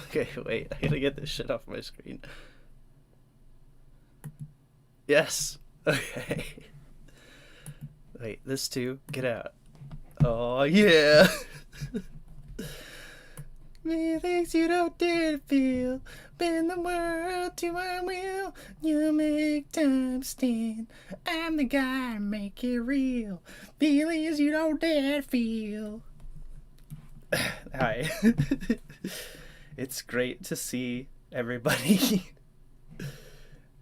Okay, wait. I gotta get this shit off my screen. Yes. Okay. Wait, this too. Get out. Oh, yeah. Me things you don't dare to feel. Bend the world to my will. You make time stand. I'm the guy, make it real. Feelings you don't dare to feel. Hi. It's great to see everybody.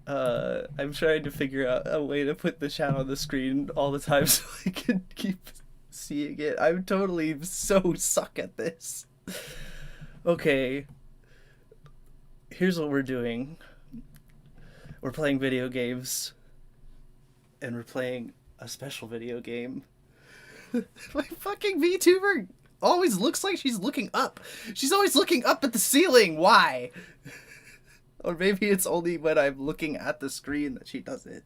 I'm trying to figure out a way to put the chat on the screen all the time so I can keep seeing it. I'm totally so suck at this. Okay, here's what we're doing. We're playing video games, and we're playing a special video game. My fucking VTuber always looks like she's looking up. She's always looking up at the ceiling. Why? Or maybe it's only when I'm looking at the screen that she does it.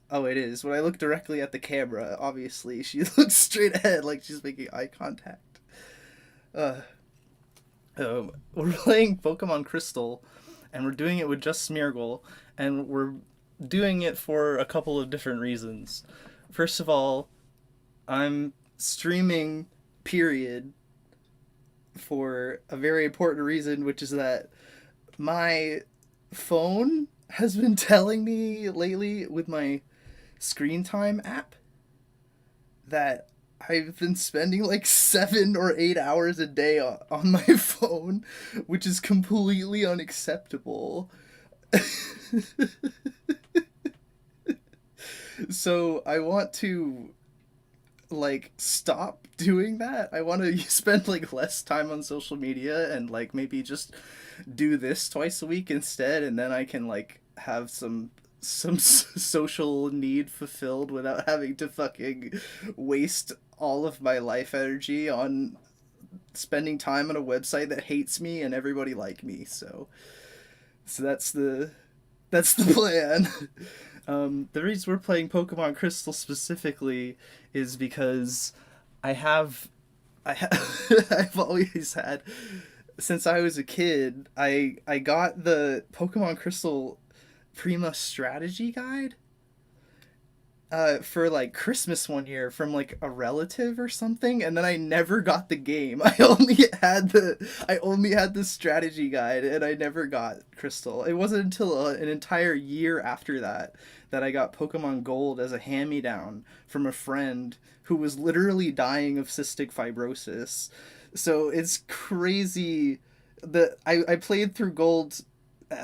Oh, it is. When I look directly at the camera, obviously, she looks straight ahead like she's making eye contact. We're playing Pokemon Crystal, and we're doing it with just Smeargle, and we're doing it for a couple of different reasons. First of all, I'm streaming, period, for a very important reason, which is that my phone has been telling me lately with my screen time app that I've been spending like 7 or 8 hours a day on my phone, which is completely unacceptable. So I want to like stop doing that. I want to spend like less time on social media and like maybe just do this twice a week instead, and then I can like have some social need fulfilled without having to fucking waste all of my life energy on spending time on a website that hates me and everybody like me. So that's the plan. The reason we're playing Pokemon Crystal specifically is because I've always had, since I was a kid, I got the Pokemon Crystal Prima strategy guide for like Christmas one year from like a relative or something, and then I never got the game. I only had the strategy guide, and I never got Crystal. It wasn't until an entire year after that I got Pokemon Gold as a hand-me-down from a friend who was literally dying of cystic fibrosis. So it's crazy that I played through Gold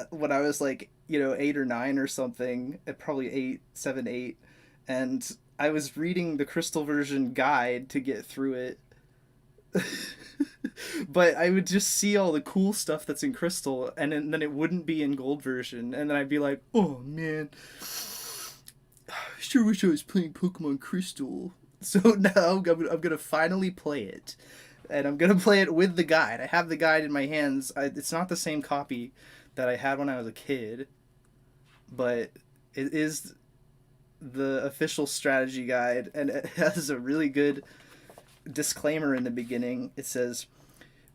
when I was like, 8 or 9 or something, at probably 8, 7, 8, and I was reading the Crystal version guide to get through it. But I would just see all the cool stuff that's in Crystal, and then it wouldn't be in Gold version, and then I'd be like, oh man, I sure wish I was playing Pokemon Crystal. So now I'm gonna finally play it, and I'm gonna play it with the guide. I have the guide in my hands. It's not the same copy that I had when I was a kid, but it is the official strategy guide, and it has a really good disclaimer in the beginning. It says,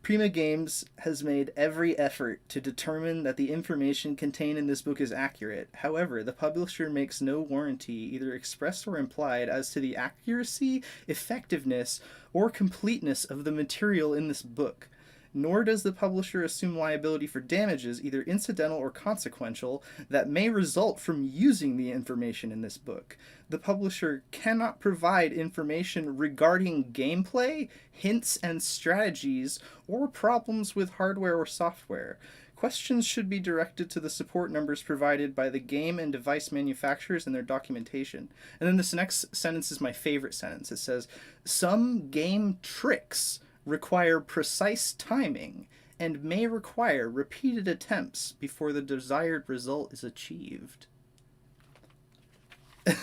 Prima Games has made every effort to determine that the information contained in this book is accurate. However, the publisher makes no warranty, either expressed or implied, as to the accuracy, effectiveness, or completeness of the material in this book. Nor does the publisher assume liability for damages, either incidental or consequential, that may result from using the information in this book. The publisher cannot provide information regarding gameplay, hints and strategies, or problems with hardware or software. Questions should be directed to the support numbers provided by the game and device manufacturers and their documentation. And then this next sentence is my favorite sentence. It says, some game tricks require precise timing and may require repeated attempts before the desired result is achieved.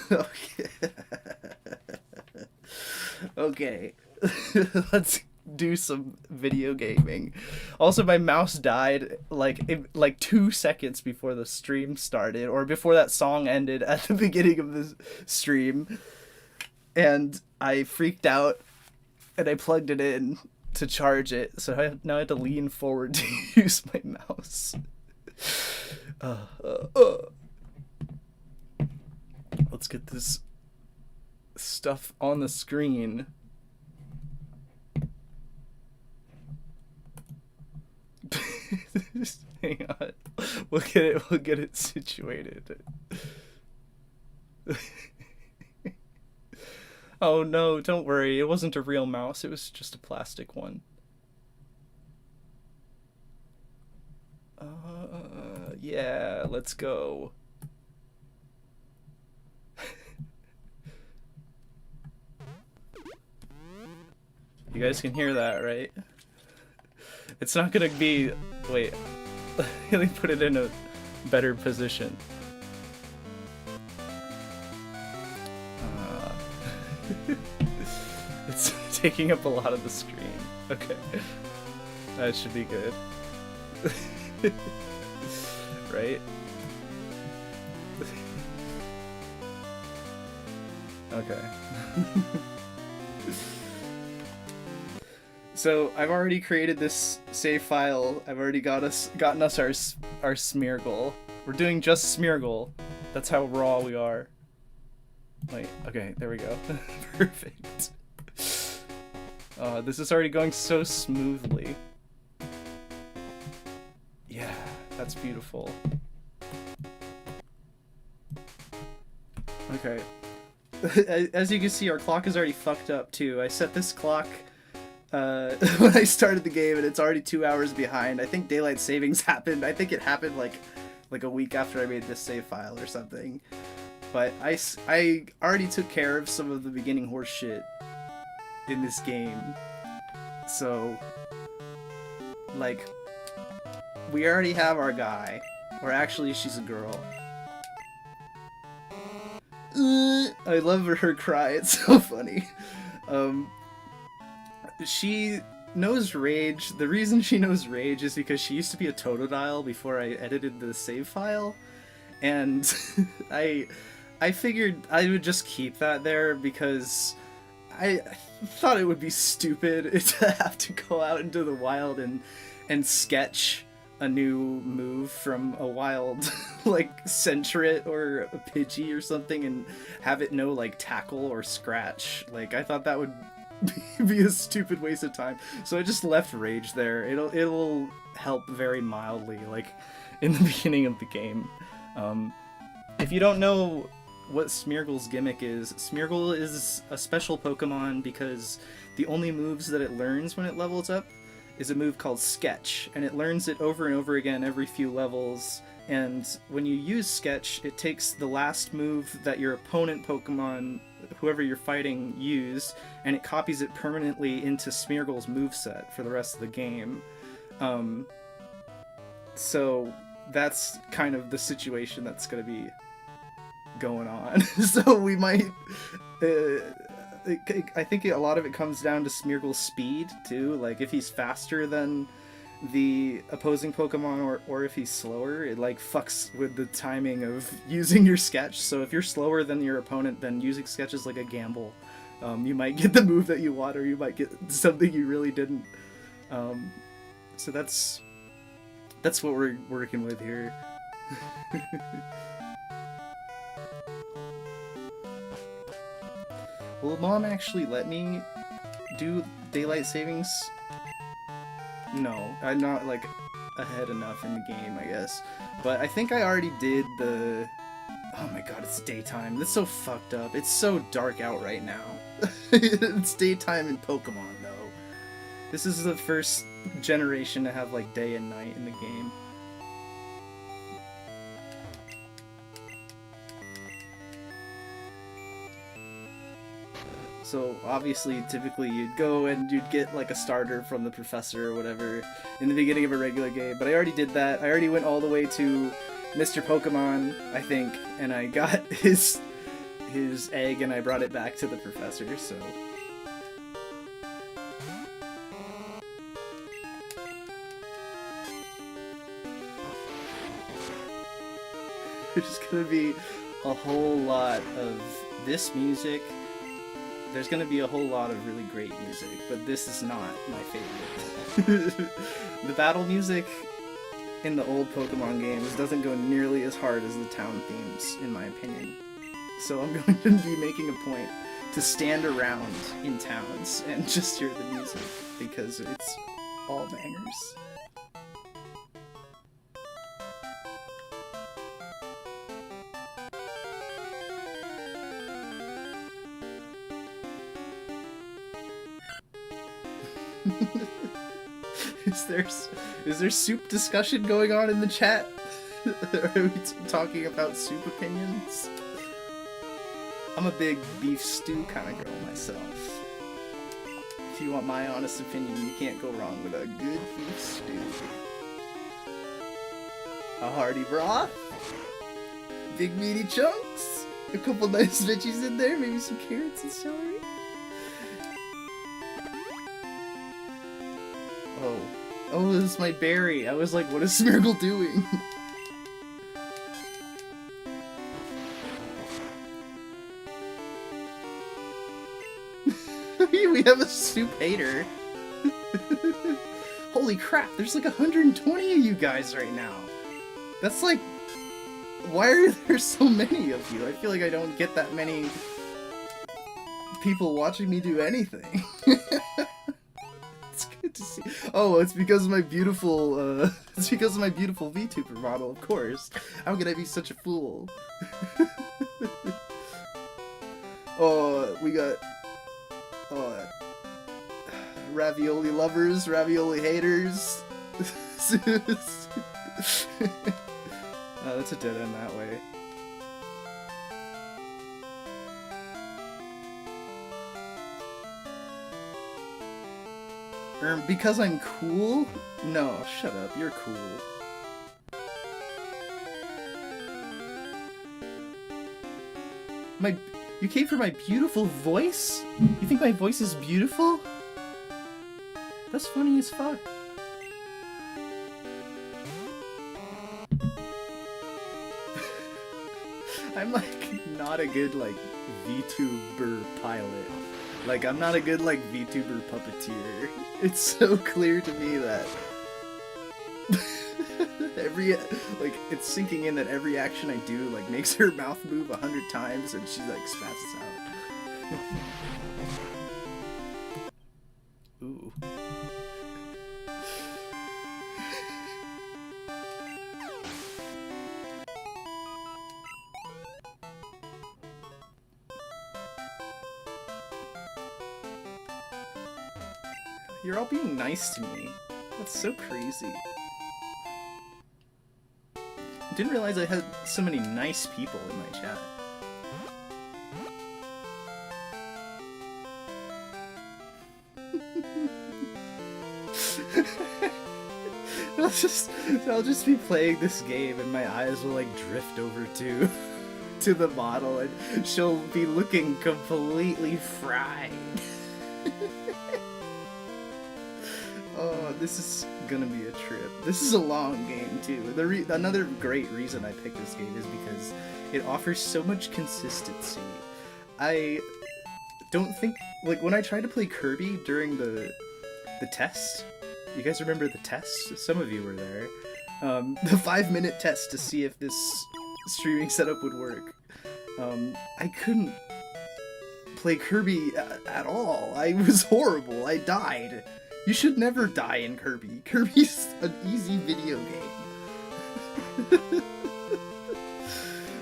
Okay. Okay. Let's do some video gaming. Also, my mouse died like 2 seconds before the stream started, or before that song ended at the beginning of the stream, and I freaked out and I plugged it in, to charge it, so now I had to lean forward to use my mouse. Let's get this stuff on the screen. Just hang on. We'll get it situated. Oh no, don't worry. It wasn't a real mouse. It was just a plastic one. Yeah, let's go. You guys can hear that, right? It's not gonna be... Wait. Let me put it in a better position. It's taking up a lot of the screen. Okay. That should be good. Right? Okay. So I've already created this save file. I've already gotten us our Smeargle. We're doing just Smeargle. That's how raw we are. Wait, okay, there we go. Perfect. This is already going so smoothly. Yeah, that's beautiful. Okay. As you can see, our clock is already fucked up too. I set this clock when I started the game, and it's already 2 hours behind. I think daylight savings happened. I think it happened like a week after I made this save file or something. But I already took care of some of the beginning horse shit in this game. So, like, we already have our guy. Or actually, she's a girl. I love her cry. It's so funny. She knows Rage. The reason she knows Rage is because she used to be a Totodile before I edited the save file. And I figured I would just keep that there because I thought it would be stupid to have to go out into the wild and sketch a new move from a wild like Centret or a Pidgey or something and have it know like tackle or scratch. Like, I thought that would be a stupid waste of time, so I just left Rage there. It'll help very mildly, like in the beginning of the game. If you don't know what Smeargle's gimmick is, Smeargle is a special Pokemon because the only moves that it learns when it levels up is a move called Sketch, and it learns it over and over again every few levels. And when you use Sketch, it takes the last move that your opponent Pokemon, whoever you're fighting, used, and it copies it permanently into Smeargle's moveset for the rest of the game. So that's kind of the situation that's going to be going on. So we might... I think a lot of it comes down to Smeargle's speed, too. Like, if he's faster than the opposing Pokemon or if he's slower, it like fucks with the timing of using your Sketch. So if you're slower than your opponent, then using Sketch is like a gamble. You might get the move that you want, or you might get something you really didn't. So that's what we're working with here. Will Mom actually let me do daylight savings? No, I'm not, like, ahead enough in the game, I guess. But I think I already did the... Oh my god, it's daytime. That's so fucked up. It's so dark out right now. It's daytime in Pokemon, though. This is the first generation to have, like, day and night in the game. So obviously, typically you'd go and you'd get like a starter from the professor or whatever in the beginning of a regular game, but I already did that. I already went all the way to Mr. Pokemon, I think, and I got his egg and I brought it back to the professor, so... There's gonna be a whole lot of this music There's gonna be a whole lot of really great music, but this is not my favorite. The battle music in the old Pokemon games doesn't go nearly as hard as the town themes, in my opinion. So I'm going to be making a point to stand around in towns and just hear the music, because it's all bangers. Is there soup discussion going on in the chat? Are we talking about soup opinions? I'm a big beef stew kind of girl myself. If you want my honest opinion, you can't go wrong with a good beef stew. A hearty broth, big meaty chunks, a couple nice veggies in there, maybe some carrots and celery. Oh, this is my berry. I was like, what is Smeargle doing? We have a soup hater. Holy crap, there's like 120 of you guys right now. That's like... Why are there so many of you? I feel like I don't get that many people watching me do anything. It's good to see. Oh, it's because of my beautiful, it's because of my beautiful VTuber model, of course. How could I be such a fool? Oh, we got... ravioli lovers, ravioli haters. That's a dead end that way. Because I'm cool? No, shut up, you're cool. You came for my beautiful voice? You think my voice is beautiful? That's funny as fuck. I'm like not a good like VTuber pilot. Like I'm not a good like VTuber puppeteer. It's so clear to me that like it's sinking in that every action I do like makes her mouth move 100 times and she like spasses out. Ooh. You're all being nice to me. That's so crazy. I didn't realize I had so many nice people in my chat. I'll just be playing this game and my eyes will like drift over to the model and she'll be looking completely fried. Oh, this is gonna be a trip. This is a long game too. Another great reason I picked this game is because it offers so much consistency. I don't think, like when I tried to play Kirby during the test, you guys remember the test? Some of you were there. The 5-minute test to see if this streaming setup would work. I couldn't play Kirby at all. I was horrible. I died. You should never die in Kirby. Kirby's an easy video game.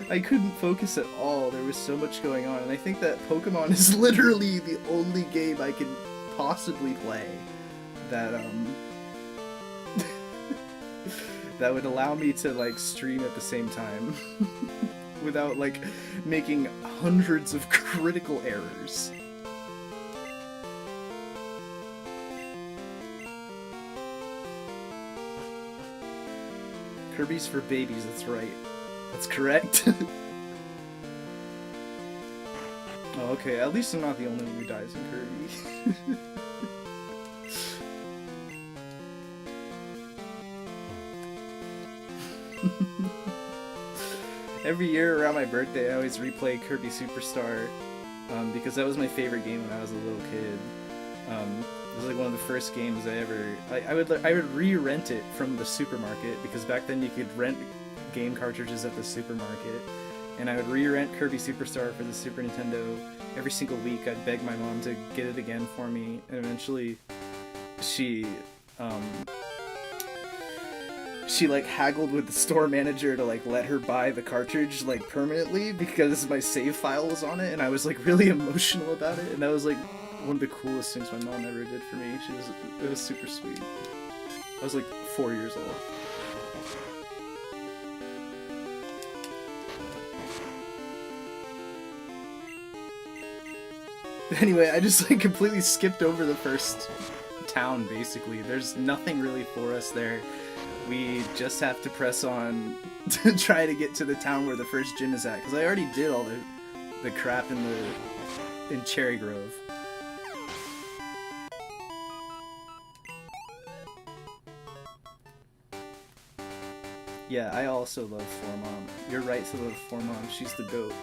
I couldn't focus at all. There was so much going on, and I think that Pokemon is literally the only game I can possibly play that that would allow me to like stream at the same time without like making hundreds of critical errors. Kirby's for babies, that's right. That's correct. Oh, okay, at least I'm not the only one who dies in Kirby. Every year around my birthday, I always replay Kirby Superstar because that was my favorite game when I was a little kid. It was like one of the first games I ever. I would re-rent it from the supermarket, because back then you could rent game cartridges at the supermarket, and I would re-rent Kirby Superstar for the Super Nintendo every single week. I'd beg my mom to get it again for me, and eventually she like haggled with the store manager to like let her buy the cartridge like permanently, because my save file was on it, and I was like really emotional about it, and that was like one of the coolest things my mom ever did for me. It was super sweet. I was like 4 years old. Anyway, I just like completely skipped over the first town, basically. There's nothing really for us there. We just have to press on to try to get to the town where the first gym is at, because I already did all the crap in Cherry Grove. Yeah, I also love Four Mom. You're right to love Four Mom. She's the goat.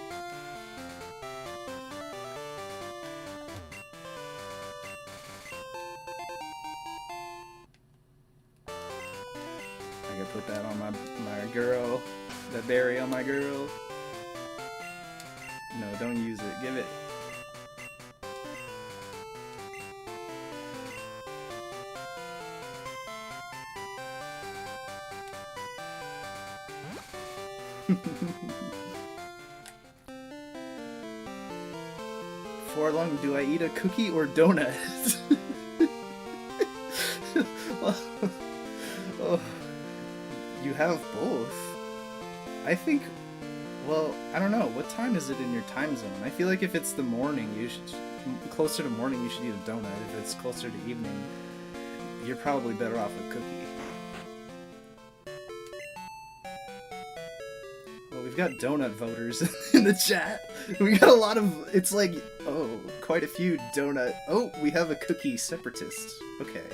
I gotta put that on my girl. That berry on my girl. No, don't use it. Give it. For long, do I eat a cookie or donut? Oh, you have both. I think, well, I don't know. What time is it in your time zone? I feel like if it's the morning, closer to morning, you should eat a donut. If it's closer to evening, you're probably better off with cookie. Well, we've got donut voters in the chat. We got a lot of, it's like, oh, quite a few donut. Oh, we have a cookie separatist. Okay.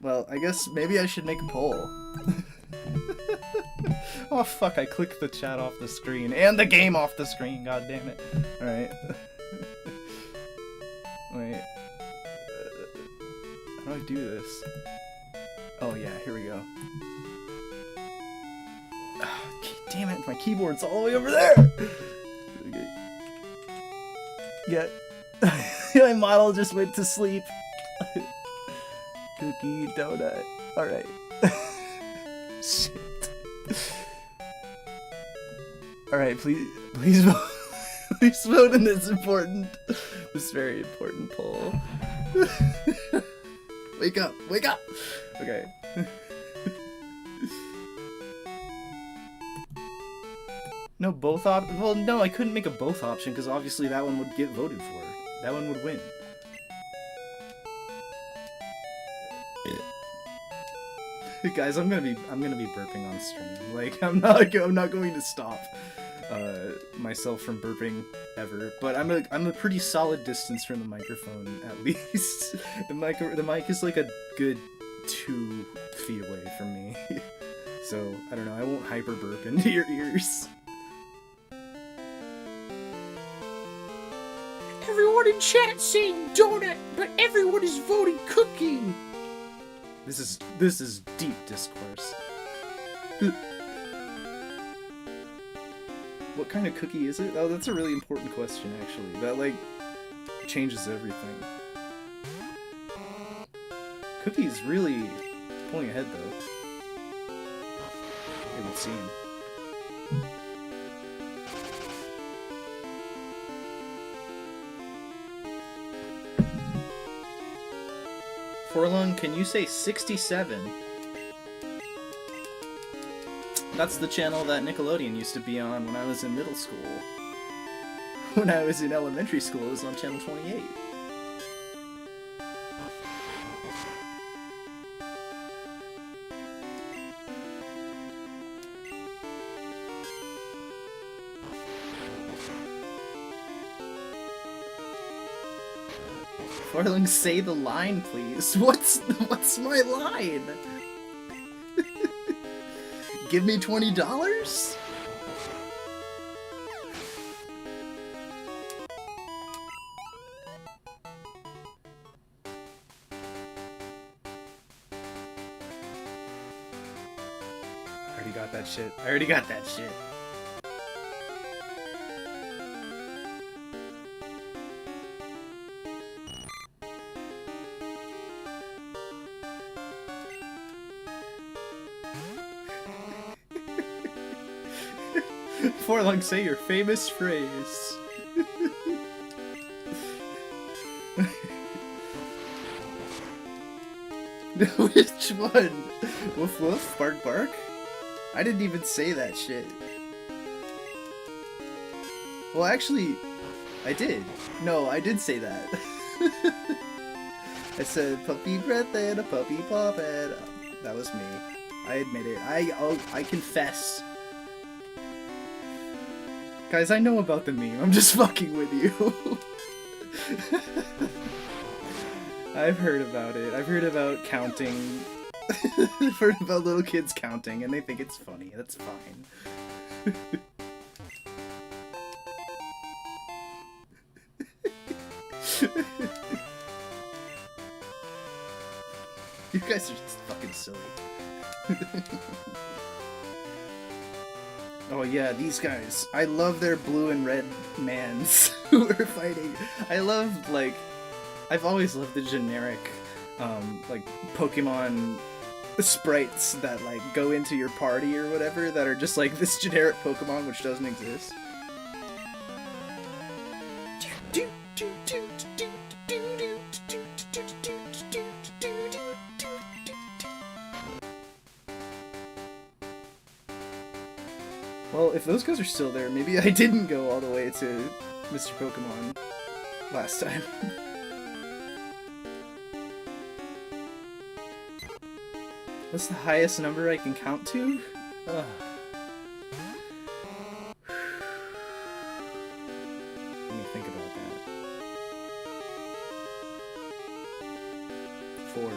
Well, I guess maybe I should make a poll. Oh fuck, I clicked the chat off the screen. And the game off the screen, god damn it. Alright. Wait. How do I do this? Oh yeah, here we go. Damn it, my keyboard's all the way over there! Yeah. My model just went to sleep. Cookie, donut. Alright. Shit. Alright, please vote. Please vote in this very important poll. Wake up! Wake up! Okay. No, both well, no, I couldn't make a both option, because obviously that one would get voted for. That one would win. Guys, I'm gonna be burping on stream. Like, I'm not going to stop myself from burping ever. But I'm a pretty solid distance from the microphone, at least. The mic is like a good 2 feet away from me. So I don't know. I won't hyper burp into your ears. Everyone in chat saying donut, but everyone is voting cookie. This is deep discourse. What kind of cookie is it? Oh, that's a really important question, actually. That, like, changes everything. Cookie's really pulling ahead, though. It would seem. Forlung, can you say 67? That's the channel that Nickelodeon used to be on when I was in middle school. When I was in elementary school, it was on channel 28. Forlung, say the line, please. What's my line? Give me $20? already got that shit. I already got that shit. Forlong, say your famous phrase. Which one? Woof woof, bark bark? I didn't even say that shit. Well, actually, I did. No, I did say that. I said puppy breath and a puppy paw pad. That was me. I admit it. I confess. Guys, I know about the meme. I'm just fucking with you. I've heard about it. I've heard about counting. I've heard about little kids counting, and they think it's funny. That's fine. You guys are just fucking silly. Oh yeah, these guys. I love their blue and red mans who are fighting. I love, like, I've always loved the generic, like, Pokemon sprites that, like, go into your party or whatever that are just, like, this generic Pokemon which doesn't exist. Well, if those guys are still there, maybe I didn't go all the way to Mr. Pokemon last time. What's the highest number I can count to? Ugh. Let me think about that. 4.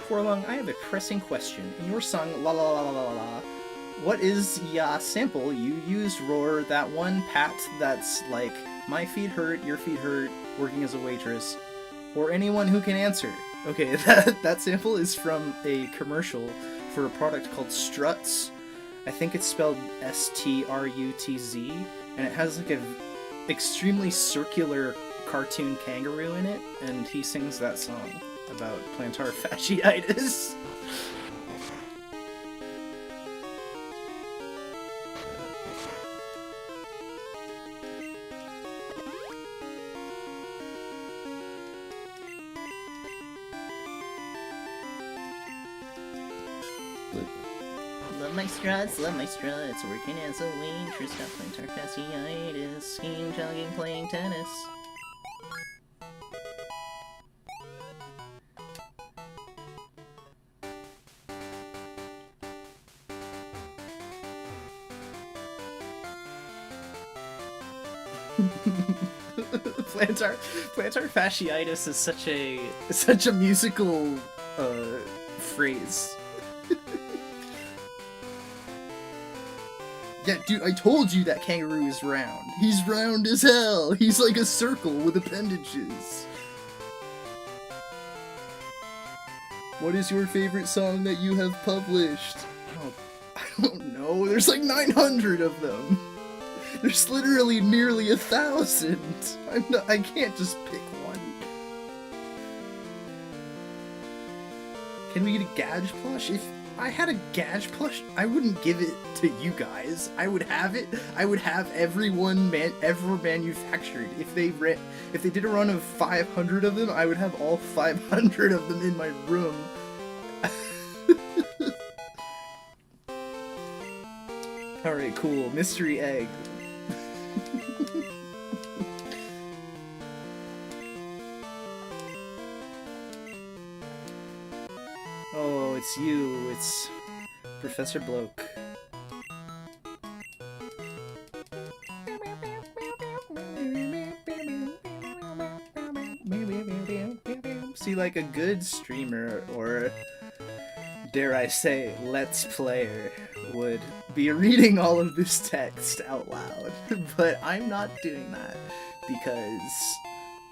Forlong, I have a pressing question. In your song, La La La La La La, what is ya sample you used, Roar, that one pat that's like, my feet hurt, your feet hurt, working as a waitress, or anyone who can answer? Okay, that sample is from a commercial for a product called Struts. I think it's spelled S-T-R-U-T-Z, and it has like a extremely circular cartoon kangaroo in it, and he sings that song about plantar fasciitis. Love my struts, working as a waitress, got plantar fasciitis, skiing, jogging, playing tennis. plantar fasciitis is such a musical phrase. Yeah, dude, I told you that kangaroo is round. He's round as hell. He's like a circle with appendages. What is your favorite song that you have published? Oh, I don't know. There's like 900 of them. There's literally nearly 1,000. I can't just pick one. Can we get a Gadge plush? If I had a Gadge plush, I wouldn't give it to you guys. I would have it. I would have everyone ever manufactured. If they did a run of 500 of them, I would have all 500 of them in my room. Alright, cool. Mystery egg. Oh, it's you. It's Professor Bloke. See, like a good streamer, or dare I say, let's player, would be reading all of this text out loud, but I'm not doing that because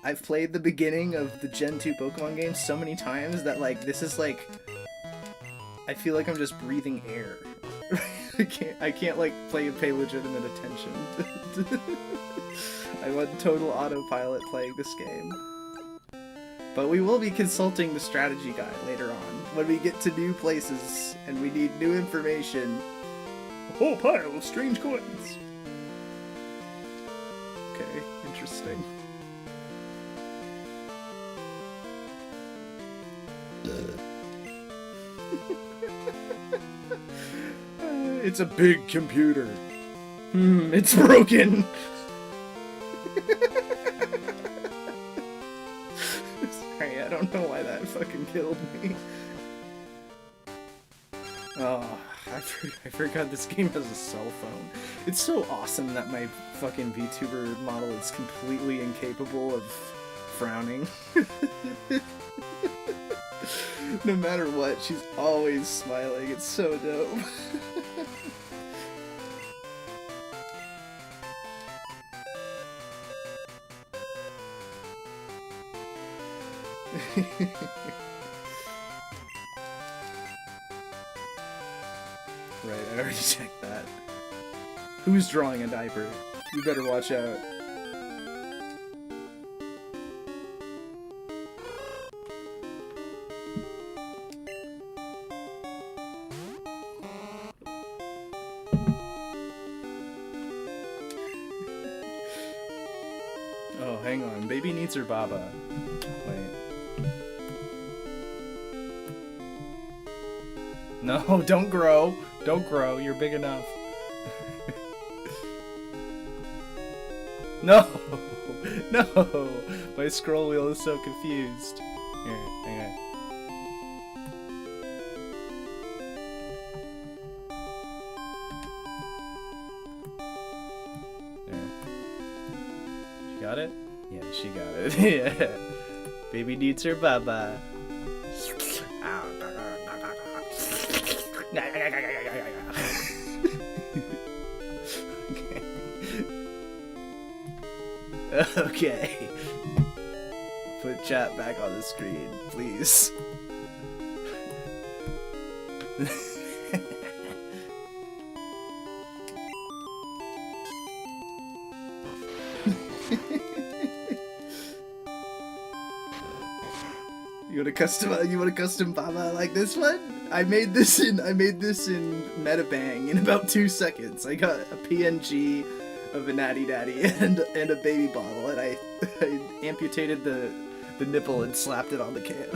I've played the beginning of the Gen 2 Pokemon game so many times that, like, this is, like... I feel like I'm just breathing air. I can't, like, pay legitimate attention. I'm on total autopilot playing this game. But we will be consulting the strategy guide later on, when we get to new places, and we need new information. A whole pile of strange coins! Okay, interesting. It's a big computer. It's broken! Sorry, I don't know why that fucking killed me. Oh, I forgot this game has a cell phone. It's so awesome that my fucking VTuber model is completely incapable of frowning. No matter what, she's always smiling. It's so dope. Right, I already checked that. Who's drawing a diaper? You better watch out. Oh, hang on. Baby needs her baba. Wait. No, don't grow. Don't grow. You're big enough. No! No! My scroll wheel is so confused. Here, hang on. There. She got it? Yeah, she got it. Yeah. Baby needs her baba. Okay. Put chat back on the screen, please. You want a custom Baba like this one? I made this in Metabang in about 2 seconds. I got a PNG of a natty daddy and a baby bottle, and I amputated the nipple and slapped it on the can.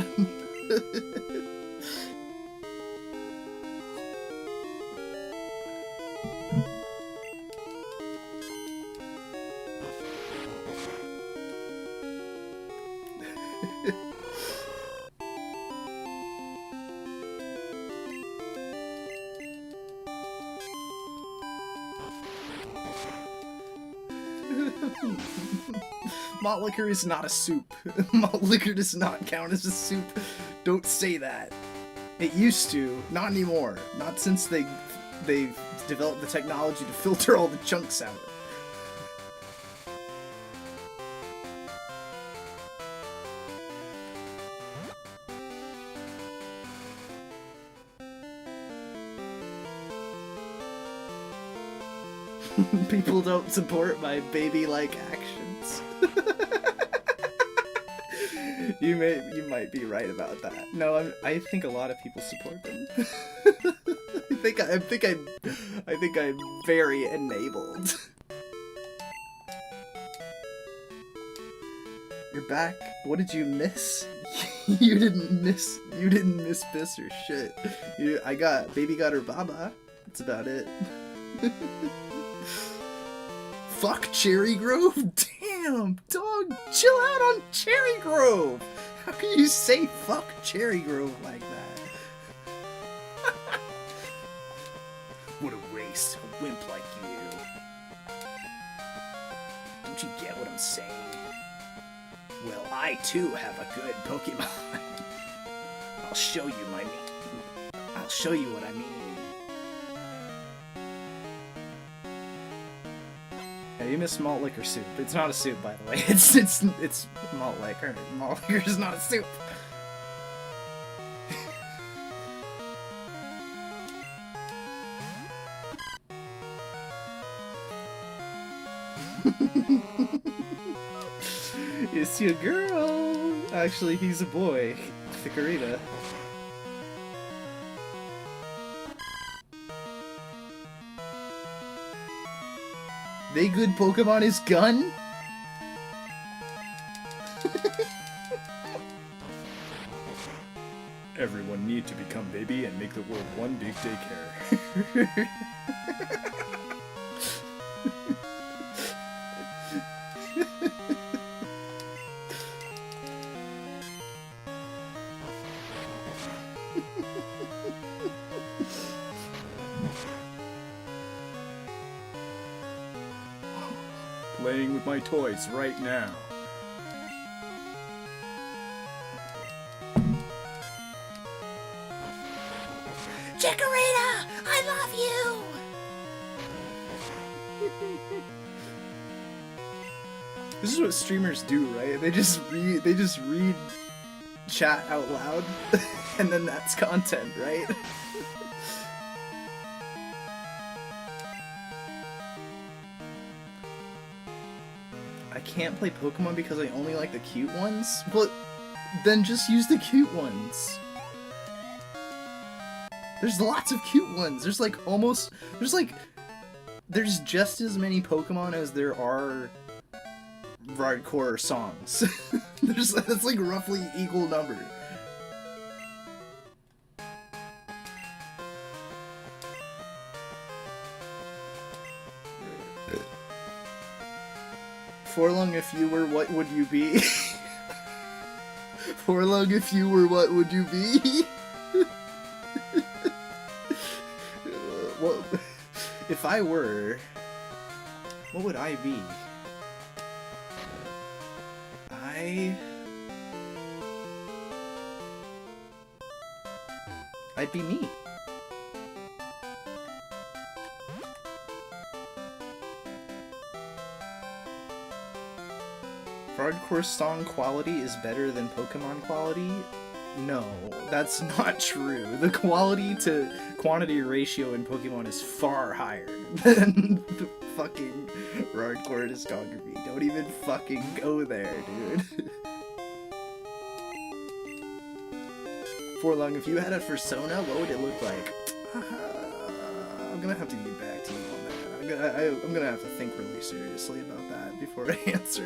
Malt liquor is not a soup. Malt liquor does not count as a soup. Don't say that. It used to. Not anymore. Not since they've developed the technology to filter all the chunks out. People don't support my baby-like actions. You might be right about that. No, I think a lot of people support them. I think I'm very enabled. You're back. What did you miss? You didn't miss Biss or shit. Baby got her baba. That's about it. Fuck Cherry Grove? Damn, dog, chill out on Cherry Grove! How can you say fuck Cherry Grove like that? What a waste, a wimp like you. Don't you get what I'm saying? Well, I too have a good Pokemon. I'll show you what I mean. you miss malt liquor soup. It's not a soup, by the way. It's malt liquor. Malt liquor is not a soup. It's your girl. Actually, he's a boy. Ficarita. They good Pokemon is gun? Everyone need to become baby and make the world one big daycare. Playing with my toys right now. Chikorita, I love you. This is what streamers do, right? They just read chat out loud, and then that's content, right? I can't play Pokemon because I only like the cute ones? Well, then just use the cute ones. There's lots of cute ones. There's just as many Pokemon as there are hardcore songs. That's like roughly equal number. Forlong, if you were, what would you be? Forlong, if you were, what would you be? Well, if I were, what would I be? I'd be me. Hardcore song quality is better than Pokemon quality? No, that's not true. The quality to quantity ratio in Pokemon is far higher than the fucking hardcore discography. Don't even fucking go there, dude. Forlong, if you had a persona, what would it look like? I'm gonna have to get back to you on that. I'm gonna have to think really seriously about that before I answer.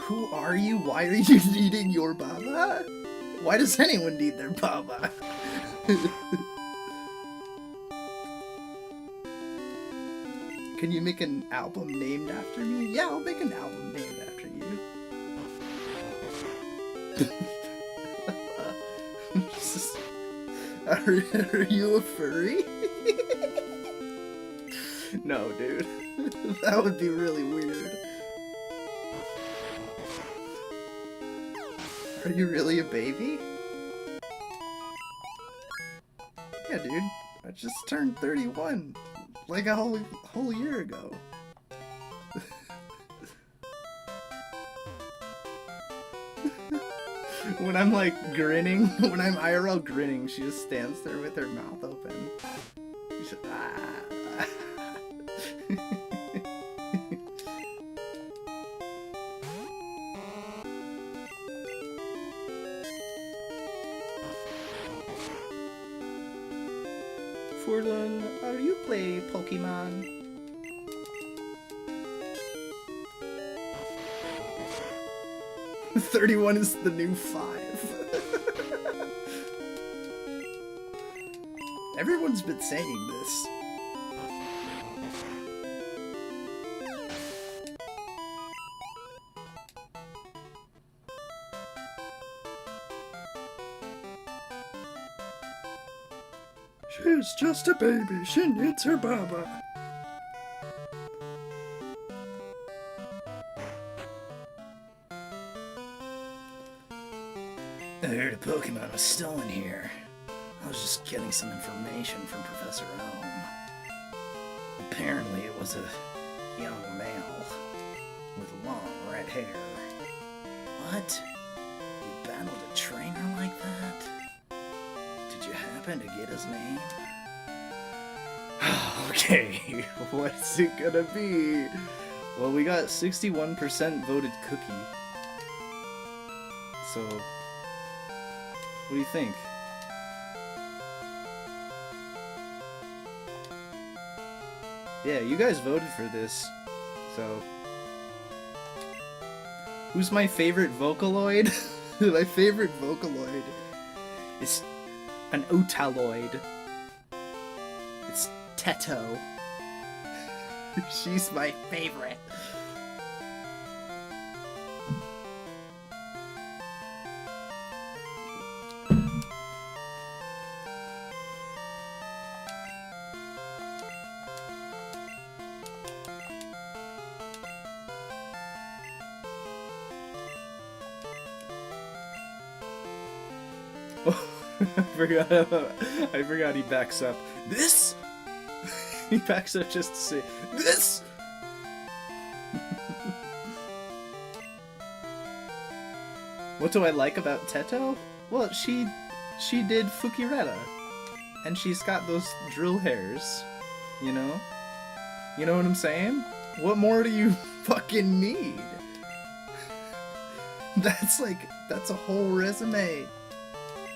Who are you? Why are you needing your baba? Why does anyone need their baba? Can you make an album named after me? Yeah, I'll make an album named after you. Are you a furry? No, dude. That would be really weird. Are you really a baby? Yeah, dude. I just turned 31. Like a whole year ago. When I'm like grinning, when I'm IRL grinning, she just stands there with her mouth open. She's just, ah. Forlun, are you play Pokemon? "31 is the new 5. Everyone's been saying this. She's just a baby. She needs her baba. heard a Pokemon was stolen here. I was just getting some information from Professor Elm. Apparently it was a young male with long red hair. What? You battled a trainer like that? Did you happen to get his name? Okay, what's it gonna be? Well, we got 61% voted Cookie. So, what do you think? Yeah, you guys voted for this, so... Who's my favorite Vocaloid? My favorite Vocaloid is an Otaloid. It's Teto. She's my favorite. I forgot he backs up. This? He backs up just to say, this? What do I like about Teto? Well, she did Fukireta. And she's got those drill hairs. You know? You know what I'm saying? What more do you fucking need? That's a whole resume.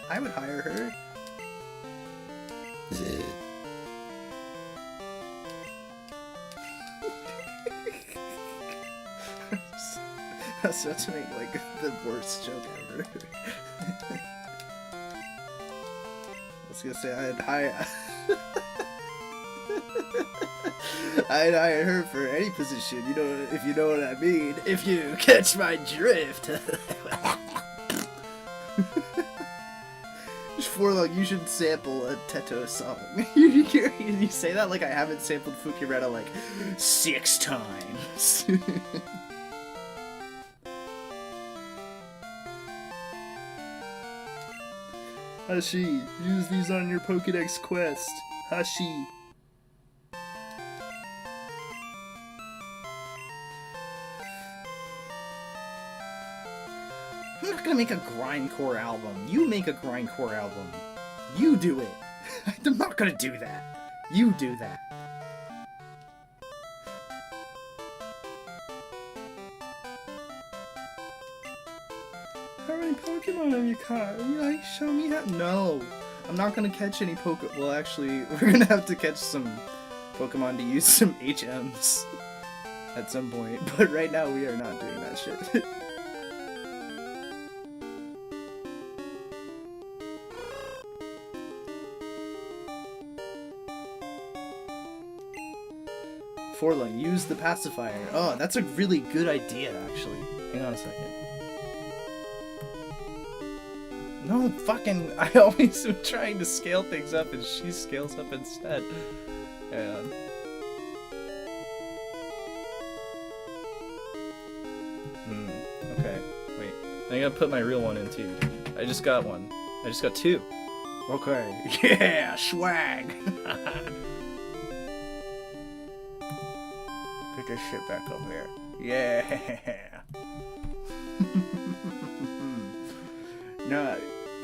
I would hire her. I was about to make like the worst joke ever. I was gonna say I'd hire her for any position, you know, if you know what I mean. If you catch my drift. Forlog, you should sample a Teto song. You say that like I haven't sampled Fukireta like 6 times. Hashi, use these on your Pokédex quest. Hashi. I'm not gonna make a grindcore album. You make a grindcore album. You do it. I'm not gonna do that. You do that. How many Pokemon have you caught? You like show me how? No, I'm not gonna catch any Well, actually, we're gonna have to catch some Pokemon to use some HMs at some point. But right now, we are not doing that shit. Forlung, use the pacifier. Oh, that's a really good idea, actually. Hang on a second. No, fucking... I always am trying to scale things up, and she scales up instead. And... okay. Wait. I gotta put my real one in, too. I just got one. I just got 2. Okay. Yeah, swag! Put this shit back over here. Yeah! No,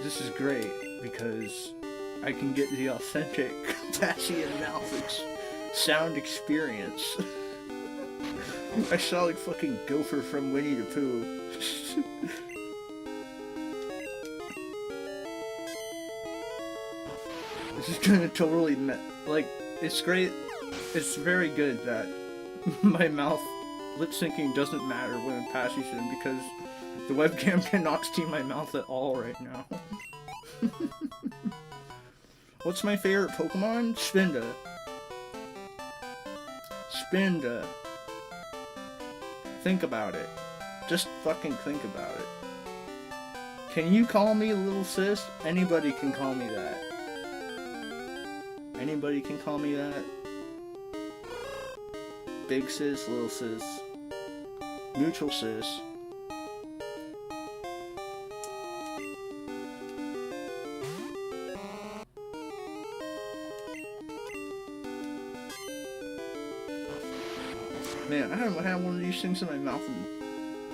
this is great because I can get the authentic Pashy and Mouth sound experience. I sound like fucking Gopher from Winnie the Pooh. This is gonna totally like, it's great. It's very good that my mouth lip syncing doesn't matter when Pashy's in because the webcam cannot see my mouth at all right now. What's my favorite Pokemon? Spinda. Spinda. Think about it. Just fucking think about it. Can you call me little sis? Anybody can call me that. Anybody can call me that. Big sis, little sis. Mutual sis. Man, I haven't had one of these things in my mouth in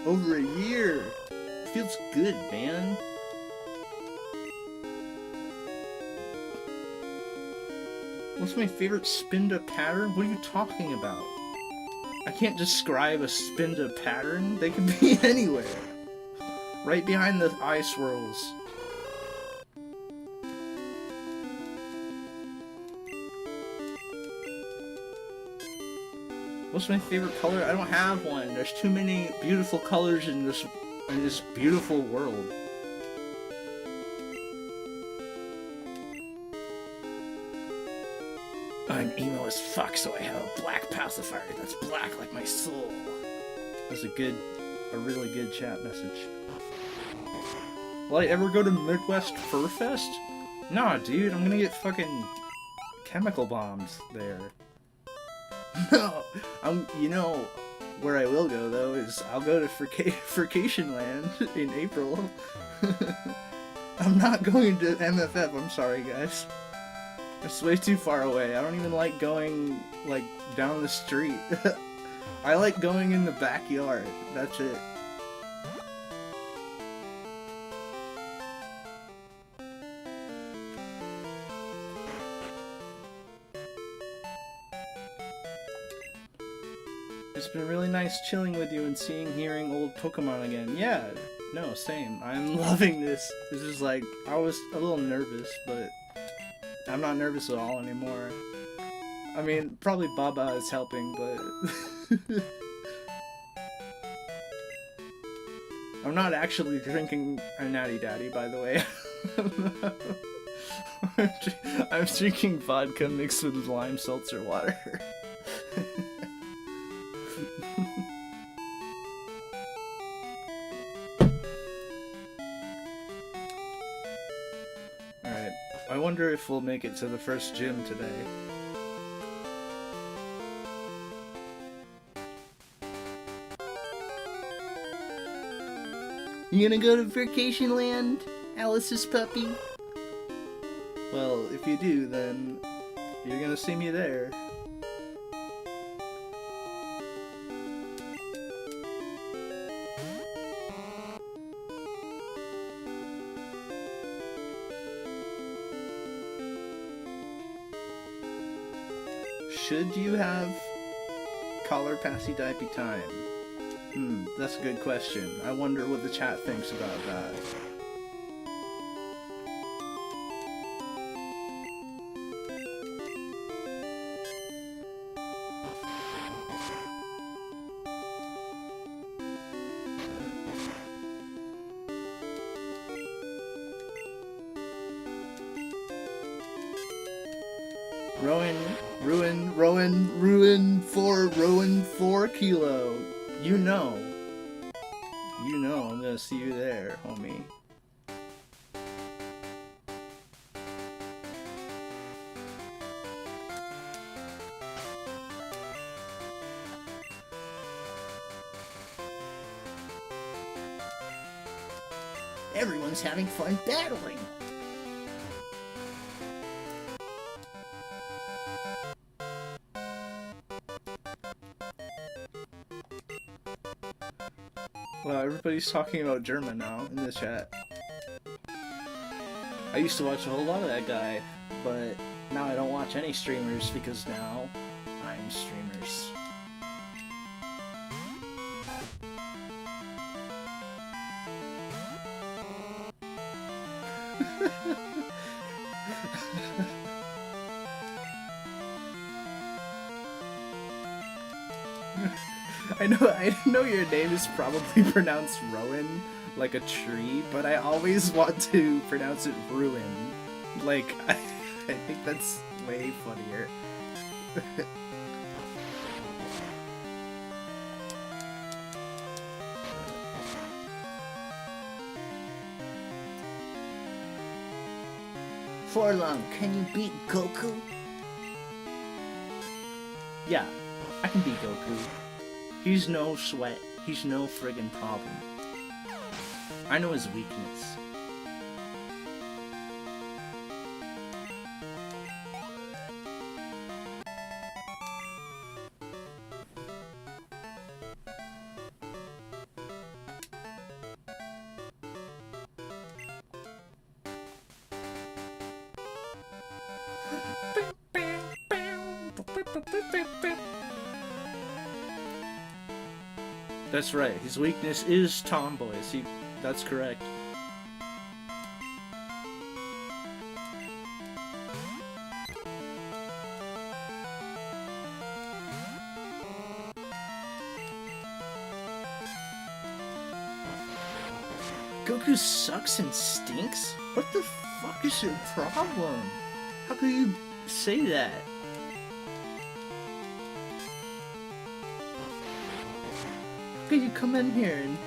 over a year. It feels good, man. What's my favorite spinda pattern? What are you talking about? I can't describe a spinda pattern. They can be anywhere. Right behind the eye swirls. What's my favorite color? I don't have one. There's too many beautiful colors in this beautiful world. I'm emo as fuck, so I have a black pacifier that's black like my soul. That's a really good chat message. Will I ever go to Midwest Fur Fest? Nah, dude, I'm gonna get fucking chemical bombs there. No, you know, where I will go though is I'll go to Frication Land in April. I'm not going to MFF, I'm sorry guys. It's way too far away. I don't even like going, like, down the street. I like going in the backyard. That's it. It's been really nice chilling with you and hearing old Pokemon again. Yeah, no, same. I'm loving this. This is like, I was a little nervous, but I'm not nervous at all anymore. I mean, probably Baba is helping, but... I'm not actually drinking a Natty Daddy, by the way. I'm drinking vodka mixed with lime seltzer water. Alright, I wonder if we'll make it to the first gym today. You gonna go to Vacation Land, Alice's puppy? Well, if you do, then you're gonna see me there. Should you have collar passy diaper time? That's a good question. I wonder what the chat thinks about that. Rowan 4 kilo. You know I'm gonna see you there, homie. Everyone's having fun battling. Wow, everybody's talking about German now in the chat. I used to watch a whole lot of that guy, but now I don't watch any streamers because now I'm streamers. I know your name is probably pronounced Rowan, like a tree, but I always want to pronounce it Ruin. Like, I think that's way funnier. Forlong, can you beat Goku? Yeah, I can beat Goku. He's no sweat. He's no friggin' problem. I know his weakness. That's right. His weakness is tomboys. That's correct. Goku sucks and stinks? What the fuck is your problem? How could you say that? How could you come in here and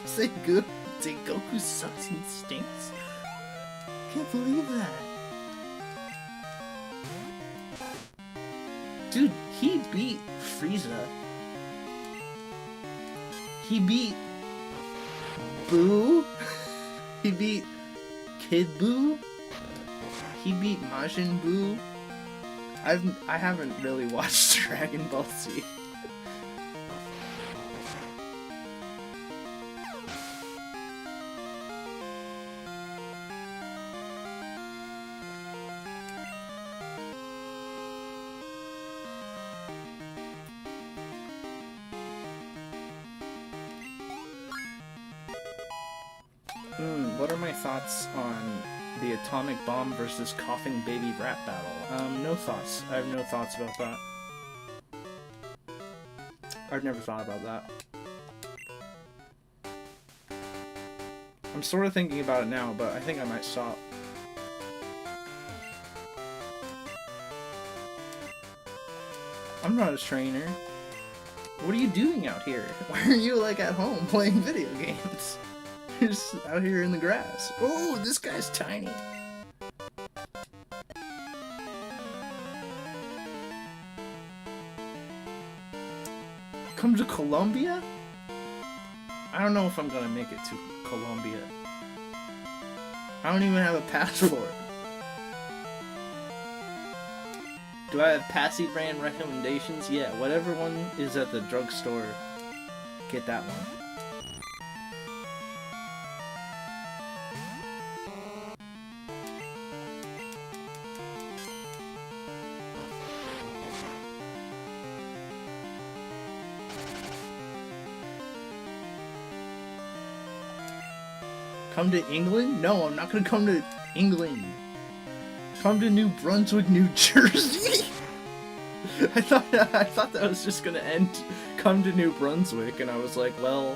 say Goku sucks and stinks? Can't believe that. Dude, he beat Frieza. He beat Boo. He beat Kid Boo. He beat Majin Buu. I haven't really watched Dragon Ball Z. What are my thoughts on the atomic bomb versus coughing baby rat battle? No thoughts. I have no thoughts about that. I've never thought about that. I'm sort of thinking about it now, but I think I might stop. I'm not a trainer. What are you doing out here? Why are you like at home playing video games? You're just out here in the grass. Oh, this guy's tiny. Come to Colombia? I don't know if I'm gonna make it to Colombia. I don't even have a passport. Do I have Passy brand recommendations? Yeah, whatever one is at the drugstore, get that one. Come to England? No, I'm not gonna come to England. Come to New Brunswick, New Jersey? I thought that was just gonna end, come to New Brunswick, and I was like, well,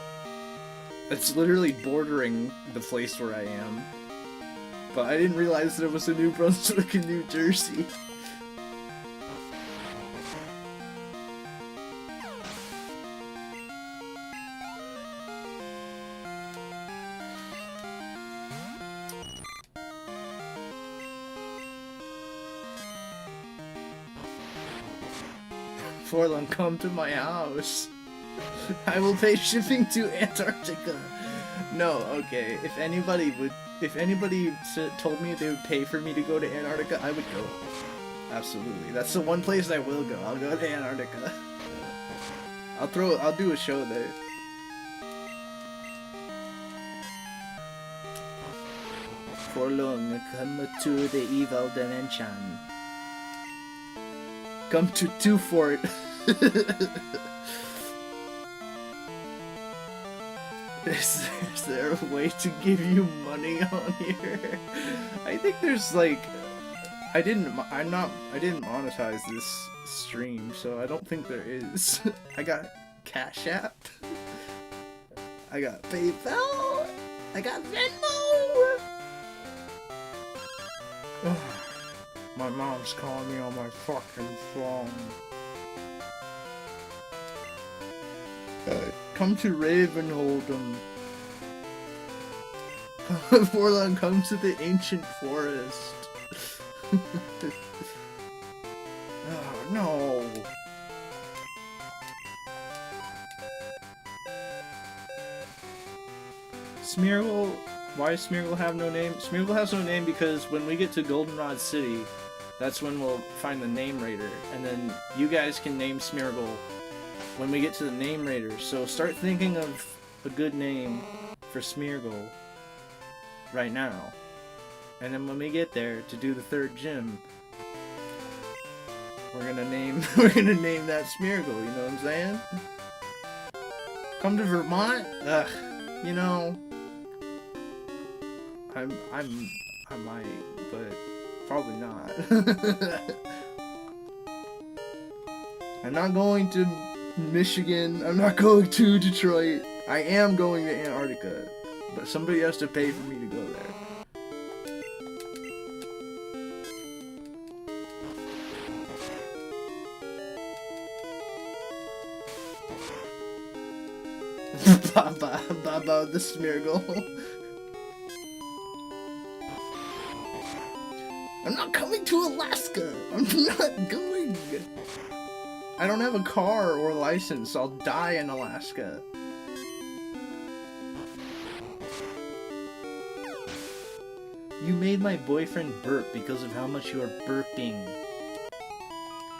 it's literally bordering the place where I am. But I didn't realize there was a New Brunswick in New Jersey. Forlon, come to my house. I will pay shipping to Antarctica. No, okay. If anybody told me they would pay for me to go to Antarctica, I would go. Absolutely. That's the one place I will go. I'll go to Antarctica. I'll do a show there. Forlon, come to the evil dimension. Come to Two Fort. Is there a way to give you money on here? I think there's like, I didn't monetize this stream, so I don't think there is. I got Cash App. I got PayPal. I got Venmo. My mom's calling me on my fucking phone. Come to Ravenholden. Forlon, come to the ancient forest. Oh no. Smeargle, why does Smeargle have no name? Smeargle has no name because when we get to Goldenrod City, that's when we'll find the Name Raider, and then you guys can name Smeargle when we get to the Name Raider. So start thinking of a good name for Smeargle right now. And then when we get there to do the third gym, we're gonna name we're gonna name that Smeargle. You know what I'm saying? Come to Vermont? Ugh. You know, I might, but probably not. I'm not going to Michigan. I'm not going to Detroit. I am going to Antarctica, but somebody has to pay for me to go there. Baba the Smeargle. I'm not coming to Alaska. I'm not going. I don't have a car or license. I'll die in Alaska. You made my boyfriend burp because of how much you are burping.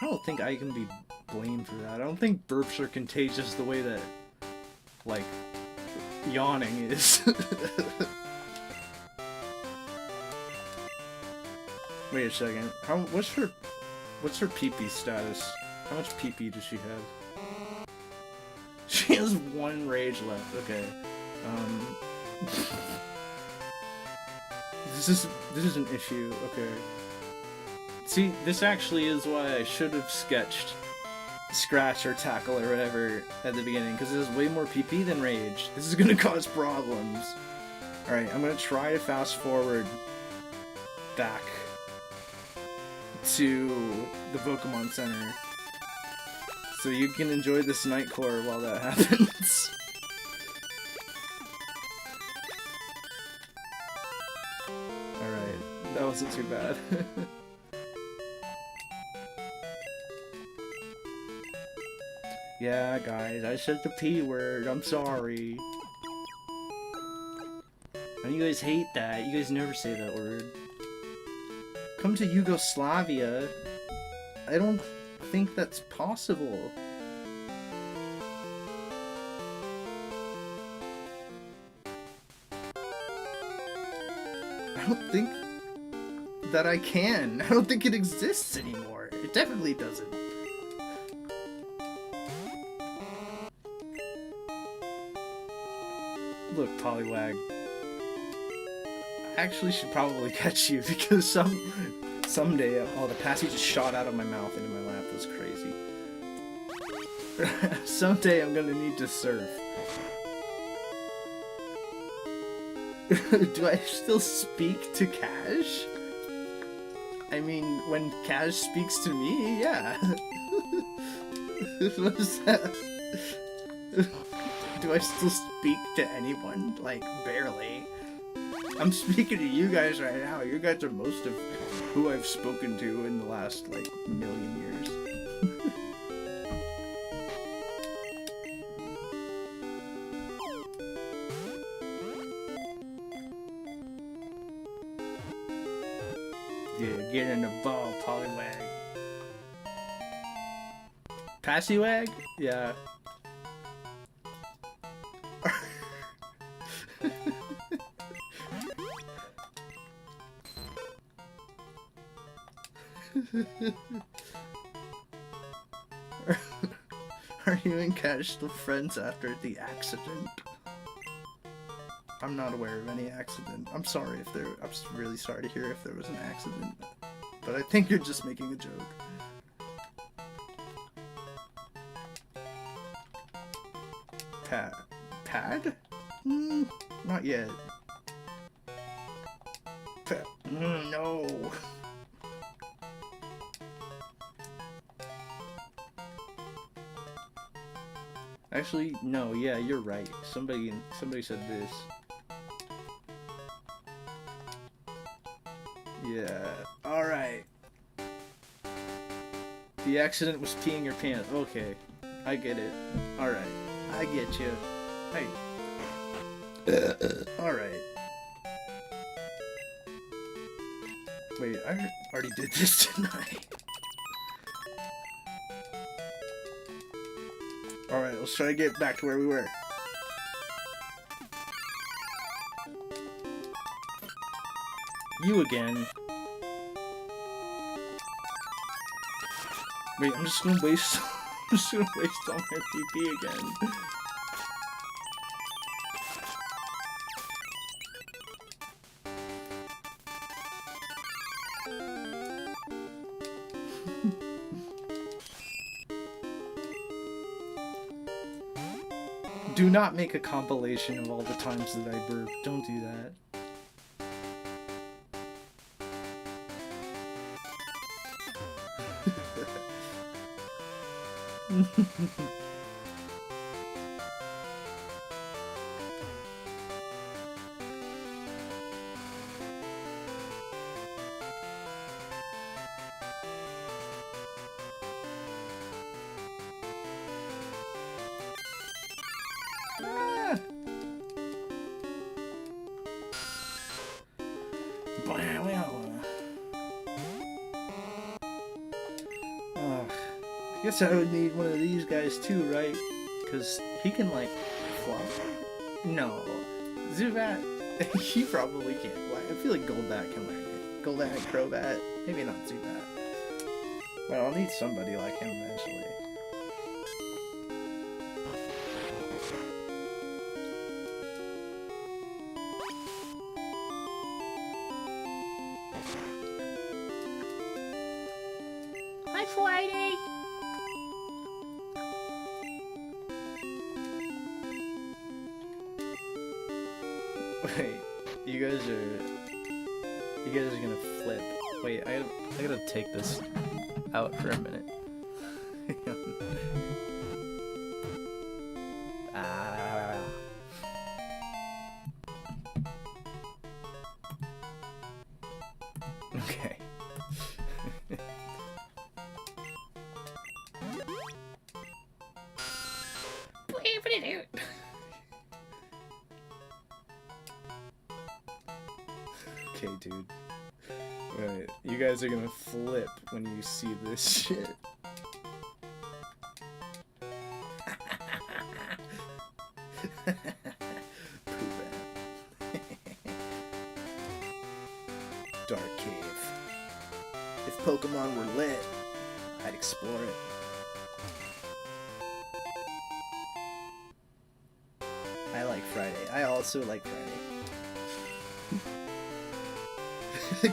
I don't think I can be blamed for that. I don't think burps are contagious the way that, like, yawning is. Wait a second. What's her pee-pee status? How much pee-pee does she have? She has 1 rage left. Okay. This is an issue. Okay. See, this actually is why I should have sketched Scratch or Tackle or whatever at the beginning, because it has way more PP than Rage. This is gonna cause problems. Alright, I'm gonna try to fast forward back to the Pokemon Center so you can enjoy this Nightcore while that happens. Alright, that wasn't too bad. Yeah, guys, I said the P word. I'm sorry. And you guys hate that. You guys never say that word. Come to Yugoslavia? I don't think that's possible. I don't think that I can. I don't think it exists anymore. It definitely doesn't. Look, Poliwag. I actually should probably catch you because someday, oh, the passy just shot out of my mouth into my lap. That's crazy. Someday I'm gonna need to surf. Do I still speak to Cash? I mean, when Cash speaks to me, yeah. What is that? Do I still speak to anyone? Like, barely. I'm speaking to you guys right now. You guys are most of who I've spoken to in the last, like, million years. Yeah, get in the ball, Poliwag. Passywag? Yeah. Are you and Cash still friends after the accident? I'm not aware of any accident. I'm sorry if there. I'm really sorry to hear if there was an accident. But I think you're just making a joke. Pad? Not yet. No. Actually, no, yeah, you're right. Somebody said this. Yeah, alright. The accident was peeing your pants. Okay, I get it. Alright, I get you. Hey. Alright. Wait, I already did this tonight. Alright, let's try to get back to where we were. You again. Wait, I'm just gonna waste. I'm just gonna waste all my PP again. Do not make a compilation of all the times that I burp. Don't do that. I guess I would need one of these guys too, right? Because he can, like, flop. No. Zubat, he probably can't. I feel like Golbat can learn it. Golbat, Crobat, maybe not Zubat. Well, I'll need somebody like him eventually. Hi, Friday! Wait, you guys are gonna flip. Wait, I gotta take this out for a minute. Ah. Okay. Okay, dude. Wait, you guys are gonna flip when you see this shit. Dark Cave. If Pokemon were lit, I'd explore it. I like Friday. I also like Friday.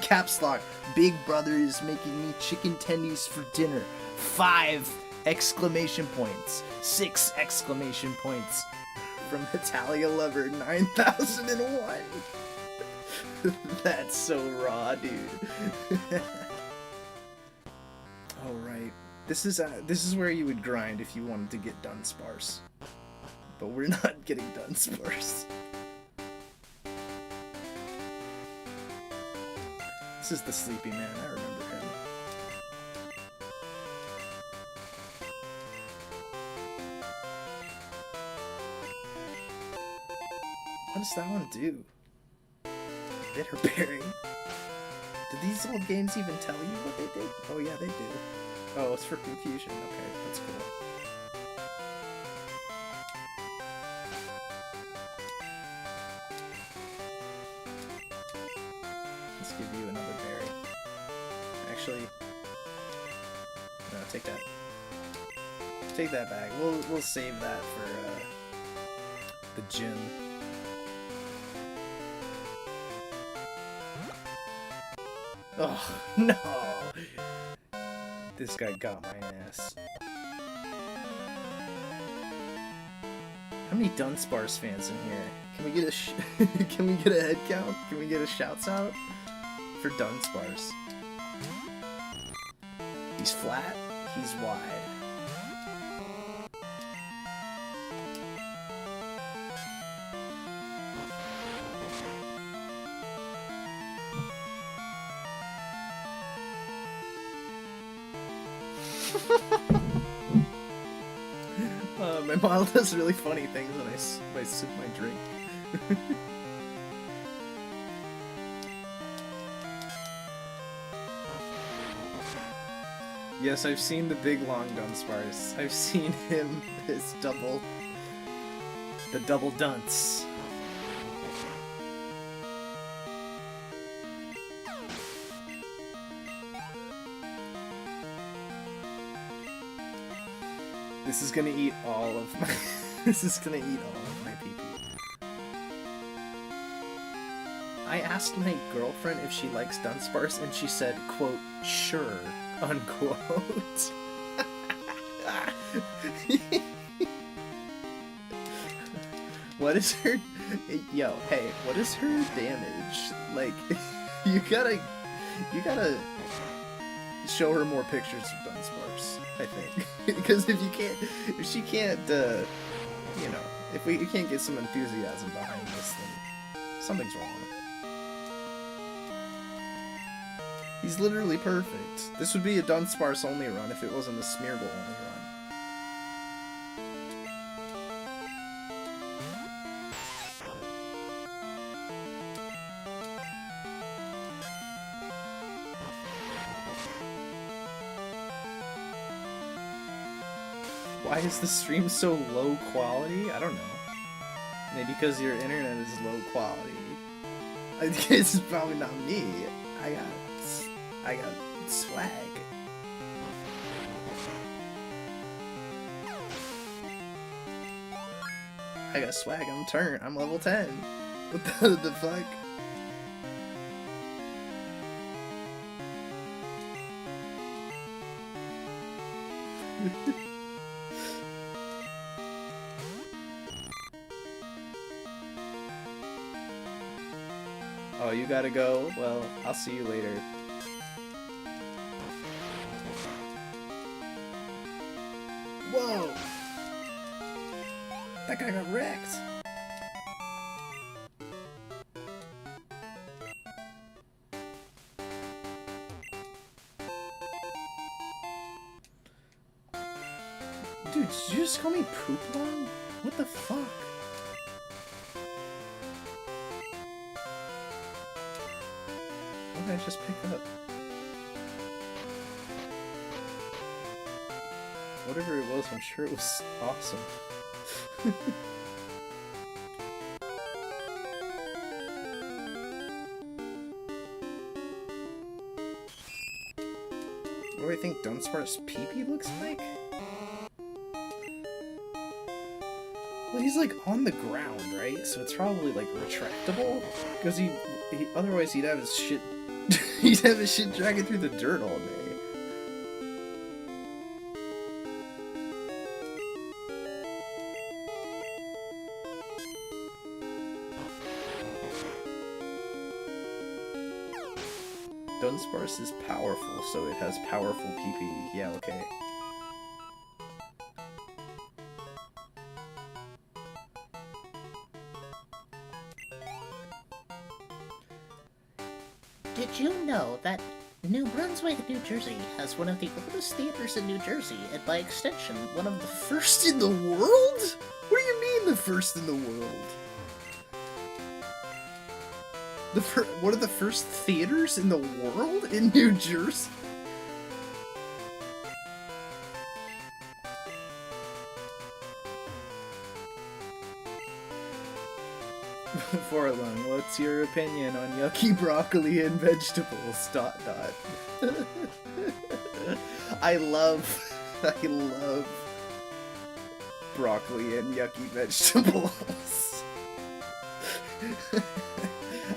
Caps lock. Big brother is making me chicken tendies for dinner. 5 exclamation points. 6 exclamation points. From Natalia Lover 9001. That's so raw, dude. Alright. This is where you would grind if you wanted to get Dunsparce. But we're not getting Dunsparce. This is the Sleepy Man, I remember him. What does that one do? Bitterberry. Did these old games even tell you what they did? Oh yeah, they do. Oh, it's for confusion. Okay, that's cool. Let's give you another berry. Actually, no, take that. Take that back. We'll save that for the gym. Oh no! This guy got my ass. How many Dunsparce fans in here? Can we get a can we get a head count? Can we get a shouts out for Dunsparce? He's flat. He's wide. My mom does really funny things when I sip my drink. Yes, I've seen the big long Dunsparce. I've seen him, the double dunce. This is gonna eat all of my... this is gonna eat all of my pee-pee. I asked my girlfriend if she likes Dunsparce, and she said, quote, sure, unquote. What is her... Yo, hey, what is her damage? Like, you gotta show her more pictures of Dunsparce, I think. Because if she can't, you know, if we can't get some enthusiasm behind this, then something's wrong. He's literally perfect. This would be a Dunsparce only run if it wasn't a Smeargle only run. Why is the stream so low quality? I don't know. Maybe because your internet is low quality. It's probably not me. I got swag. I got swag. I'm level 10. What the fuck? Oh, you gotta go? Well, I'll see you later. Whoa! That guy got wrecked! Dude, did you just call me Poopalong? What the fuck? What did I just pick up? Whatever it was, I'm sure it was awesome. What do I think Dunsparce's pee-pee looks like? Well, he's like on the ground, right? So it's probably like retractable? Because he otherwise he'd have his shit he'd have his shit dragging through the dirt all day. Dunsparce is powerful, so it has powerful PP. Yeah, okay. Did you know that New Brunswick, New Jersey has one of the oldest theaters in New Jersey, and by extension, one of the First in the world? What do you mean the first in the world? One of the first theaters in the world in New Jersey? Forlung, what's your opinion on yucky broccoli and vegetables? ... I love broccoli and yucky vegetables.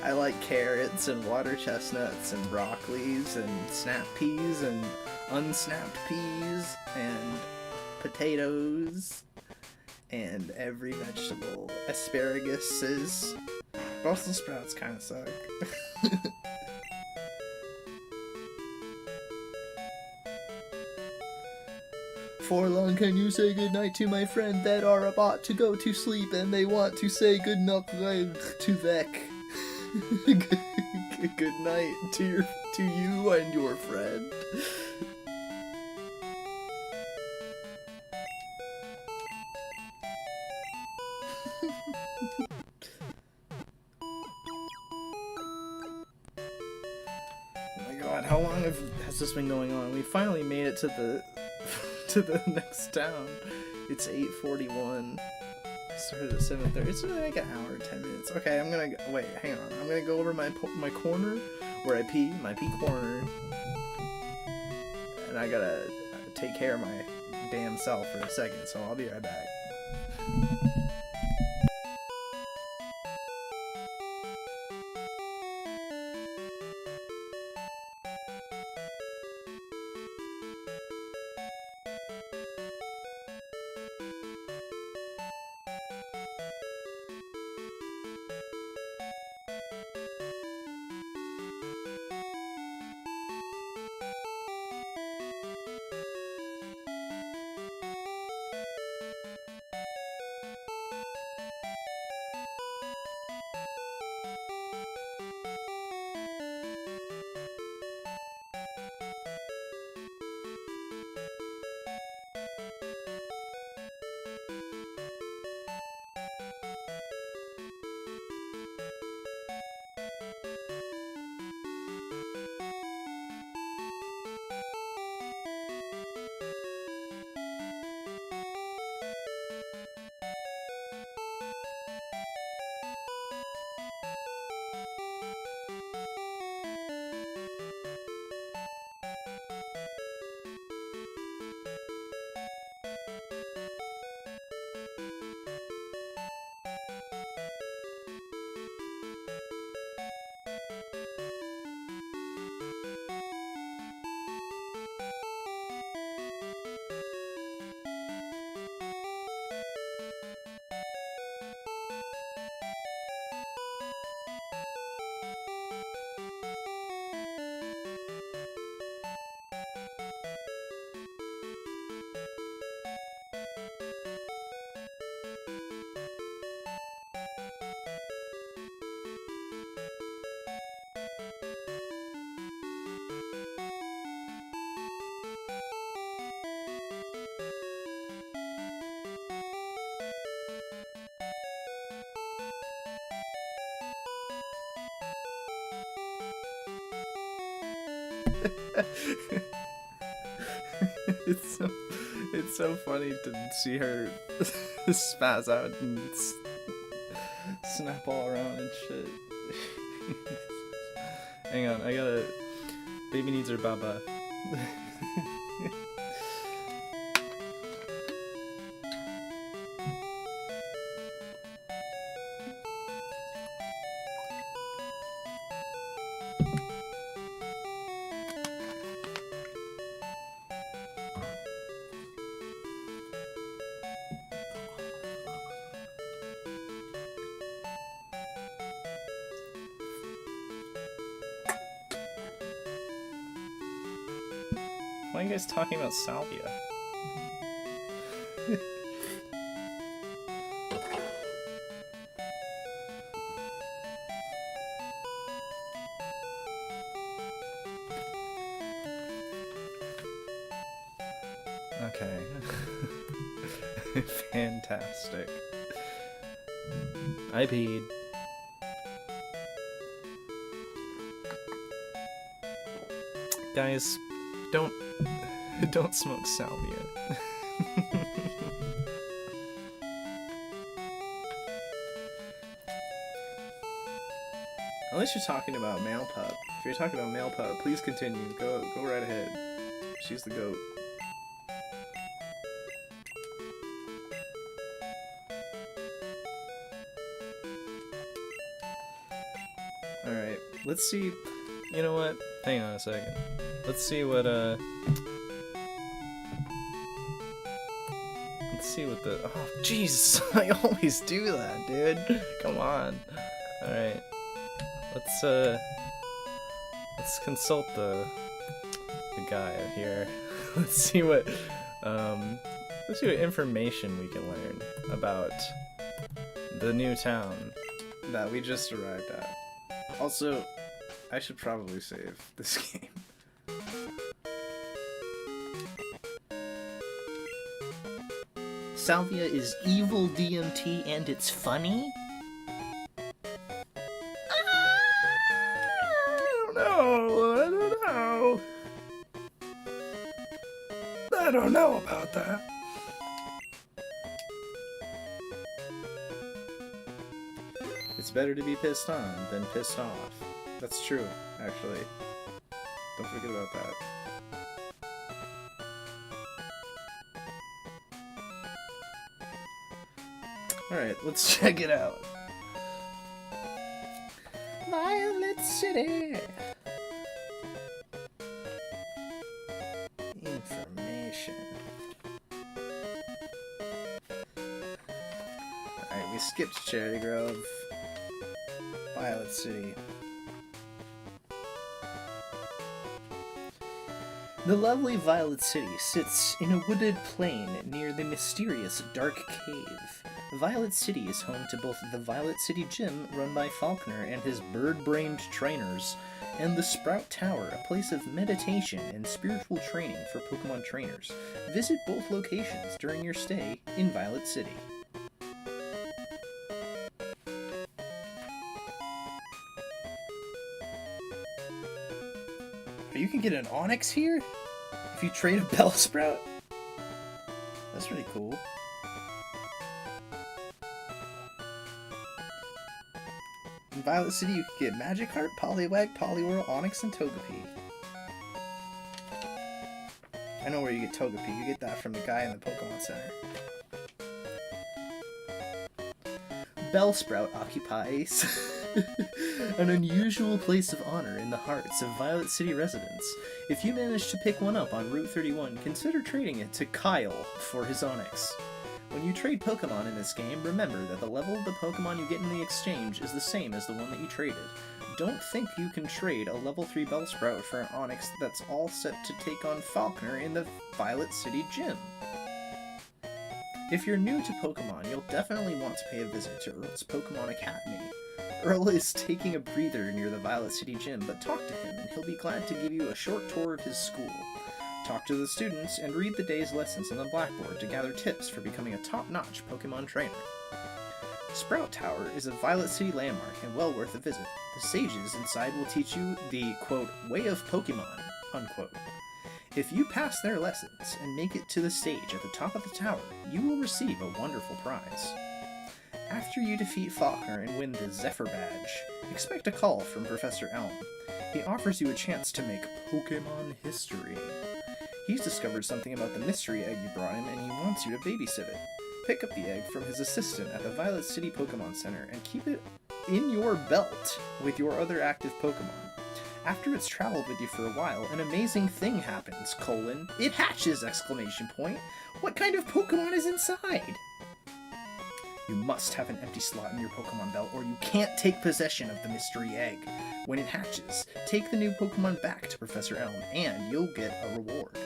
I like carrots and water chestnuts and broccolis and snap peas and unsnapped peas and potatoes and every vegetable. Asparaguses. Brussels sprouts kind of suck. Forlong, can you say goodnight to my friend that are about to go to sleep and they want to say good night to Vec? Good night to you and your friend. Oh my god, how long has this been going on? We finally made it to the to the next town. It's 8:41. Started at 7:30. It's only like an hour, 10 minutes. Okay, I'm gonna wait. Hang on. I'm gonna go over my corner where I pee. My pee corner, and I gotta take care of my damn self for a second, so I'll be right back. it's so funny to see her spaz out and snap all around and shit. Hang on, I gotta. Baby needs her baba. Why are you guys talking about salvia? Okay. Fantastic. I peed. Guys, don't smoke salvia. Unless you're talking about male pup. If you're talking about male pup, please continue. Go right ahead. She's the goat. Alright, let's see. You know what? Hang on a second. Let's see what, let's see what the... Oh, jeez! I always do that, dude! Come on. Alright. Let's consult the guide here. Let's see what information we can learn about the new town that we just arrived at. Also, I should probably save this game. Salvia is evil DMT and it's funny? I don't know about that. It's better to be pissed on than pissed off. That's true, actually. Don't forget about that. Alright, let's check it out. Violet City! Information. Alright, we skipped Cherry Grove. Violet City. The lovely Violet City sits in a wooded plain near the mysterious Dark Cave. Violet City is home to both the Violet City Gym, run by Faulkner and his bird-brained trainers, and the Sprout Tower, a place of meditation and spiritual training for Pokemon trainers. Visit both locations during your stay in Violet City. You can get an Onix here? If you trade a Bellsprout? That's pretty cool. In Violet City, you can get Magikarp, Poliwag, Poliwhirl, Onix, and Togepi. I know where you get Togepi. You get that from the guy in the Pokemon Center. Bellsprout occupies an unusual place of honor in the hearts of Violet City residents. If you manage to pick one up on Route 31, consider trading it to Kyle for his Onix. When you trade Pokemon in this game, remember that the level of the Pokemon you get in the exchange is the same as the one that you traded. Don't think you can trade a level 3 Bellsprout for an Onix that's all set to take on Faulkner in the Violet City Gym. If you're new to Pokemon, you'll definitely want to pay a visit to Earl's Pokemon Academy. Earl is taking a breather near the Violet City Gym, but talk to him and he'll be glad to give you a short tour of his school. Talk to the students and read the day's lessons on the blackboard to gather tips for becoming a top-notch Pokemon trainer. Sprout Tower is a Violet City landmark and well worth a visit. The sages inside will teach you the, quote, way of Pokemon, unquote. If you pass their lessons and make it to the stage at the top of the tower, you will receive a wonderful prize. After you defeat Faulkner and win the Zephyr Badge, expect a call from Professor Elm. He offers you a chance to make Pokemon history. He's discovered something about the mystery egg you brought him and he wants you to babysit it. Pick up the egg from his assistant at the Violet City Pokemon Center and keep it in your belt with your other active Pokemon. After it's traveled with you for a while, an amazing thing happens, : it hatches, ! What kind of Pokemon is inside? You must have an empty slot in your Pokemon belt or you can't take possession of the mystery egg. When it hatches, take the new Pokemon back to Professor Elm and you'll get a reward.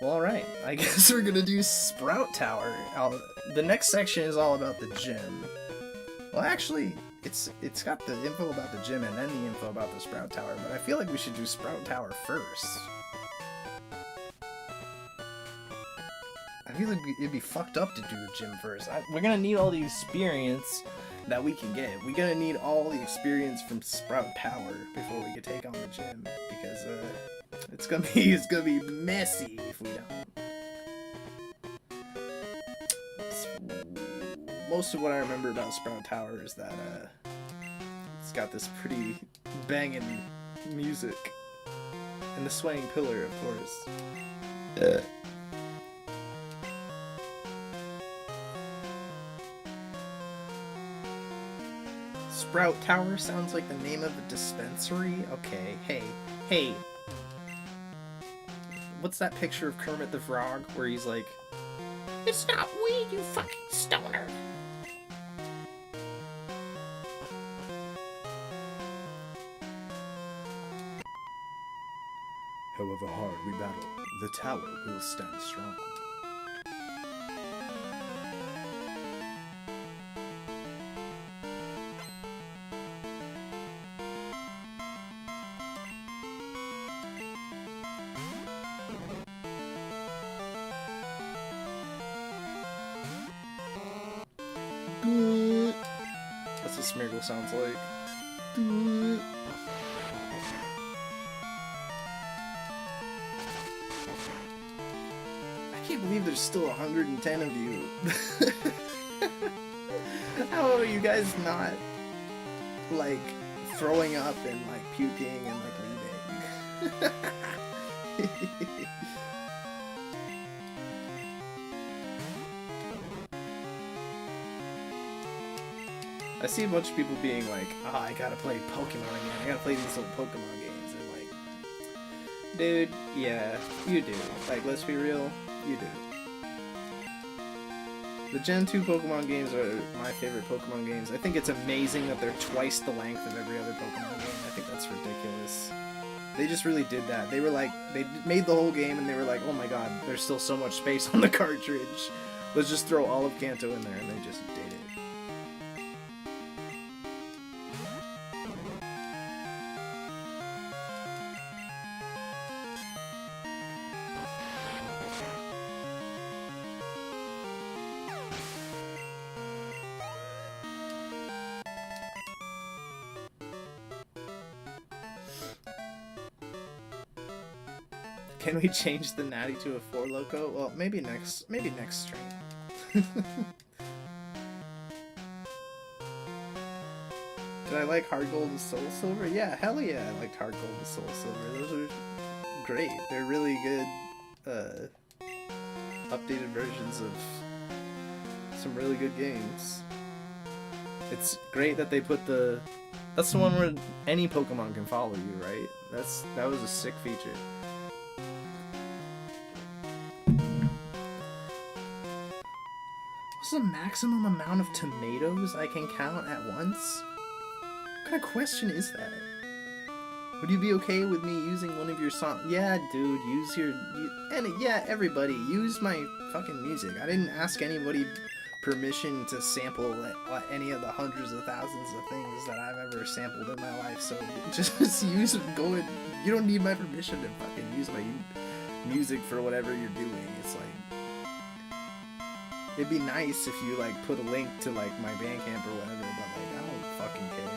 Well, alright, I guess we're gonna do Sprout Tower. The next section is all about the gym. Well, actually, it's got the info about the gym and then the info about the Sprout Tower, but I feel like we should do Sprout Tower first. I feel like it'd be fucked up to do the gym first. We're gonna need all the experience that we can get. We're gonna need all the experience from Sprout Tower before we can take on the gym, because it's gonna be messy if we don't. Most of what I remember about Sprout Tower is that it's got this pretty banging music and the swaying pillar, of course. Sprout Tower sounds like the name of a dispensary? Okay, hey. What's that picture of Kermit the Frog where he's like, "It's not weed, you fucking stoner." However hard we battle, the tower will stand strong. That's what Smeargle sounds like. I can't believe there's still 110 of you. How are you guys not, like, throwing up and, like, puking and, like, leaving? I see a bunch of people being like, "Ah, I gotta play Pokemon again. I gotta play these little Pokemon games." And like, dude, yeah, you do. Like, let's be real, you do. The Gen 2 Pokemon games are my favorite Pokemon games. I think it's amazing that they're twice the length of every other Pokemon game. I think that's ridiculous. They just really did that. They were like, they made the whole game and they were like, oh my god, there's still so much space on the cartridge. Let's just throw all of Kanto in there, and they just did it. Can we change the Natty to a 4 Loco? Well, maybe next stream. Did I like Hard Gold and Soul Silver? Yeah, hell yeah, I liked Hard Gold and Soul Silver. Those are great. They're really good, updated versions of some really good games. It's great that they put the... That's the one where any Pokemon can follow you, right? That was a sick feature. What's the maximum amount of tomatoes I can count at once? What kind of question is that? Would you be okay with me using one of your songs? Yeah, dude, use your... yeah, everybody, use my fucking music. I didn't ask anybody permission to sample any of the hundreds of thousands of things that I've ever sampled in my life, so just use... You don't need my permission to fucking use my music for whatever you're doing. It's like... It'd be nice if you, like, put a link to, like, my Bandcamp or whatever, but, like, I don't fucking care.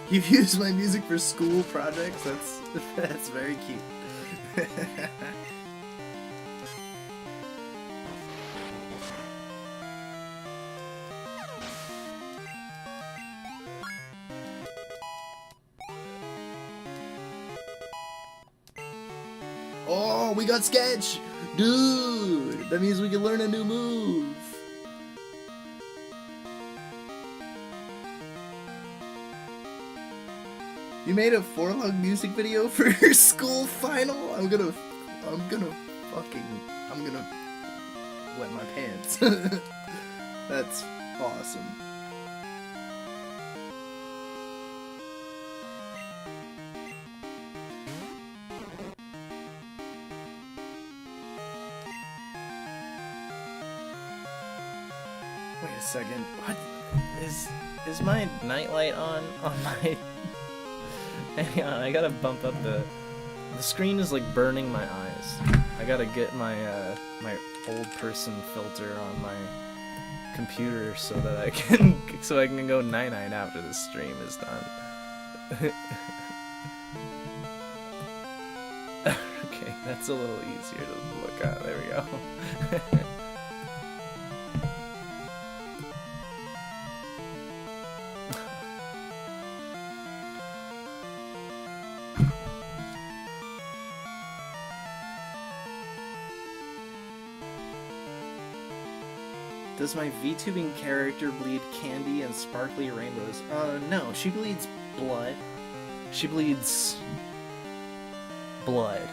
You've used my music for school projects? That's very cute. Oh, we got Sketch! Dude! That means we can learn a new move! You made a 4-log music video for your school final? I'm gonna wet my pants. That's awesome. Wait a second. What is my nightlight on my... Hang on, I gotta bump up the screen is like burning my eyes. I gotta get my my old person filter on my computer so that I can go night-night after the stream is done. Okay, that's a little easier to look at. There we go. Does my VTubing character bleed candy and sparkly rainbows? No, she bleeds blood. She bleeds... blood.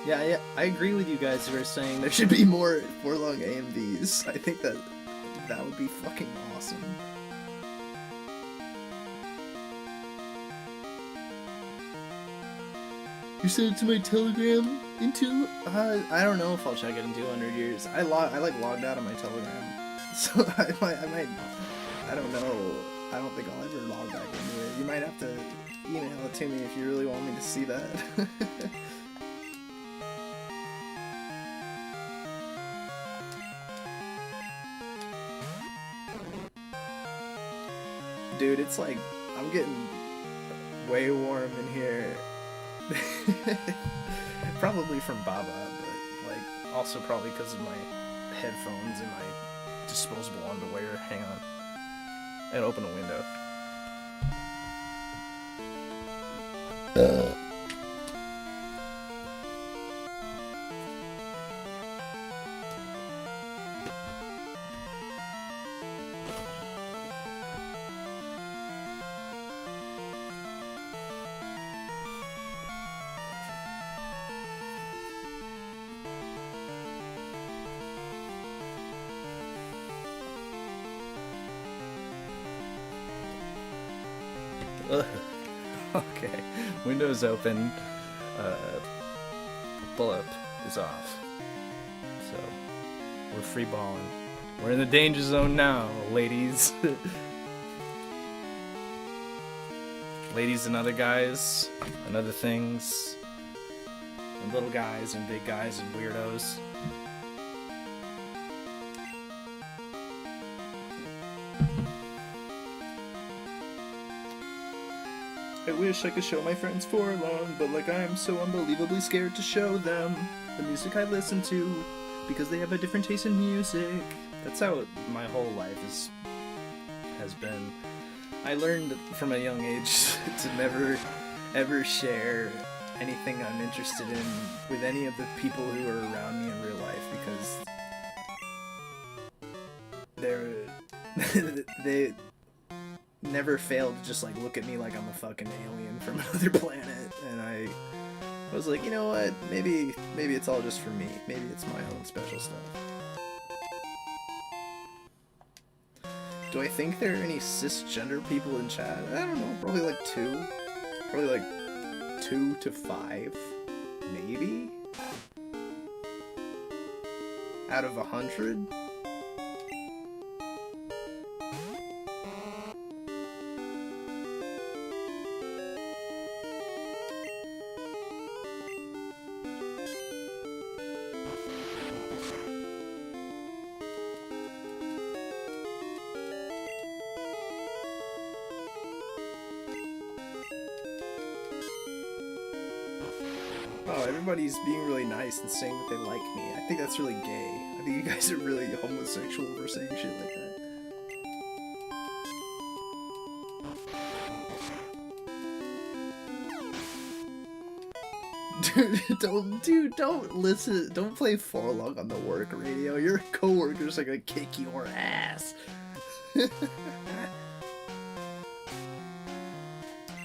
Yeah, I agree with you guys who are saying there should be more 4-log AMVs. I think that would be fucking awesome. You sent it to my Telegram into? I don't know if I'll check it in 200 years. I like logged out of my Telegram, so I might. I don't know. I don't think I'll ever log back into it. You might have to email it to me if you really want me to see that. Dude, it's like I'm getting way warm in here. Probably from Baba, but like also probably because of my headphones and my disposable underwear. Hang on. And open a window. Okay, windows open. Bullet is off. So we're free balling. We're in the danger zone now, ladies. Ladies and other guys and other things, and little guys and big guys and weirdos. I wish I could show my friends for long, but like I'm so unbelievably scared to show them the music I listen to because they have a different taste in music. That's how my whole life has been. I learned from a young age to never ever share anything I'm interested in with any of the people who are around me in real life because they never fail to just like look at me like I'm a fucking alien from another planet, and I was like, you know what, maybe it's all just for me, maybe it's my own special stuff. Do I think there are any cisgender people in chat? I don't know, probably like 2 to 5 maybe out of 100. Oh, everybody's being really nice and saying that they like me. I think that's really gay. I think you guys are really homosexual for saying shit like that. Don't listen. Don't play Forlog on the work radio. Your coworkers are gonna kick your ass.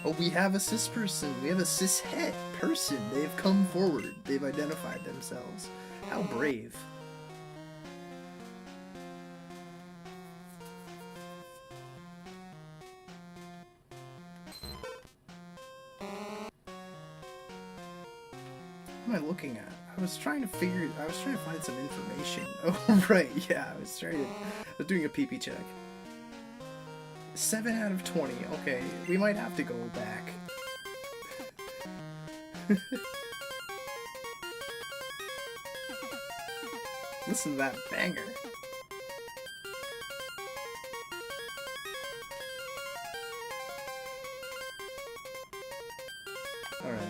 Oh, we have a cis person. We have a cis het person. They've come forward. They've identified themselves. How brave. What am I looking at? I was trying to find some information. Oh, right, yeah, I was doing a pee-pee check. 7 out of 20. Okay, we might have to go back. Listen to that banger. Alright.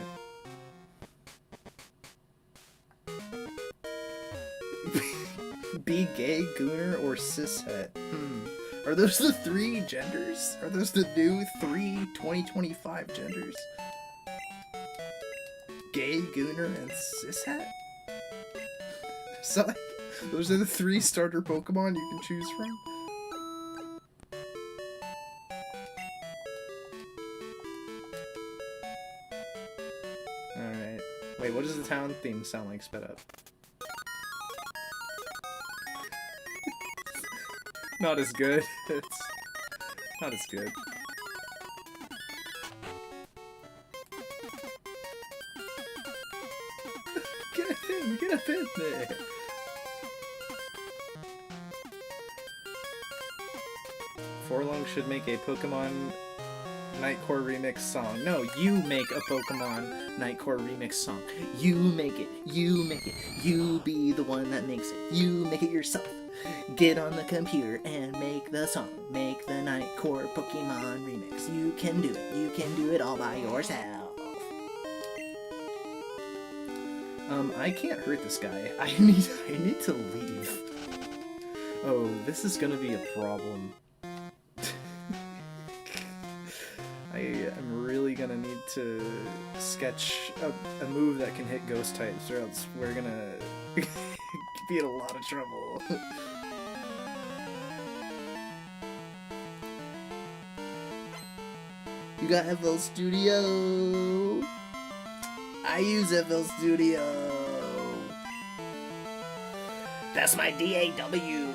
Be gay, gooner, or cishet? Are those the 3 genders? Are those the new 3 2025 genders? Gay, gooner, and cishet? So, like, those are the 3 starter Pokemon you can choose from? Alright. Wait, what does the town theme sound like sped up? Not as good. It's not as good. Get up in there. Forlong should make a Pokemon Nightcore remix song. No, you make a Pokemon Nightcore remix song. You make it. You make it. You be the one that makes it. You make it yourself. Get on the computer and make the song. Make the Nightcore Pokemon remix. You can do it. You can do it all by yourself. I can't hurt this guy. I need to leave. Oh, this is gonna be a problem. I am really gonna need to sketch a move that can hit ghost types, or else we're gonna be in a lot of trouble. You got FL Studio. I use FL Studio. That's my DAW.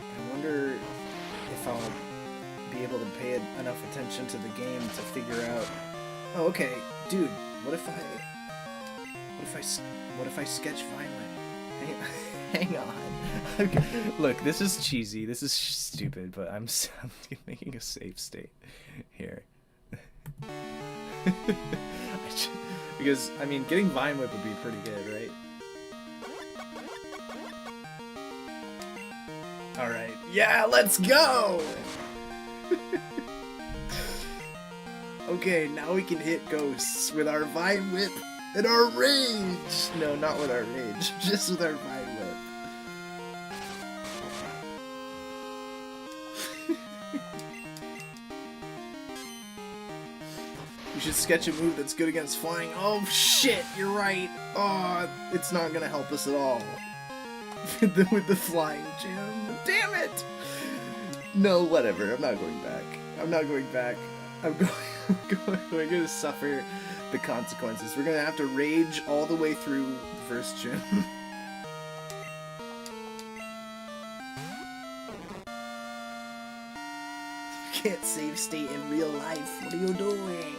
I wonder if I'll be able to pay enough attention to the game to figure out. Oh, okay, dude. What if I sketch violent? Hang on. Okay. Look, this is cheesy. This is stupid, but I'm making a safe state here. Because I mean, getting Vine Whip would be pretty good, right? All right. Yeah, let's go. Okay, now we can hit ghosts with our Vine Whip and our rage. No, not with our rage, just with our Vine Whip. We should sketch a move that's good against flying. Oh shit, you're right. Oh, it's not gonna help us at all. With the flying gem. Damn it! No, whatever. I'm not going back. I'm not going back. We're gonna suffer the consequences. We're gonna have to rage all the way through the first gym. You can't save state in real life. What are you doing?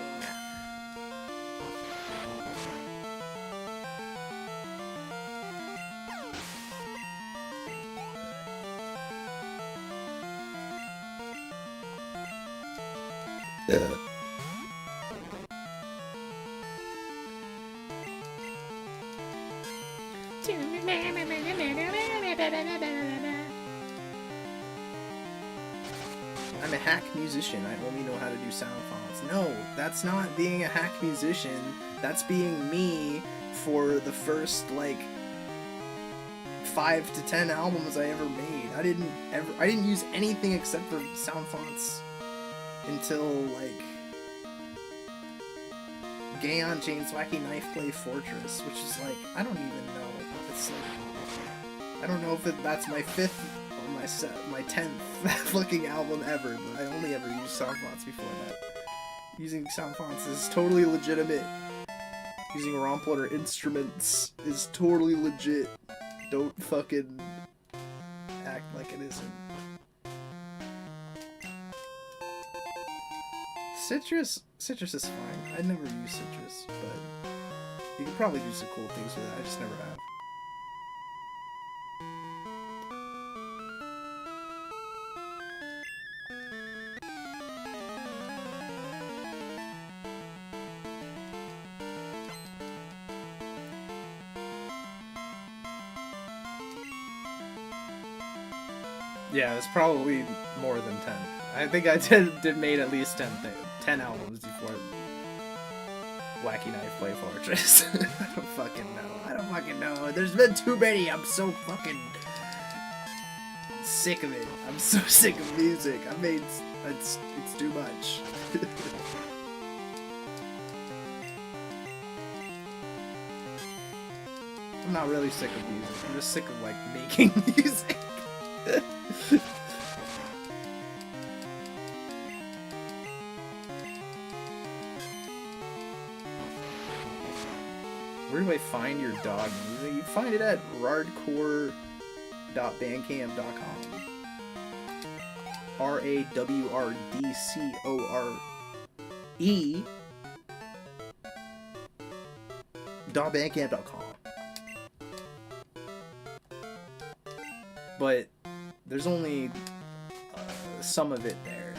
I'm a hack musician. I only know how to do sound fonts. No, that's not being a hack musician. That's being me for the first, like, 5 to 10 albums I ever made. I didn't use anything except for sound fonts until, like, Gay on Chain's Wacky Knife Play Fortress, which is like, I don't even know. It's like, I don't know if that's my 5th or my 10th fucking album ever, but I only ever used sound fonts before that. Using sound fonts is totally legitimate. Using Rompwater instruments is totally legit. Don't fucking act like it isn't. Citrus is fine. I never use citrus, but you can probably do some cool things with it. I just never have. Yeah, it's probably more than 10. I think I did made at least 10 albums before Wacky Knife Play Fortress. I don't fucking know. There's been too many. I'm so fucking sick of it. I'm so sick of music. I mean, it's too much. I'm not really sick of music. I'm just sick of, like, making music. Where do I find your dog music? You find it at rawrdcore.bandcamp.com. RAWDCORE.bandcamp.com. But there's only some of it there.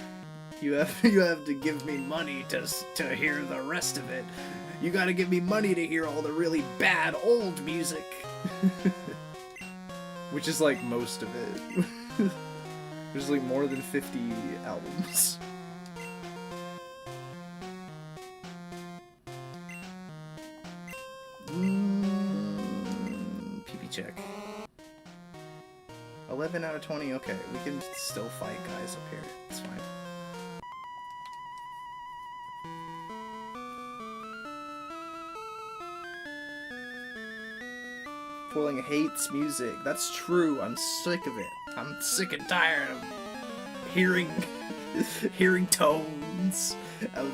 You have to give me money to hear the rest of it. You gotta give me money to hear all the really bad old music. Which is like most of it. There's like more than 50 albums. PP check. 11 out of 20, okay. We can still fight guys up here. It's fine. Pulling hates music. That's true. I'm sick of it. I'm sick and tired of hearing hearing tones of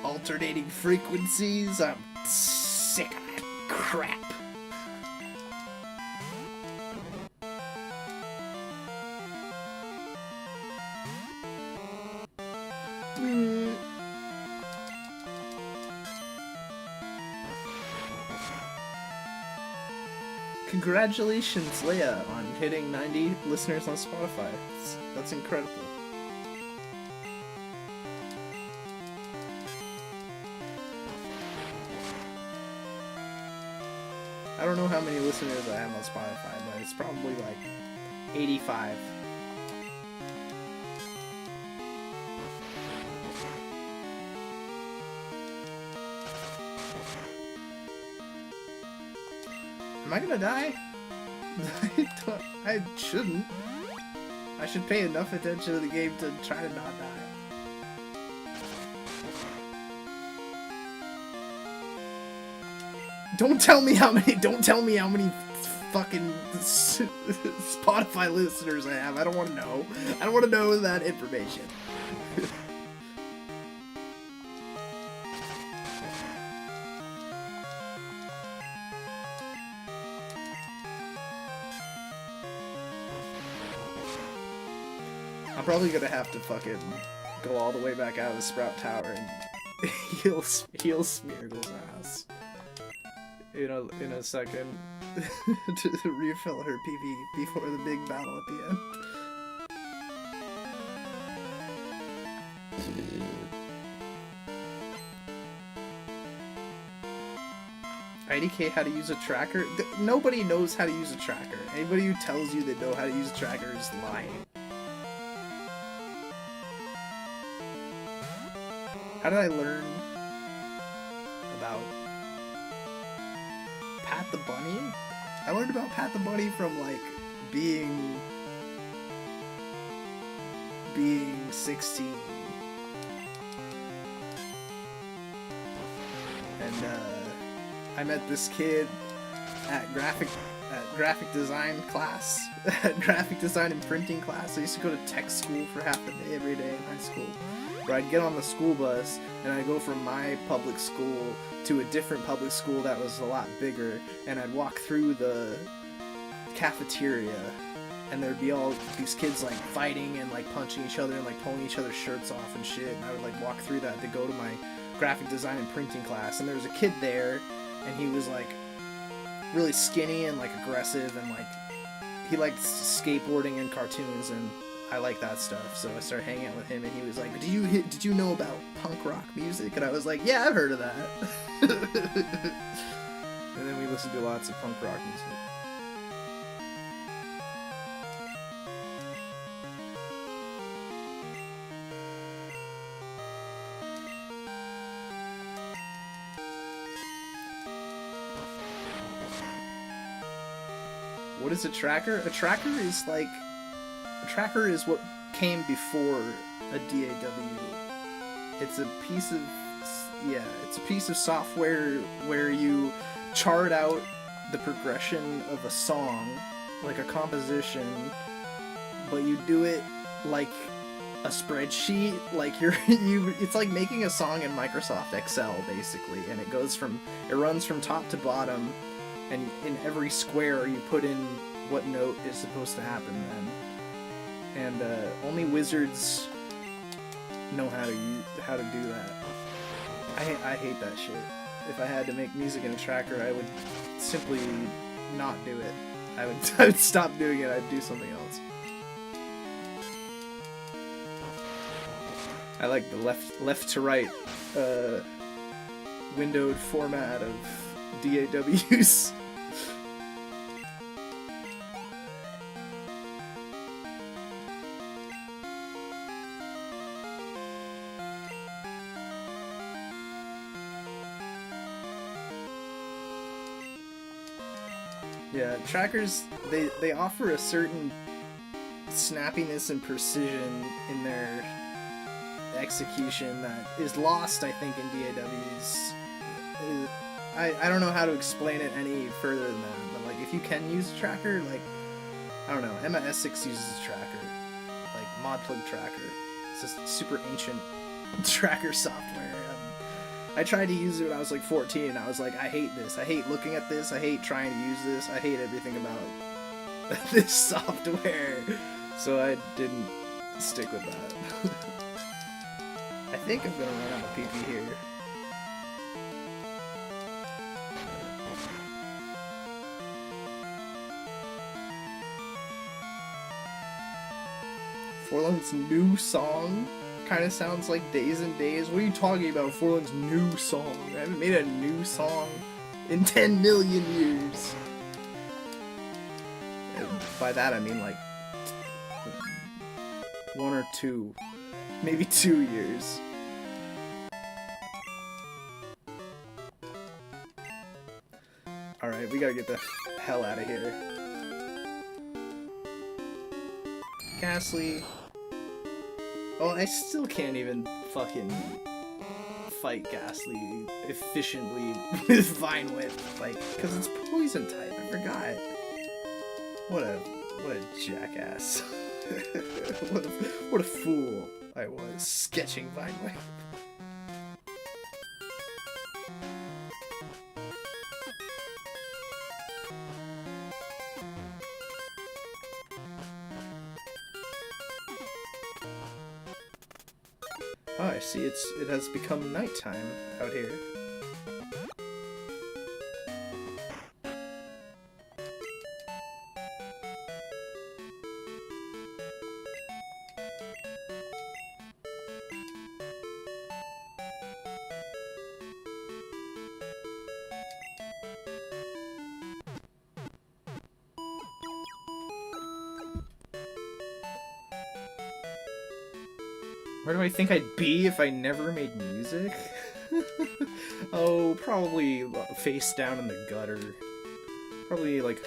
alternating frequencies. I'm sick of that crap. Congratulations, Leia, on hitting 90 listeners on Spotify. That's incredible. I don't know how many listeners I have on Spotify, but it's probably like 85. Am I gonna die? I shouldn't. I should pay enough attention to the game to try to not die. Don't tell me how many fucking Spotify listeners I have. I don't want to know. I don't want to know that information. I'm probably gonna have to fucking go all the way back out of the Sprout Tower and heal Smeargle's ass in a second to refill her PV before the big battle at the end. IDK how to use a tracker? Nobody knows how to use a tracker. Anybody who tells you they know how to use a tracker is lying. How did I learn about Pat the Bunny? I learned about Pat the Bunny from like being 16. And I met this kid at graphic design class, at graphic design and printing class. I used to go to tech school for half the day every day in high school. Where I'd get on the school bus and I'd go from my public school to a different public school that was a lot bigger, and I'd walk through the cafeteria and there'd be all these kids like fighting and like punching each other and like pulling each other's shirts off and shit, and I would like walk through that to go to my graphic design and printing class, and there was a kid there and he was like really skinny and like aggressive, and like he liked skateboarding and cartoons, and I like that stuff, so I started hanging out with him, and he was like, did you know about punk rock music? And I was like, yeah, I've heard of that. And then we listened to lots of punk rock music. What is a tracker? A tracker is like... A tracker is what came before a DAW. It's a piece of software where you chart out the progression of a song, like a composition, but you do it like a spreadsheet, like it's like making a song in Microsoft Excel basically, and it runs from top to bottom, and in every square you put in what note is supposed to happen then. And only wizards know how to do that. I hate that shit. If I had to make music in a tracker, I would simply not do it. I would stop doing it. I'd do something else. I like the left to right windowed format of DAWs. Yeah, trackers, they offer a certain snappiness and precision in their execution that is lost, I think, in DAWs. I don't know how to explain it any further than that, but like if you can use a tracker, like I don't know, Emma S6 uses a tracker, like Modplug Tracker. It's just super ancient tracker software. I tried to use it when I was like 14, and I was like, I hate this. I hate looking at this. I hate trying to use this. I hate everything about this software. So I didn't stick with that. I think I'm gonna run out of PP here. Forlung's new song kind of sounds like Days and Days. What are you talking about? Forlung's new song. I haven't made a new song in 10 million years. And by that I mean like 1 or 2, maybe 2 years. Alright, we gotta get the hell out of here. Ghastly. Oh, I still can't even fucking fight Ghastly efficiently with Vine Whip, like, because it's poison type. I forgot. What a jackass. what a fool I was sketching Vine Whip. Oh, I see. It has become nighttime out here. Where do I think I'd be if I never made music? Oh, probably face down in the gutter. Probably like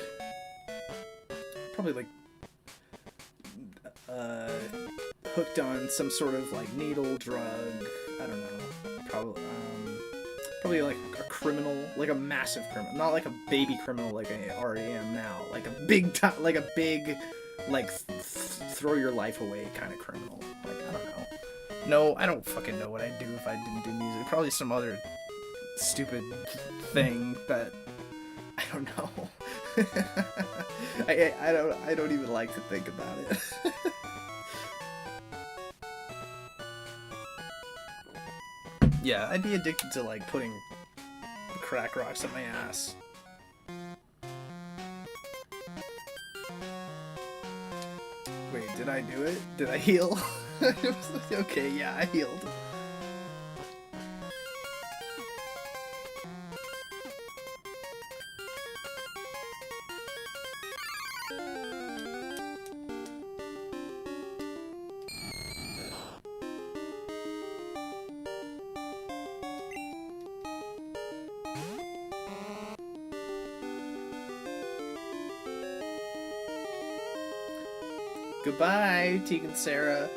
hooked on some sort of like needle drug. I don't know. Probably like a criminal, like a massive criminal, not like a baby criminal like I already am now. Like a big time, like a big, like throw your life away kind of criminal. Like I don't know. No, I don't fucking know what I'd do if I didn't do music. Probably some other stupid thing that I don't know. I don't even like to think about it. Yeah, I'd be addicted to like putting crack rocks up my ass. Wait, did I do it? Did I heal? Okay, yeah, I healed. Goodbye, Tegan Sarah.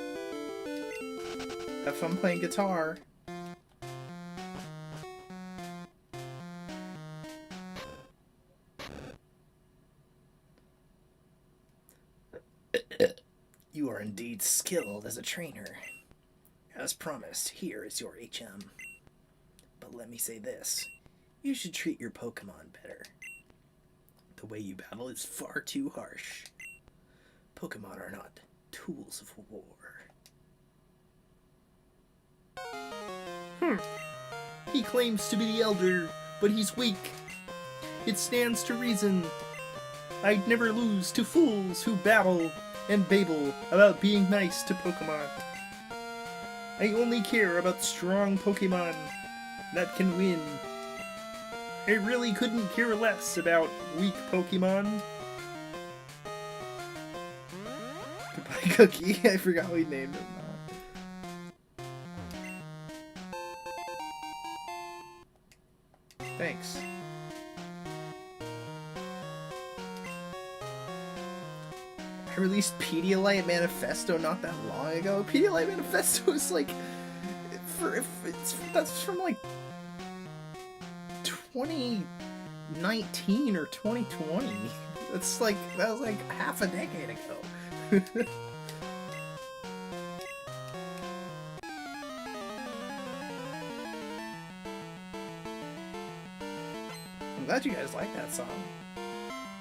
Have fun playing guitar. You are indeed skilled as a trainer. As promised, here is your HM. But let me say this. You should treat your Pokemon better. The way you battle is far too harsh. Pokemon are not tools of war. He claims to be the Elder, but he's weak. It stands to reason. I'd never lose to fools who babble and babble about being nice to Pokemon. I only care about strong Pokemon. that can win. I really couldn't care less about weak Pokemon. Goodbye, Cookie. I forgot we named him that. Thanks. I released Pedialyte Manifesto not that long ago. Pedialyte Manifesto is like, that's from like 2019 or 2020. That's like, that was like half a decade ago. I'm glad you guys like that song.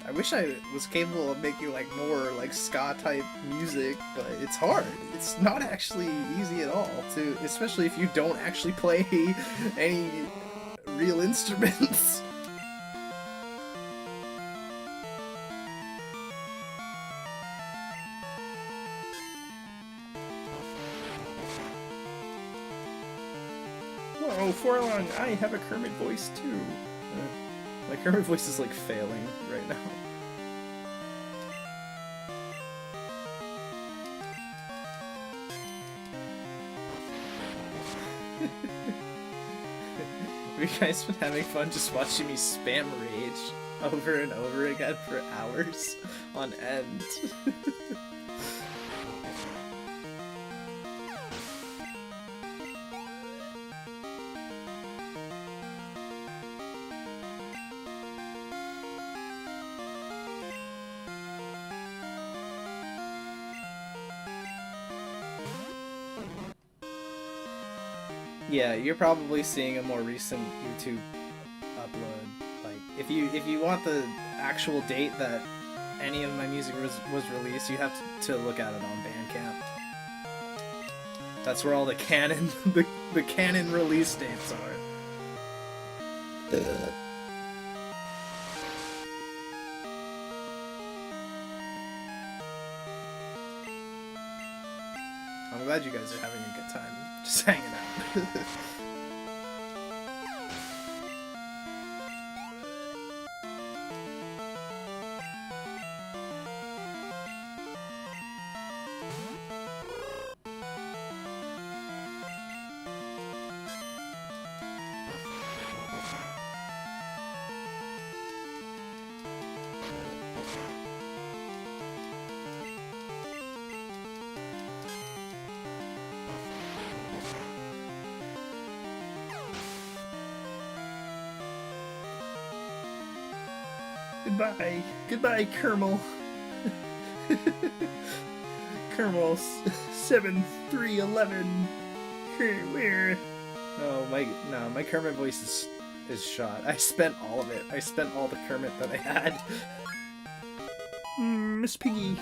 I wish I was capable of making like more like ska type music, but it's hard. It's not actually easy at all to, especially if you don't actually play any real instruments. Whoa, Forlong, I have a Kermit voice too. My Kermit voice is like failing right now. Have you guys been having fun just watching me spam rage over and over again for hours on end? Yeah, you're probably seeing a more recent YouTube upload. Like, if you want the actual date that any of my music was released, you have to look at it on Bandcamp. That's where all the canon the canon release dates are. I'm glad you guys are having a good time just hanging out. Goodbye. Goodbye, Kermel. Kermel 7311. Where? No, my Kermit voice is shot. I spent all of it. I spent all the Kermit that I had. Miss Piggy.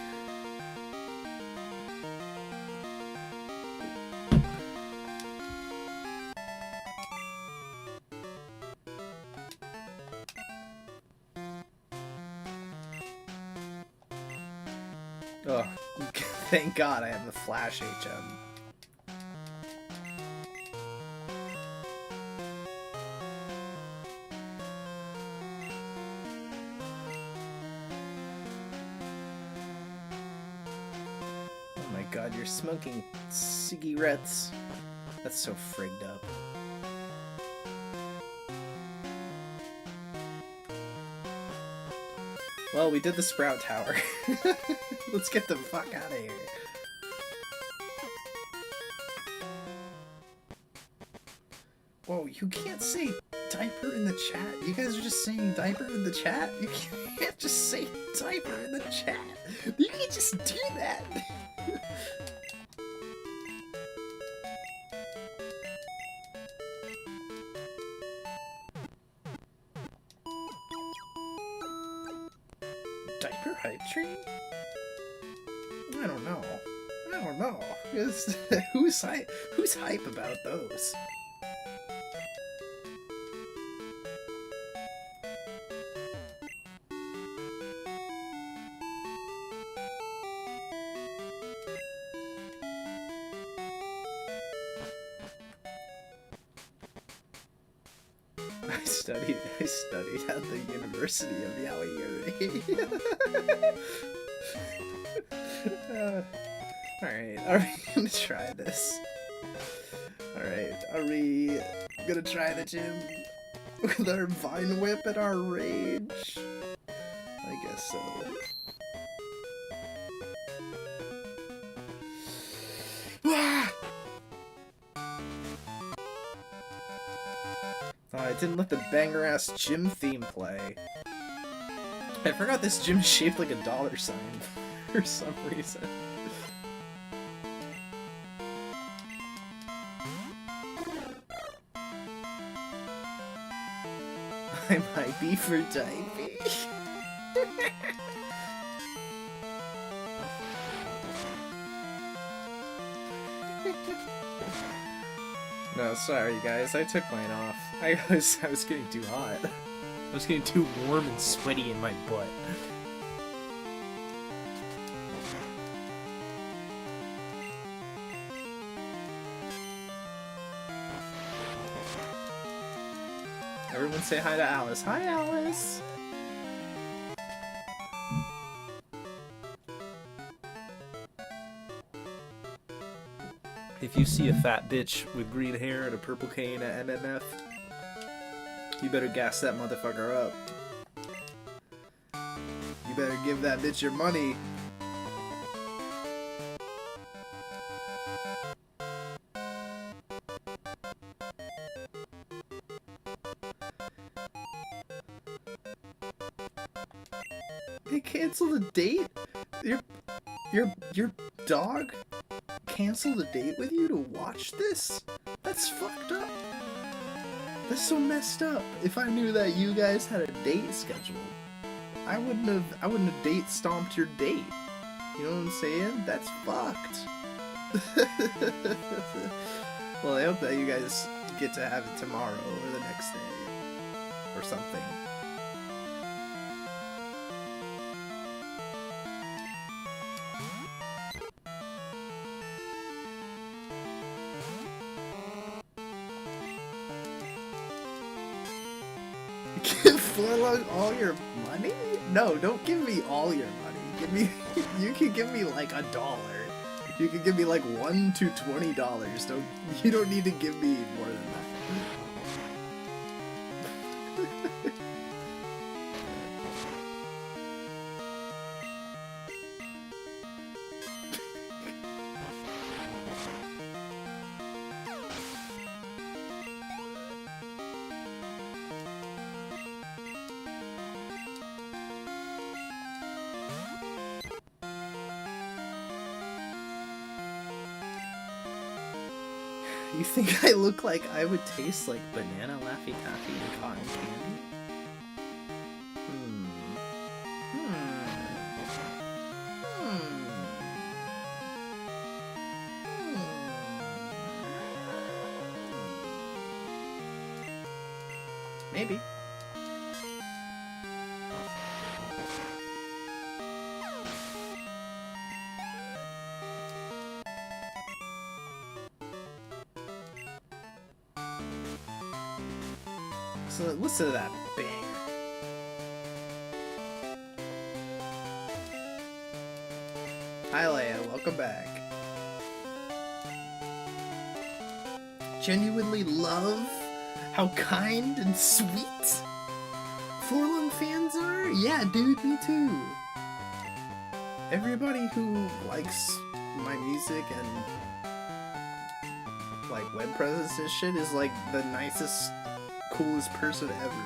Oh, thank God I have the Flash HM. Oh my God, you're smoking cigarettes. That's so frigged up. Well, we did the Sprout Tower. Let's get the fuck out of here. Whoa, you can't say diaper in the chat. You guys are just saying diaper in the chat? You can't just say diaper in the chat. You can't just do that. Diaper hype train? I don't know. I don't know. Who's hype about those? I studied at the University of Yaoi. Alright, are we gonna try this? Alright, are we gonna try the gym with our Vine Whip and our Rage? I guess so. Oh, I didn't let the banger-ass gym theme play. I forgot this gym is shaped like a dollar sign for some reason. I might be for typing. No, sorry guys, I took mine off. I was getting too hot. I was getting too warm and sweaty in my butt. Everyone say hi to Alice. Hi, Alice! If you see a fat bitch with green hair and a purple cane at MMF, you better gas that motherfucker up. You better give that bitch your money. They canceled a date? Your dog canceled a date with you to watch this? That's fucked up. That's so messed up. If I knew that you guys had a date scheduled, I wouldn't have date stomped your date. You know what I'm saying? That's fucked. Well, I hope that you guys get to have it tomorrow or the next day or something. Give Forlung all your money? No, don't give me all your money. Give me, you can give me like $1. You can give me like $1 to $20. You don't need to give me more than that. You think I look like I would taste like banana Laffy Taffy and cotton candy? Maybe. So listen to that banger. Hi Leia, welcome back. Genuinely love how kind and sweet Forlung fans are? Yeah, dude, me too. Everybody who likes my music and like web presence and shit is like the nicest, coolest person ever.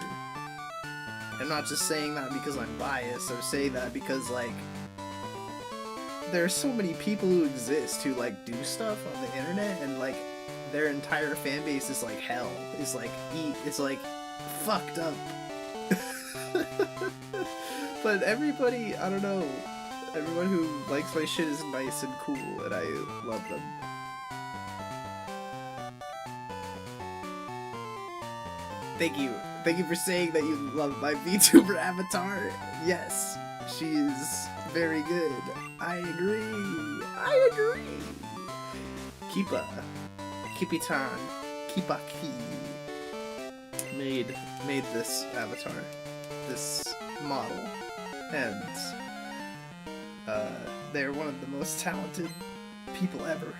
I'm not just saying that because I'm biased, I'm saying that because like there are so many people who exist who like do stuff on the internet and like their entire fan base is like hell. It's like fucked up. But everybody, I don't know, everyone who likes my shit is nice and cool and I love them. Thank you. Thank you for saying that you love my VTuber avatar. Yes, she is very good. I agree. I agree. Kipa. Kipitan. Kipaki. made this avatar, this model, and they're one of the most talented people ever.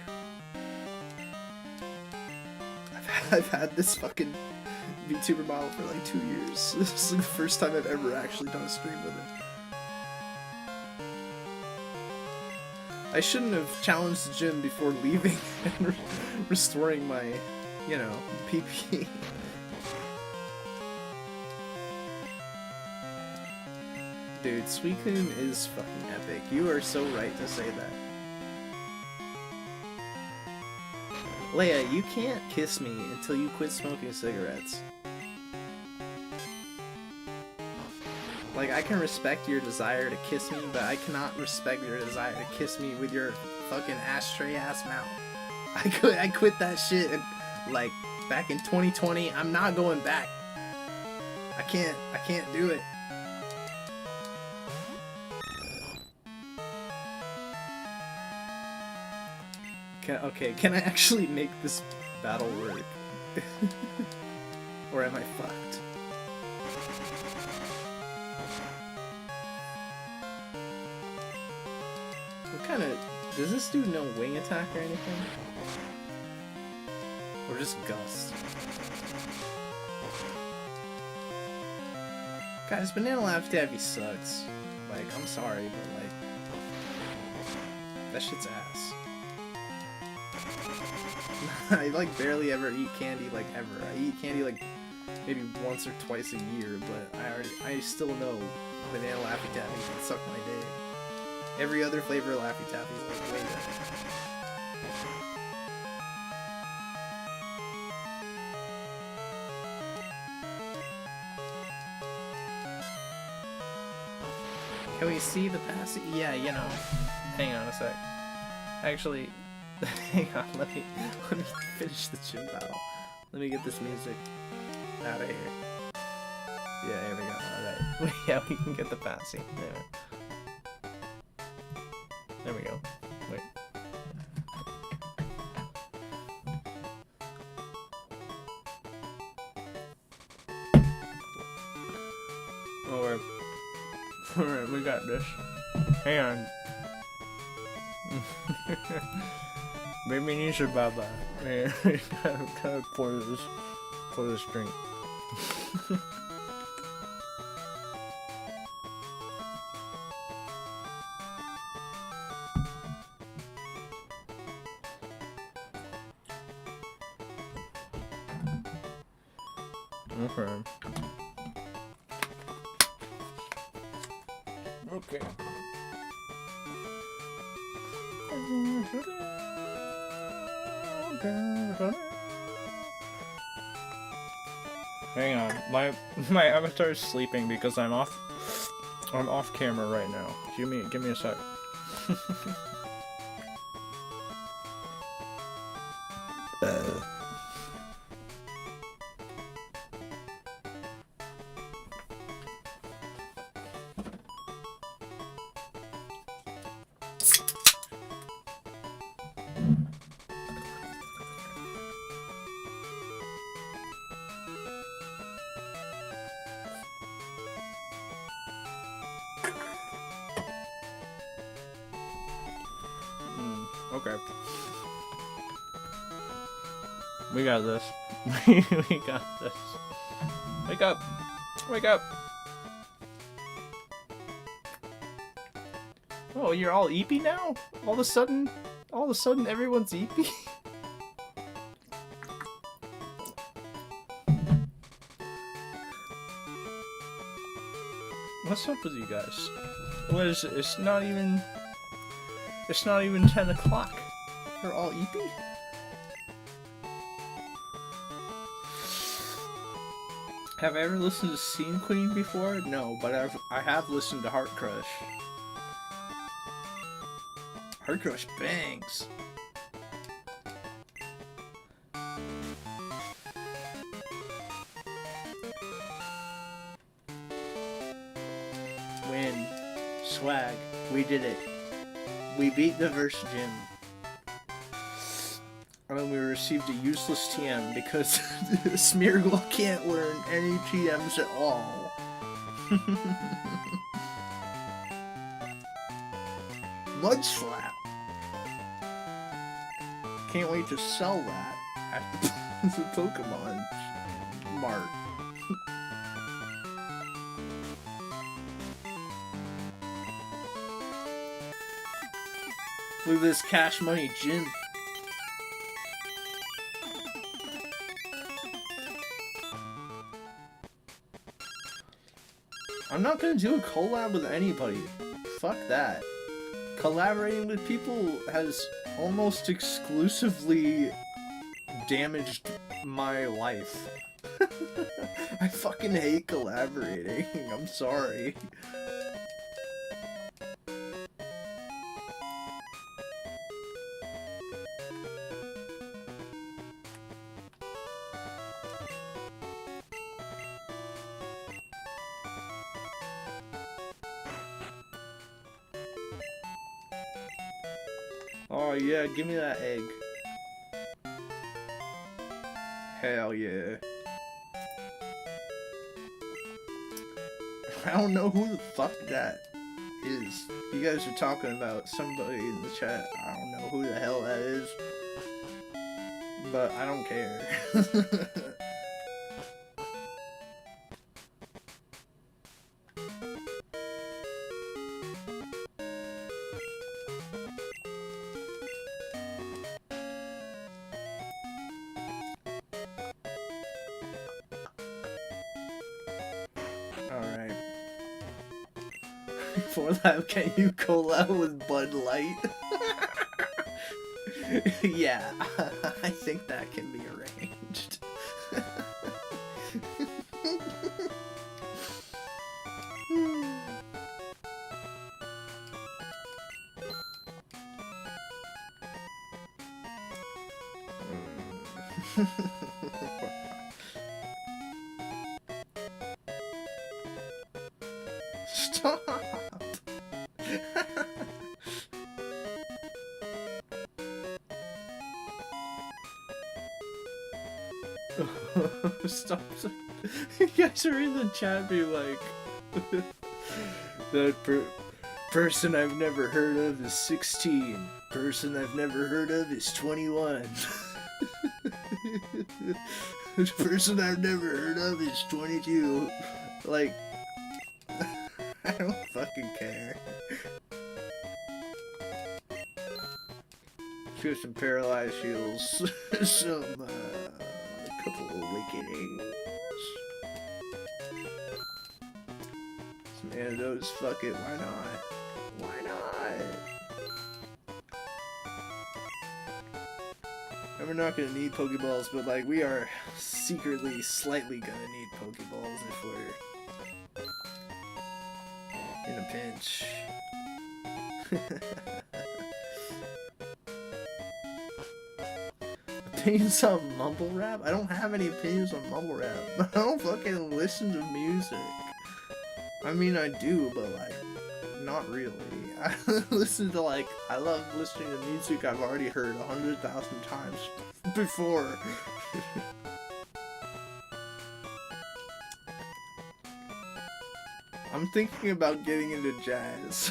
I've had this fucking VTuber model for like 2 years. This is like the first time I've ever actually done a stream with it. I shouldn't have challenged the gym before leaving and restoring my, you know, PP. Dude, Suicune is fucking epic. You are so right to say that. Leia, you can't kiss me until you quit smoking cigarettes. Like, I can respect your desire to kiss me, but I cannot respect your desire to kiss me with your fucking ashtray-ass mouth. I quit that shit, and, like, back in 2020, I'm not going back. I can't do it. Can I actually make this battle work? Or am I fucked? What kind of... Does this dude know wing attack or anything? Or just gust? Guys, Banana Laffy Taffy sucks. Like, I'm sorry, but like... that shit's ass. I like barely ever eat candy, like ever. I eat candy like maybe once or twice a year, but I still know Banana Laffy Taffy can suck my dick. Every other flavor of Laffy Taffy is like way better. Can we see the passing? Yeah, you know. Hang on a sec. Actually, hang on. Let me finish the gym battle. Let me get this music out of here. Yeah, here we go. Alright. Yeah, we can get the passing. Yeah. There we go. Wait. Alright, we got this. Hang on. Baby needs a baba. Yeah, gotta pour this drink. Okay. Okay. Hang on, my avatar is sleeping because I'm off camera right now. Give me a sec. Okay. We got this. We got this. Wake up! Wake up! Oh, you're all eepy now? All of a sudden everyone's eepy? What's up with you guys? What is it? It's not even 10 o'clock. You're all eepy? Have I ever listened to Scene Queen before? No, but I have listened to Heart Crush. Heart Crush bangs. Win. Swag. We did it. We beat the verse gym. And then we received a useless TM because Smeargle can't learn any TMs at all. Mud Slap. Can't wait to sell that at the Pokemon Mart. Look at this Cash Money Gym. I'm not gonna do a collab with anybody. Fuck that. Collaborating with people has almost exclusively damaged my life. I fucking hate collaborating. I'm sorry. Oh yeah, give me that egg. Hell yeah. I don't know who the fuck that is. You guys are talking about somebody in the chat. I don't know who the hell that is. But I don't care. Alright. Before that, can you collab with Bud Light? Yeah, I think that can be arranged. Stop! Stop. You guys are in the chat being like, that person I've never heard of is 16. Person I've never heard of is 21. The person I've never heard of is 22. Like, I don't fucking care. Here's some paralyzed shields. Some, a couple of awakenings. Some antidotes, fuck it, why not? Why not? And we're not gonna need Pokeballs, but like, we are secretly, slightly gonna need Pokeballs if we're in a pinch. Opinions on mumble rap? I don't have any opinions on mumble rap. I don't fucking listen to music. I mean, I do, but like, not really. I listen to like, I love listening to music I've already heard 100,000 times before. I'm thinking about getting into jazz.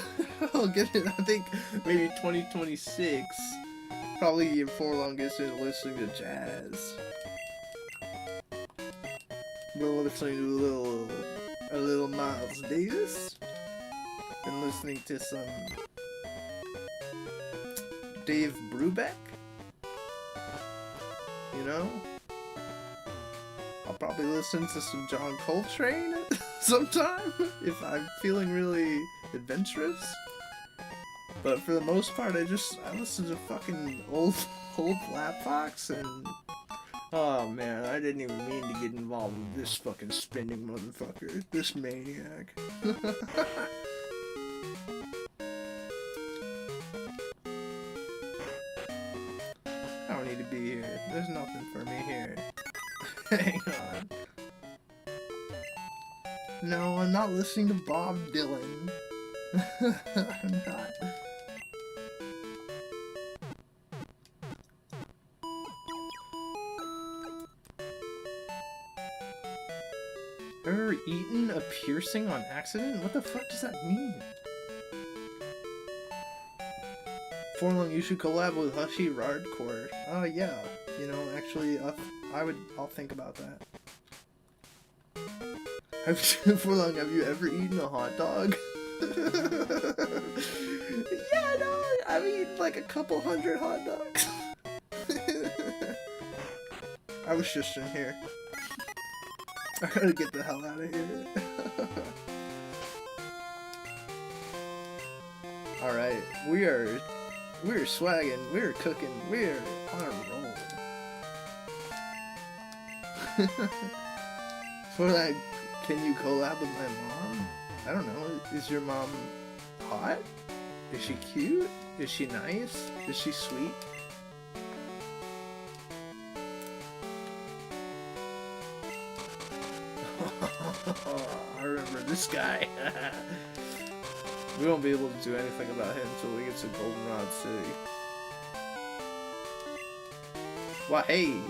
I'll get it, I think maybe 2026. Probably before long into listening to jazz. We're listening to a little Miles Davis. Been listening to some Dave Brubeck. You know? I'll probably listen to some John Coltrane sometime if I'm feeling really adventurous. But for the most part, I listen to fucking old Lapfox and... Oh man, I didn't even mean to get involved with this fucking spinning motherfucker. This maniac. I don't need to be here. There's nothing for me here. Hang on. No, I'm not listening to Bob Dylan. I'm not. Eaten a piercing on accident? What the fuck does that mean? Forlong, you should collab with Hushy Hardcore. Yeah. You know, actually, I'll think about that. Forlong, have you ever eaten a hot dog? Yeah, no, I've eaten like a couple hundred hot dogs. I was just in here. I gotta get the hell out of here. Alright, we're swagging, we're cooking, we're on a roll. For that, can you collab with my mom? I don't know, is your mom hot? Is she cute? Is she nice? Is she sweet? I remember this guy. We won't be able to do anything about him until we get to Goldenrod City. Why, hey!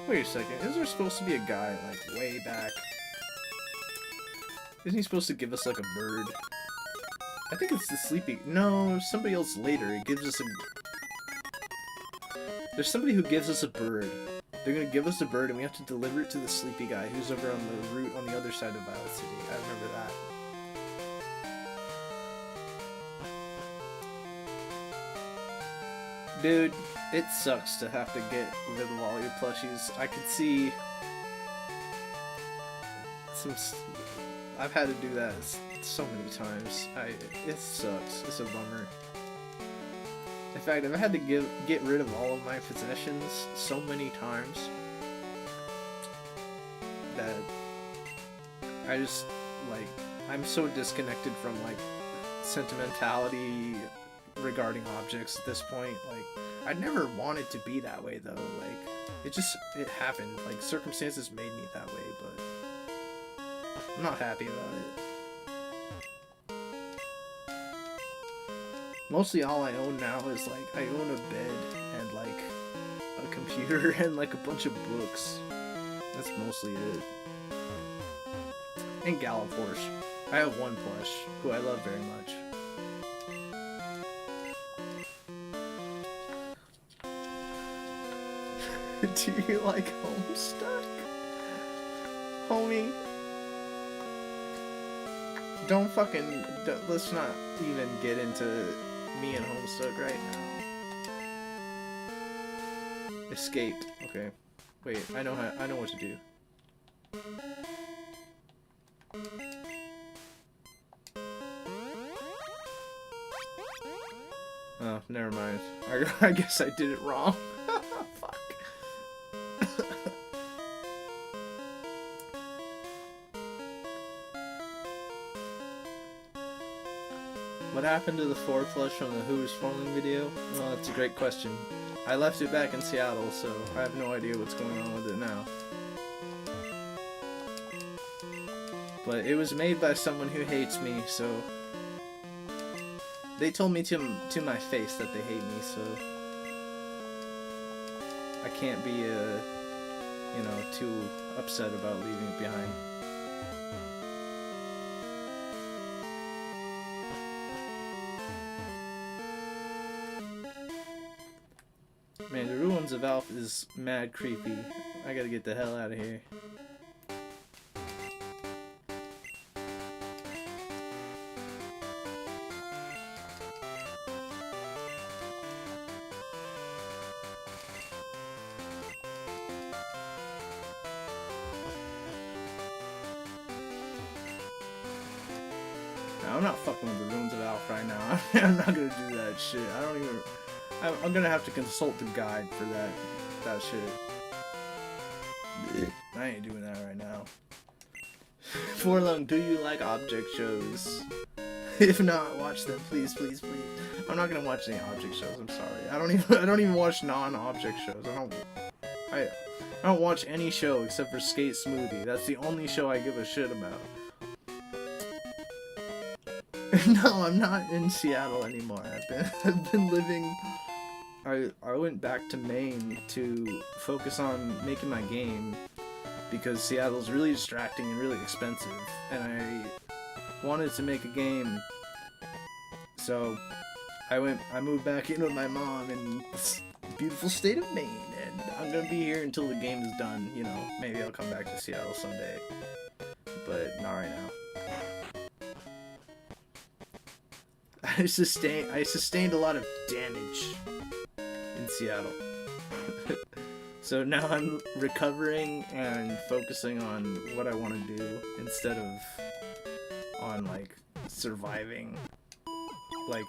Wait a second, is there supposed to be a guy, like, way back? Isn't he supposed to give us, like, a bird? I think it's the sleepy... No, somebody else later. It gives us a... There's somebody who gives us a bird. They're gonna give us a bird and we have to deliver it to the sleepy guy who's over on the route on the other side of Violet City. I remember that. Dude, it sucks to have to get rid of all your plushies. I could see some... I've had to do that so many times. It sucks. It's a bummer. In fact, I've had to get rid of all of my possessions so many times that I just, like, I'm so disconnected from, like, sentimentality regarding objects at this point. Like, I never wanted to be that way, though. Like, it happened. Like, circumstances made me that way, but I'm not happy about it. Mostly all I own now is, like, I own a bed and, like, a computer and, like, a bunch of books. That's mostly it. And Gallop Horse. I have one plush, who I love very much. Do you like Homestuck? Homie? Let's not even get into me and Homestuck right now. Escaped. Okay. Wait, I know what to do. Oh, never mind. I guess I did it wrong. Fuck. What happened to the 4 plush from the Who's Falling video? Well, that's a great question. I left it back in Seattle, so I have no idea what's going on with it now. But it was made by someone who hates me, so... They told me to my face that they hate me, so... I can't be, you know, too upset about leaving it behind. Man, the Ruins of Alph is mad creepy. I gotta get the hell out of here. No, I'm not fucking with the Ruins of Alph right now. I'm not gonna do that shit. I don't even... I'm gonna have to consult the guide for that shit. I ain't doing that right now. Forlong, do you like object shows? If not, watch them, please, please, please. I'm not gonna watch any object shows. I'm sorry. I don't even watch non-object shows. I don't watch any show except for Skate Smoothie. That's the only show I give a shit about. No, I'm not in Seattle anymore. I've been living I went back to Maine to focus on making my game because Seattle's really distracting and really expensive, and I wanted to make a game. So I moved back in with my mom in this beautiful state of Maine, and I'm gonna be here until the game is done. You know, maybe I'll come back to Seattle someday, but not right now. I sustained a lot of damage in Seattle. So now I'm recovering and focusing on what I want to do instead of on like surviving like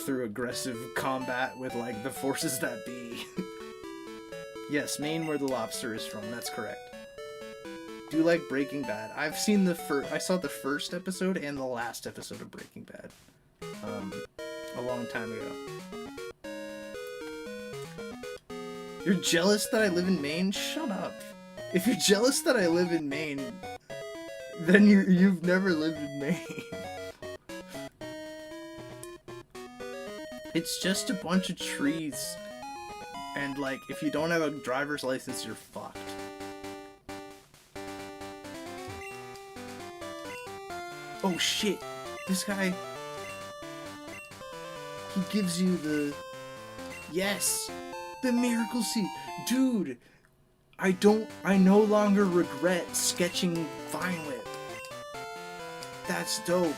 through aggressive combat with like the forces that be. Yes, Maine, where the lobster is from, that's correct. Do you like Breaking Bad? I've seen I saw the first episode and the last episode of Breaking Bad. A long time ago. You're jealous that I live in Maine? Shut up. If you're jealous that I live in Maine, then you've never lived in Maine. It's just a bunch of trees. And like, if you don't have a driver's license, you're fucked. Oh shit. This guy... He gives you the... Yes! The miracle seed! Dude! I no longer regret sketching Vine Whip. That's dope.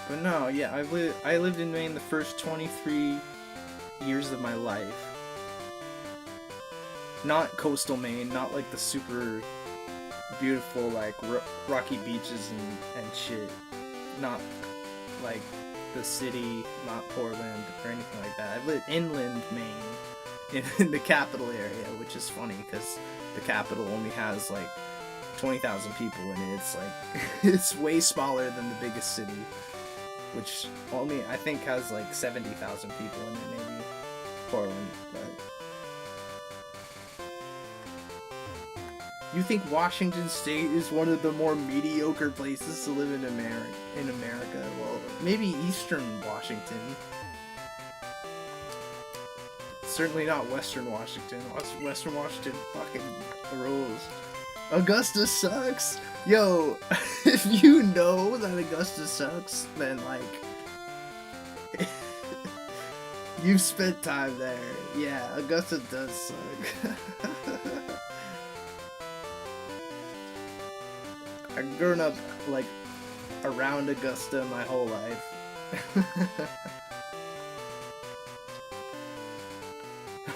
But no, yeah, I lived in Maine the first 23 years of my life. Not coastal Maine, not like the super beautiful like rocky beaches and shit. Not like the city, not Portland or anything like that. I live inland Maine, in the capital area, which is funny because the capital only has like 20,000 people in it. It's like it's way smaller than the biggest city, which only I think has like 70,000 people in it, maybe Portland. But you think Washington State is one of the more mediocre places to live in America? Well, maybe Eastern Washington. Certainly not Western Washington. Western Washington fucking rules. Augusta sucks? Yo, if you know that Augusta sucks, then like... you've spent time there. Yeah, Augusta does suck. I've grown up, like, around Augusta my whole life.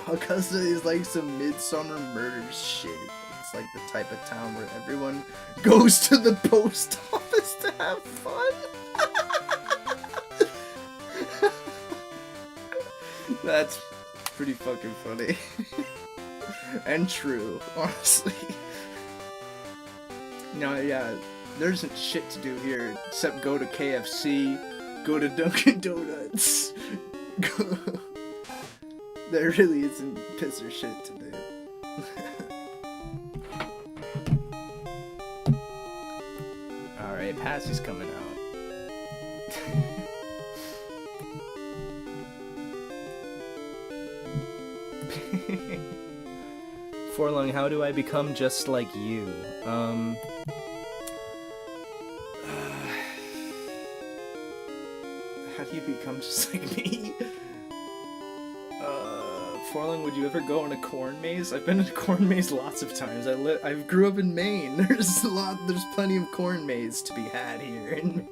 Augusta is like some Midsummer Murders shit. It's like the type of town where everyone goes to the post office to have fun. That's pretty fucking funny. And true, honestly. No, yeah, there isn't shit to do here except go to KFC, go to Dunkin' Donuts. There really isn't piss or shit to do. Alright, Passy's coming out. Forlung, how do I become just like you? How do you become just like me? Forlung, would you ever go in a corn maze? I've been in a corn maze lots of times. I grew up in Maine. There's plenty of corn maze to be had here in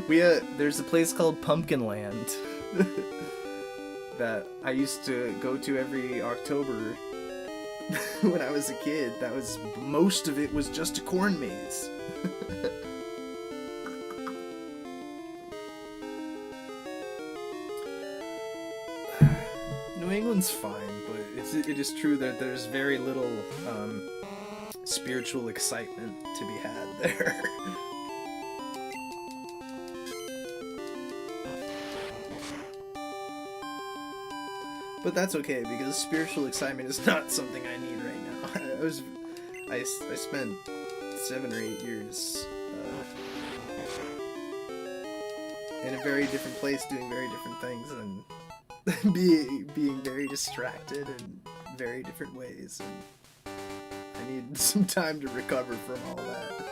Maine. There's a place called Pumpkin Land that I used to go to every October when I was a kid. Most of it was just a corn maze. New England's fine, but it is true that there's very little spiritual excitement to be had there. But that's okay, because spiritual excitement is not something I need right now. I spent 7 or 8 years in a very different place doing very different things and being very distracted in very different ways, and I need some time to recover from all that.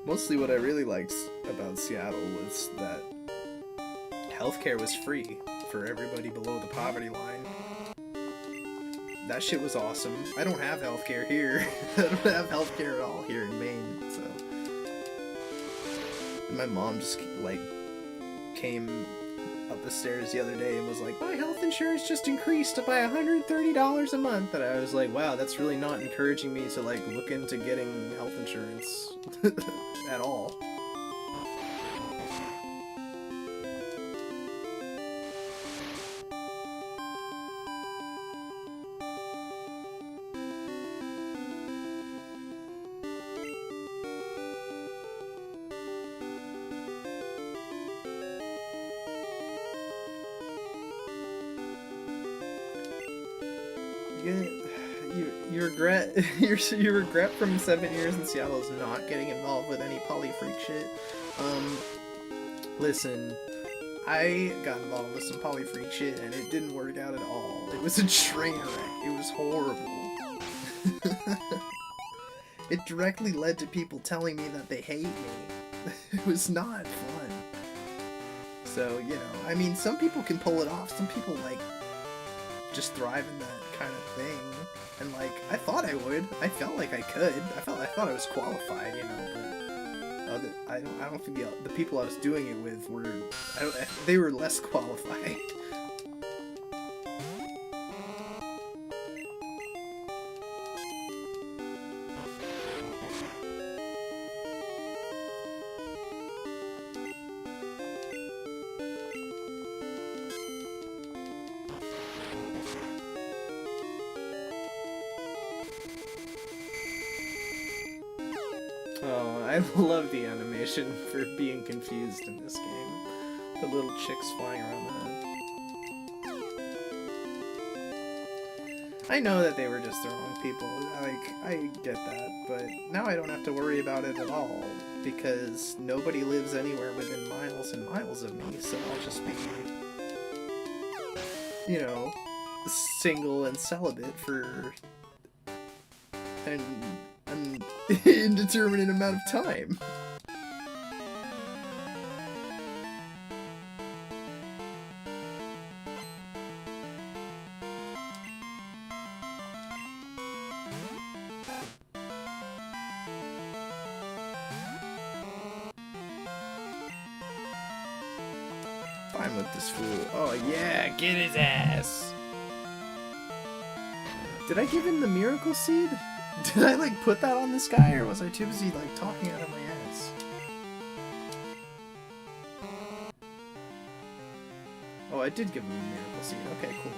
Mostly what I really liked about Seattle was that healthcare was free for everybody below the poverty line. That shit was awesome. I don't have healthcare here. I don't have healthcare at all here in Maine, so. And my mom just, like, came up the stairs the other day and was like, my health insurance just increased by $130 a month. And I was like, wow, that's really not encouraging me to, like, look into getting health insurance at all. You regret you regret from 7 years in Seattle is not getting involved with any polyfreak shit. Listen, I got involved with some polyfreak shit and it didn't work out at all. It was a train wreck. It was horrible. It directly led to people telling me that they hate me. It was not fun. So, you know, I mean, some people can pull it off. Some people, like, just thrive in that kind of thing. And, like, I thought I would. I felt like I could. I thought I was qualified, you know, but I don't think the people I was doing it with were, they were less qualified. Oh, I love the animation for being confused in this game. The little chicks flying around the head. I know that they were just the wrong people, like, I get that, but now I don't have to worry about it at all, because nobody lives anywhere within miles and miles of me, so I'll just be, you know, single and celibate for an indeterminate amount of time. Fine with this fool. Oh yeah, get his ass! Did I give him the miracle seed? Did I, like, put that on this guy, or was I too busy, like, talking out of my ass? Oh, I did give him a miracle seed. Okay, cool.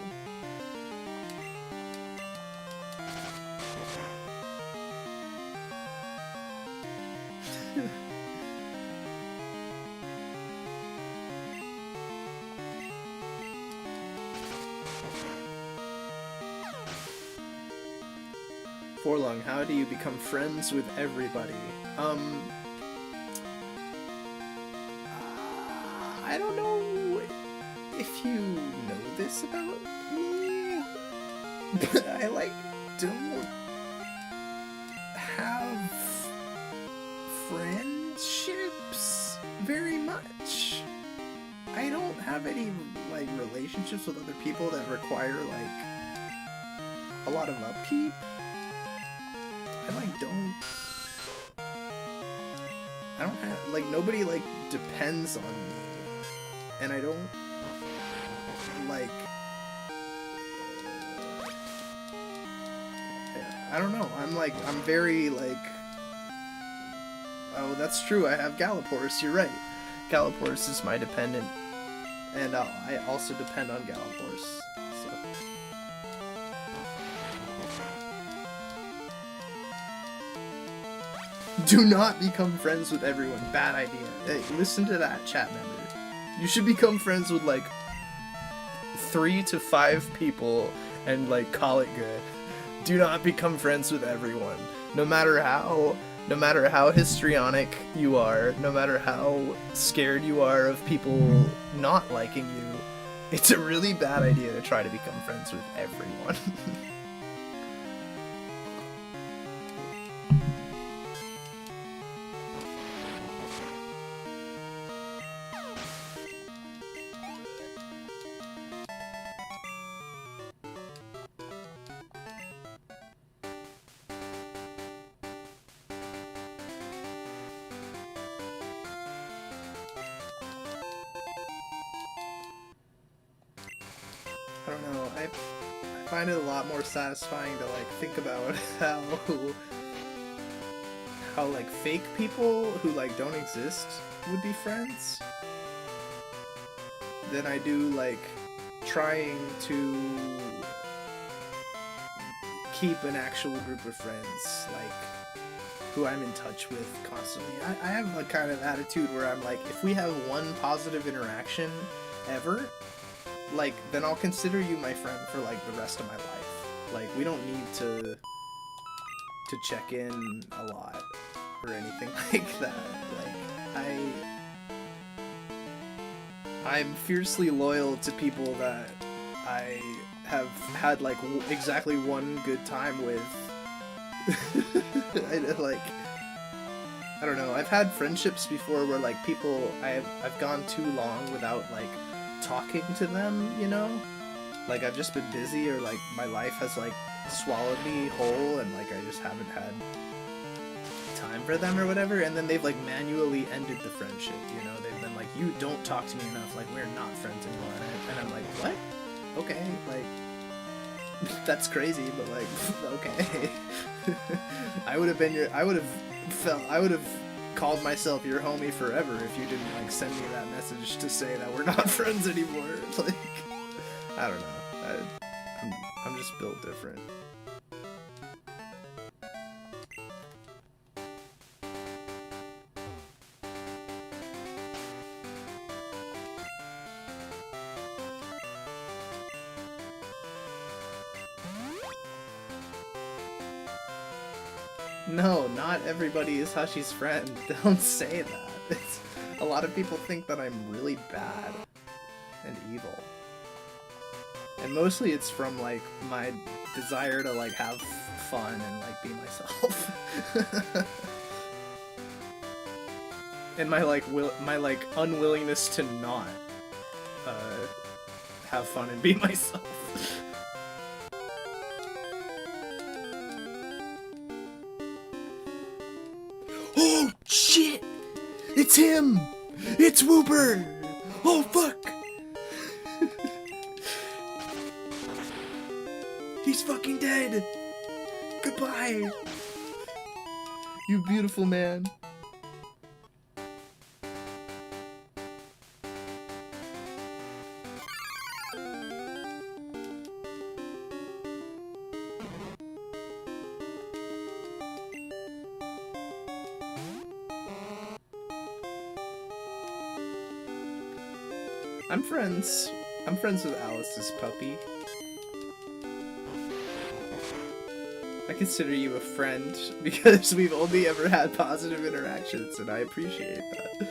Forlong, how do you become friends with everybody? I don't know if you know this about me, but I, like, don't have friendships very much. I don't have any, like, relationships with other people that require, like, a lot of upkeep. I don't have, like, nobody, like, depends on me, and I don't, like, I don't know, I'm very, like, oh, that's true, I have Gallipors, you're right, Gallipors is my dependent, and I also depend on Gallipors, so. Do not become friends with everyone. Bad idea. Hey, listen to that, chat member. You should become friends with, like, 3 to 5 people and like call it good. Do not become friends with everyone. No matter how histrionic you are, no matter how scared you are of people not liking you, it's a really bad idea to try to become friends with everyone. I don't know. I find it a lot more satisfying to like think about how like fake people who like don't exist would be friends than I do like trying to keep an actual group of friends like who I'm in touch with constantly. I have a kind of attitude where I'm like, if we have one positive interaction ever, like, then I'll consider you my friend for like the rest of my life. Like, we don't need to check in a lot or anything like that. Like, I'm fiercely loyal to people that I have had like exactly one good time with. I don't know. I've had friendships before where like people I've gone too long without like talking to them, you know? Like I've just been busy, or like my life has like swallowed me whole and like I just haven't had time for them or whatever, and then they've like manually ended the friendship, you know? They've been like, you don't talk to me enough, like we're not friends anymore. And I'm like, what? Okay, like that's crazy, but like okay. I would have called myself your homie forever if you didn't like send me that message to say that we're not friends anymore. Like, I don't know. I'm just built different. No, not everybody is Hushy's friend. Don't say that. A lot of people think that I'm really bad and evil. And mostly it's from, like, my desire to, like, have fun and, like, be myself. And my, like, unwillingness to not, have fun and be myself. Oh, shit! It's him! It's Wooper! Oh, fuck! He's fucking dead! Goodbye! You beautiful man. I'm friends with Alice's puppy. I consider you a friend because we've only ever had positive interactions, and I appreciate that.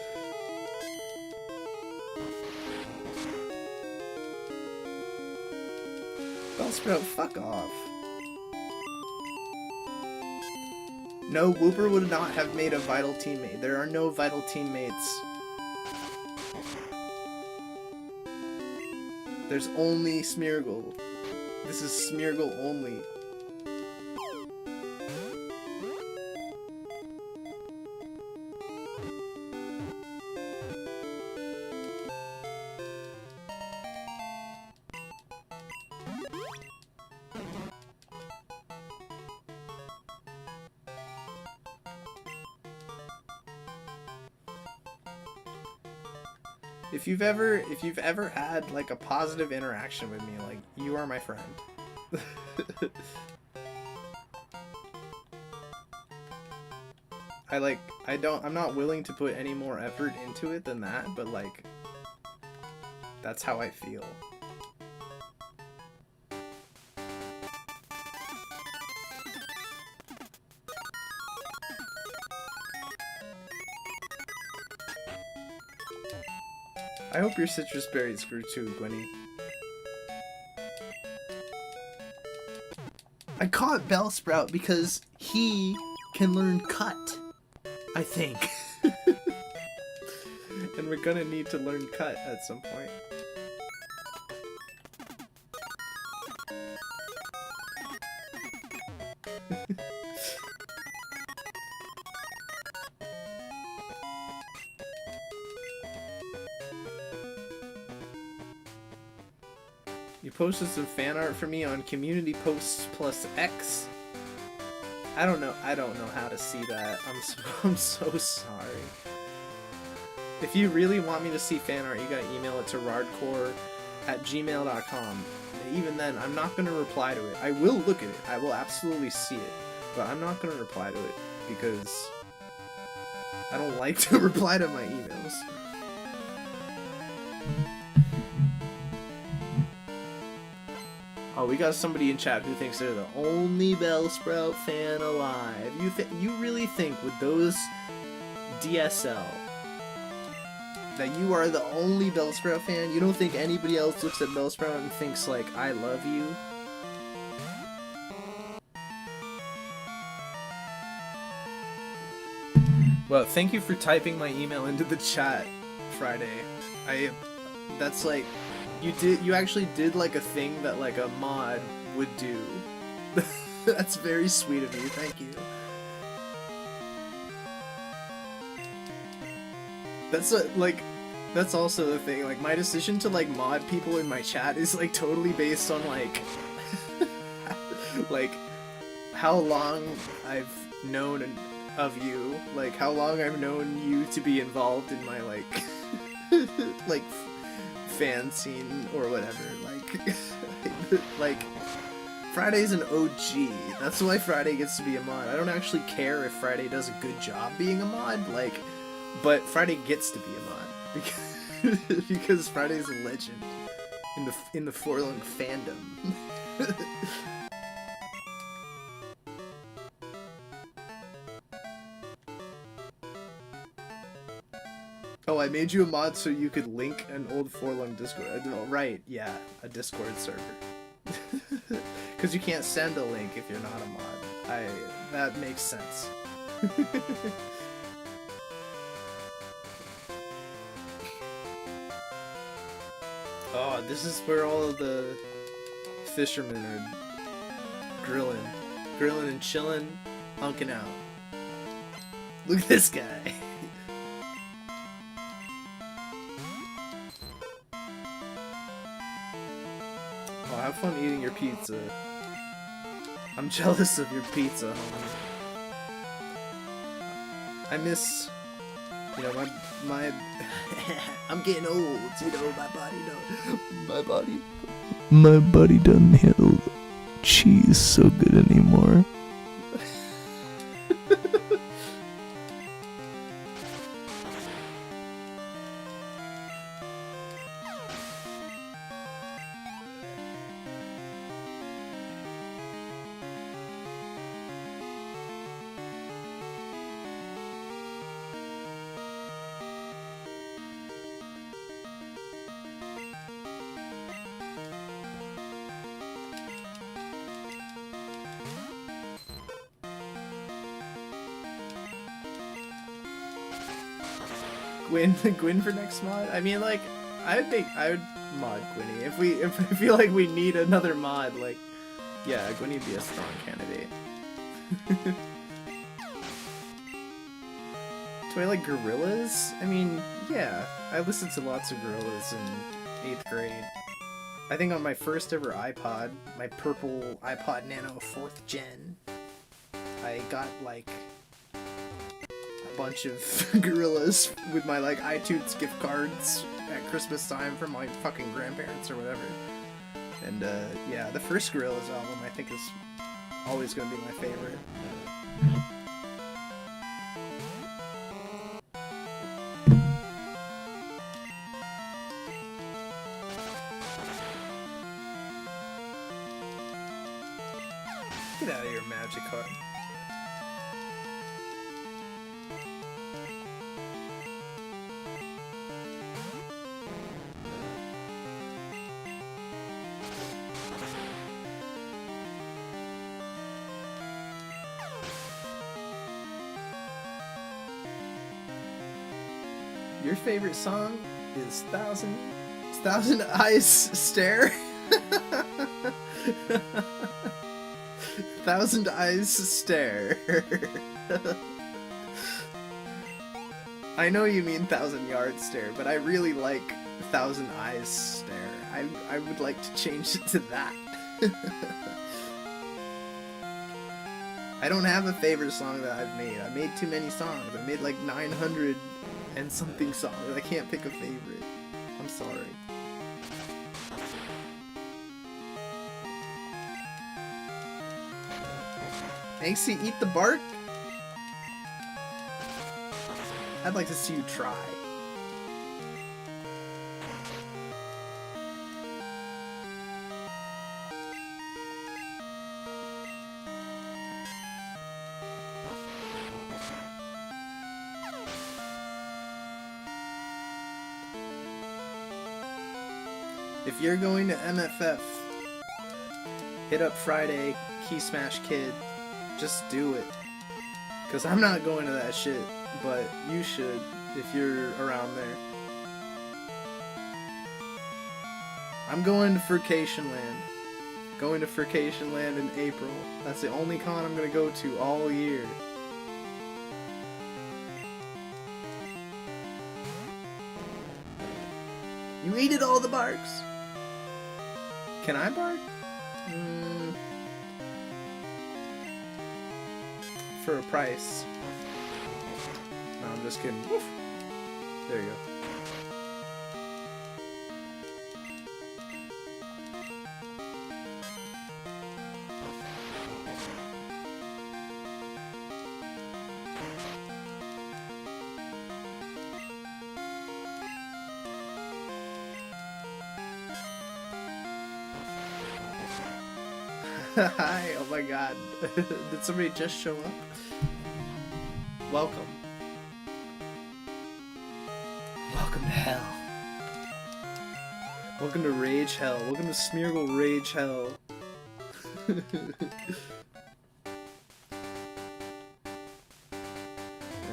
Bellsprout, fuck off. No, Wooper would not have made a vital teammate. There are no vital teammates. There's only Smeargle. This is Smeargle only. If you've ever had like a positive interaction with me, like, you are my friend. I'm not willing to put any more effort into it than that, but like, that's how I feel. I hope your citrus berries grew too, Gwenny. I caught Bellsprout because he can learn cut, I think. And we're gonna need to learn cut at some point. You posted some fan art for me on community posts plus X. I don't know how to see that. I'm so sorry. If you really want me to see fan art, you gotta email it to rardcore@gmail.com. And even then, I'm not gonna reply to it. I will look at it. I will absolutely see it. But I'm not gonna reply to it because I don't like to reply to my emails. Oh, we got somebody in chat who thinks they're the only Bellsprout fan alive. You really think with those DSL that you are the only Bellsprout fan? You don't think anybody else looks at Bellsprout and thinks like, I love you? Well, thank you for typing my email into the chat, Friday. That's like, you actually did like a thing that like a mod would do. That's very sweet of you, thank you. That's that's also the thing, like my decision to like mod people in my chat is like totally based on like like how long I've known of you, like how long I've known you to be involved in my like like fan scene or whatever, like Friday's an OG. That's why Friday gets to be a mod. I don't actually care if Friday does a good job being a mod, like, but Friday gets to be a mod because Friday's a legend in the Forlung fandom. Oh, I made you a mod so you could link an old Forlung Discord. Oh, right, yeah, a Discord server. Because you can't send a link if you're not a mod. That makes sense. Oh, this is where all of the fishermen are grilling and chilling, hunking out. Look at this guy. Oh, have fun eating your pizza. I'm jealous of your pizza, homie. I miss, you know, my I'm getting old, you know, my body doesn't handle cheese so good anymore. Gwyn for next mod? I mean, like, I would mod Gwynny. If I feel like we need another mod, like, yeah, Gwynny would be a strong candidate. Do I like gorillas? I mean, yeah, I listened to lots of gorillas in 8th grade. I think on my first ever iPod, my purple iPod Nano 4th gen, I got, like, bunch of gorillas with my like iTunes gift cards at Christmas time from my fucking grandparents or whatever. And yeah, the first Gorillaz album I think is always gonna be my favorite. Get out of here, Magikarp. Your favorite song is Thousand Eyes Stare? Thousand Eyes Stare. I know you mean Thousand Yards Stare, but I really like Thousand Eyes Stare. I would like to change it to that. I don't have a favorite song that I've made. I made too many songs. I made like 900 and something songs. I can't pick a favorite. I'm sorry. Angsty, eat the bark? I'd like to see you try. If you're going to MFF, hit up Friday, Key Smash Kid. Just do it. Because I'm not going to that shit, but you should if you're around there. I'm going to Furcation Land. Going to Furcation Land in April. That's the only con I'm going to go to all year. You eated all the barks. Can I bark? For a price. No, I'm just kidding. Woof. There you go. Hi, oh my god. Did somebody just show up? Welcome. Welcome to hell. Welcome to Rage Hell. Welcome to Smeargle Rage Hell. And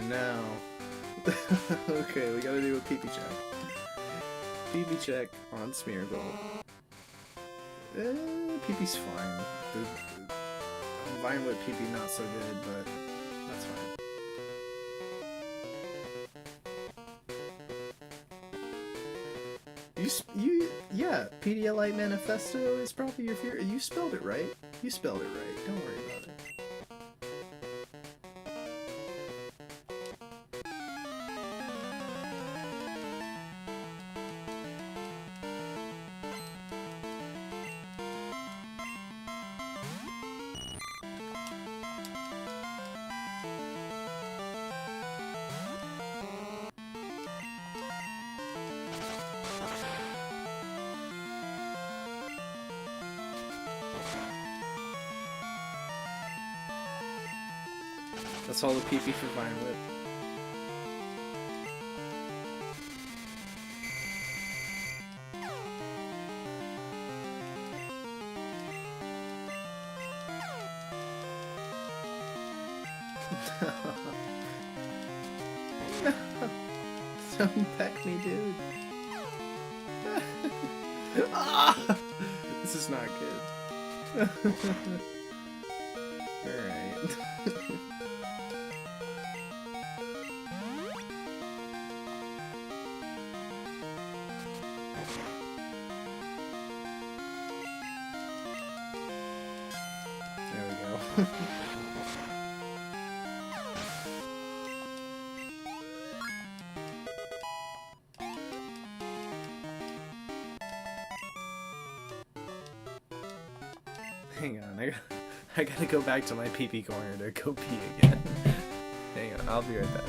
now... okay, we gotta do a pee-pee check. Pee-pee check on Smeargle. Pee-pee's fine. I'm fine with pee-pee not so good, but that's fine. Yeah, Pedialyte Manifesto is probably your favorite. You spelled it right. You spelled it right. Don't worry about it. That's all the pee-pee for Vine Whip. No. Don't peck me, dude. Ah! This is not good. Alright. There we go. Hang on, I gotta go back to my pee-pee corner to go pee again. Hang on, I'll be right back.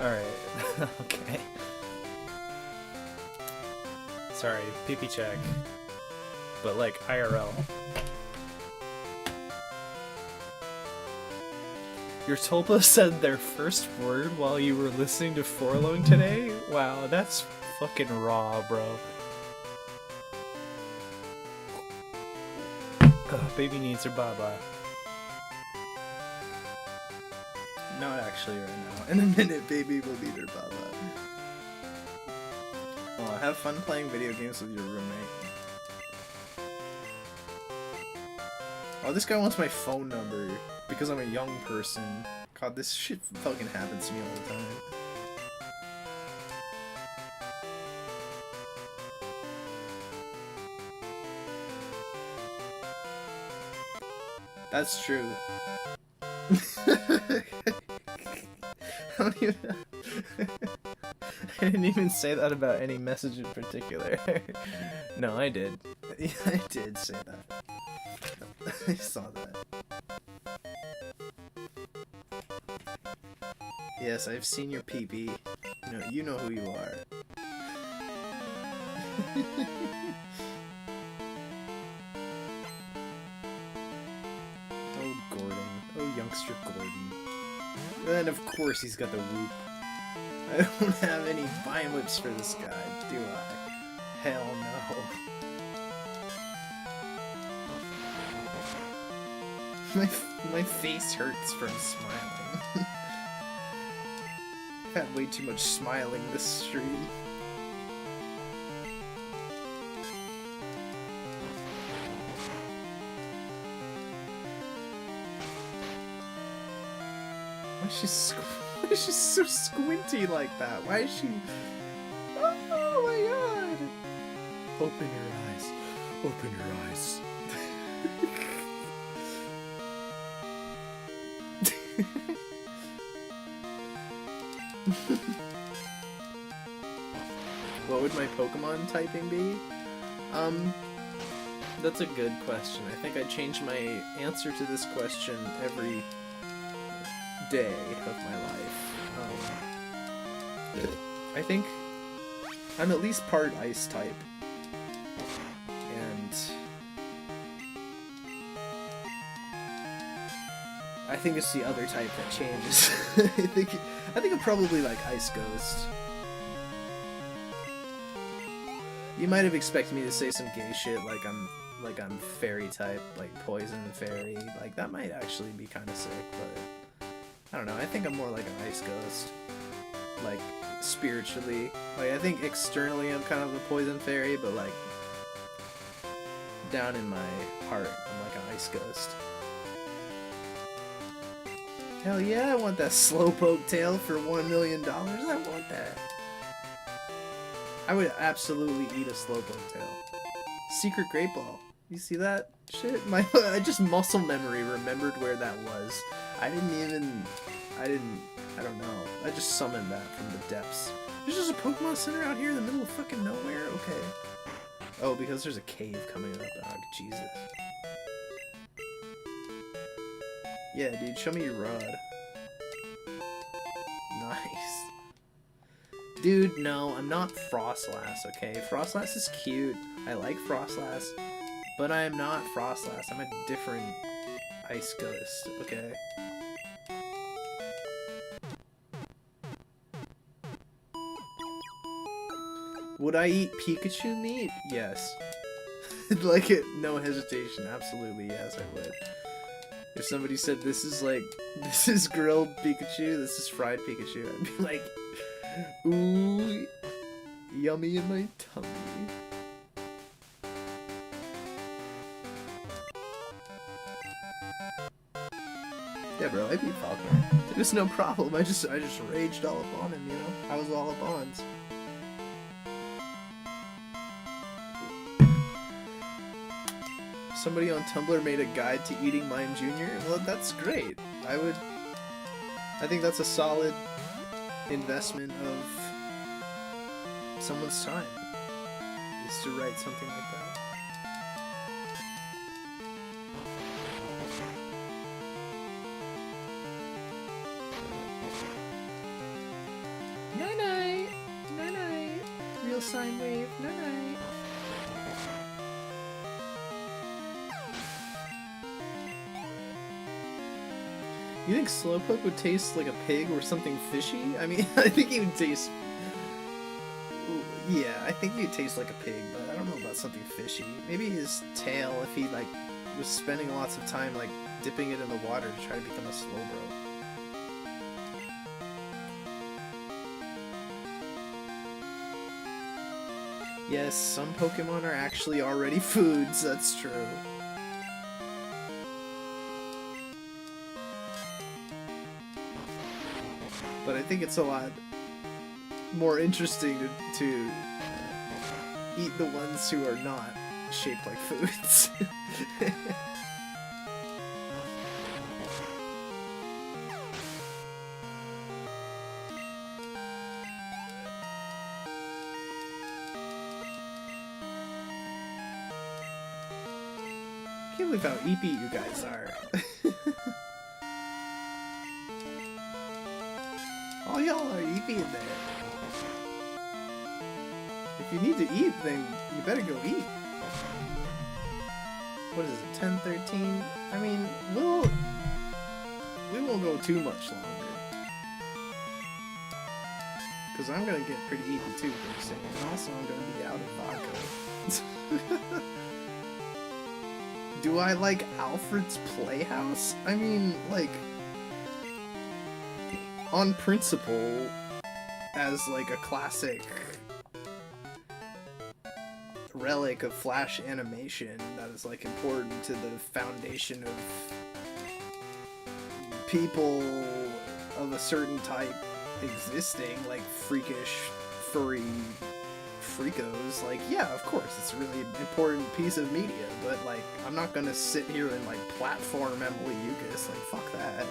Alright. Okay. Sorry, pee-pee check. But like IRL. Your tulpa said their first word while you were listening to Forlone today? Wow, that's fucking raw, bro. Baby needs her baba. Not actually right now. In a minute, baby will need her baba. Oh, have fun playing video games with your roommate. Oh, this guy wants my phone number because I'm a young person. God, this shit fucking happens to me all the time. That's true. I didn't even say that about any message in particular. No, I did. Yeah, I did say that. I saw that. Yes, I've seen your pee-pee. You know who you are. Oh, Gordon. Oh, youngster Gordon. And of course he's got the whoop. I don't have any vine whips for this guy, do I? Hell no. My face hurts from smiling. I've had way too much smiling this stream. Why is she so squinty like that? Why is she... Oh my god! Open your eyes. Open your eyes. What would my Pokemon typing be? That's a good question. I think I change my answer to this question every day of my life. I think I'm at least part ice type. And I think it's the other type that changes. I think I'm probably like Ice Ghost. You might have expected me to say some gay shit like I'm fairy type, like poison fairy. Like that might actually be kind of sick, but I don't know. I think I'm more like an Ice Ghost. Like spiritually. Like I think externally I'm kind of a poison fairy, but like down in my heart I'm like an Ice Ghost. Hell yeah, I want that Slowpoke tail for $1 million. I want that. I would absolutely eat a Slowpoke tail. Secret Great Ball. You see that shit? I just muscle memory remembered where that was. I don't know. I just summoned that from the depths. There's just a Pokemon Center out here in the middle of fucking nowhere? Okay. Oh, because there's a cave coming up, dog. Jesus. Yeah, dude, show me your rod. Nice. Dude, no, I'm not Frostlass, okay? Frostlass is cute. I like Frostlass. But I am not Frostlass. I'm a different Ice Ghost, okay? Would I eat Pikachu meat? Yes. Like it, no hesitation. Absolutely, yes, I would. If somebody said this is grilled Pikachu, this is fried Pikachu, I'd be like, ooh, yummy in my tummy. Yeah, bro, I'd eat Falcon. There's no problem. I just raged all up on him, you know? I was all up on. Somebody on Tumblr made a guide to eating Mime Jr. Well, that's great. I think that's a solid investment of someone's time, is to write something like that. sine wave. Night. You think Slowpoke would taste like a pig or something fishy? I mean, I think he would taste... Yeah, I think he would taste like a pig, but I don't know about something fishy. Maybe his tail, if he, like, was spending lots of time, like, dipping it in the water to try to become a Slowbro. Yes, some Pokemon are actually already foods, that's true. But I think it's a lot more interesting to eat the ones who are not shaped like foods. I can't believe how eepy you guys are. All y'all are eepy in there. If you need to eat, then you better go eat. What is it, 10:13? I mean, we won't go too much longer. Because I'm gonna get pretty eepy too pretty soon. And also I'm gonna be out of vodka. Do I like Alfred's Playhouse? I mean, like, on principle, as like a classic relic of Flash animation that is like important to the foundation of people of a certain type existing, like freakish, furry freakos, like, yeah, of course, it's a really important piece of media, but like, I'm not gonna sit here and like platform Emily Eucas, like, fuck that.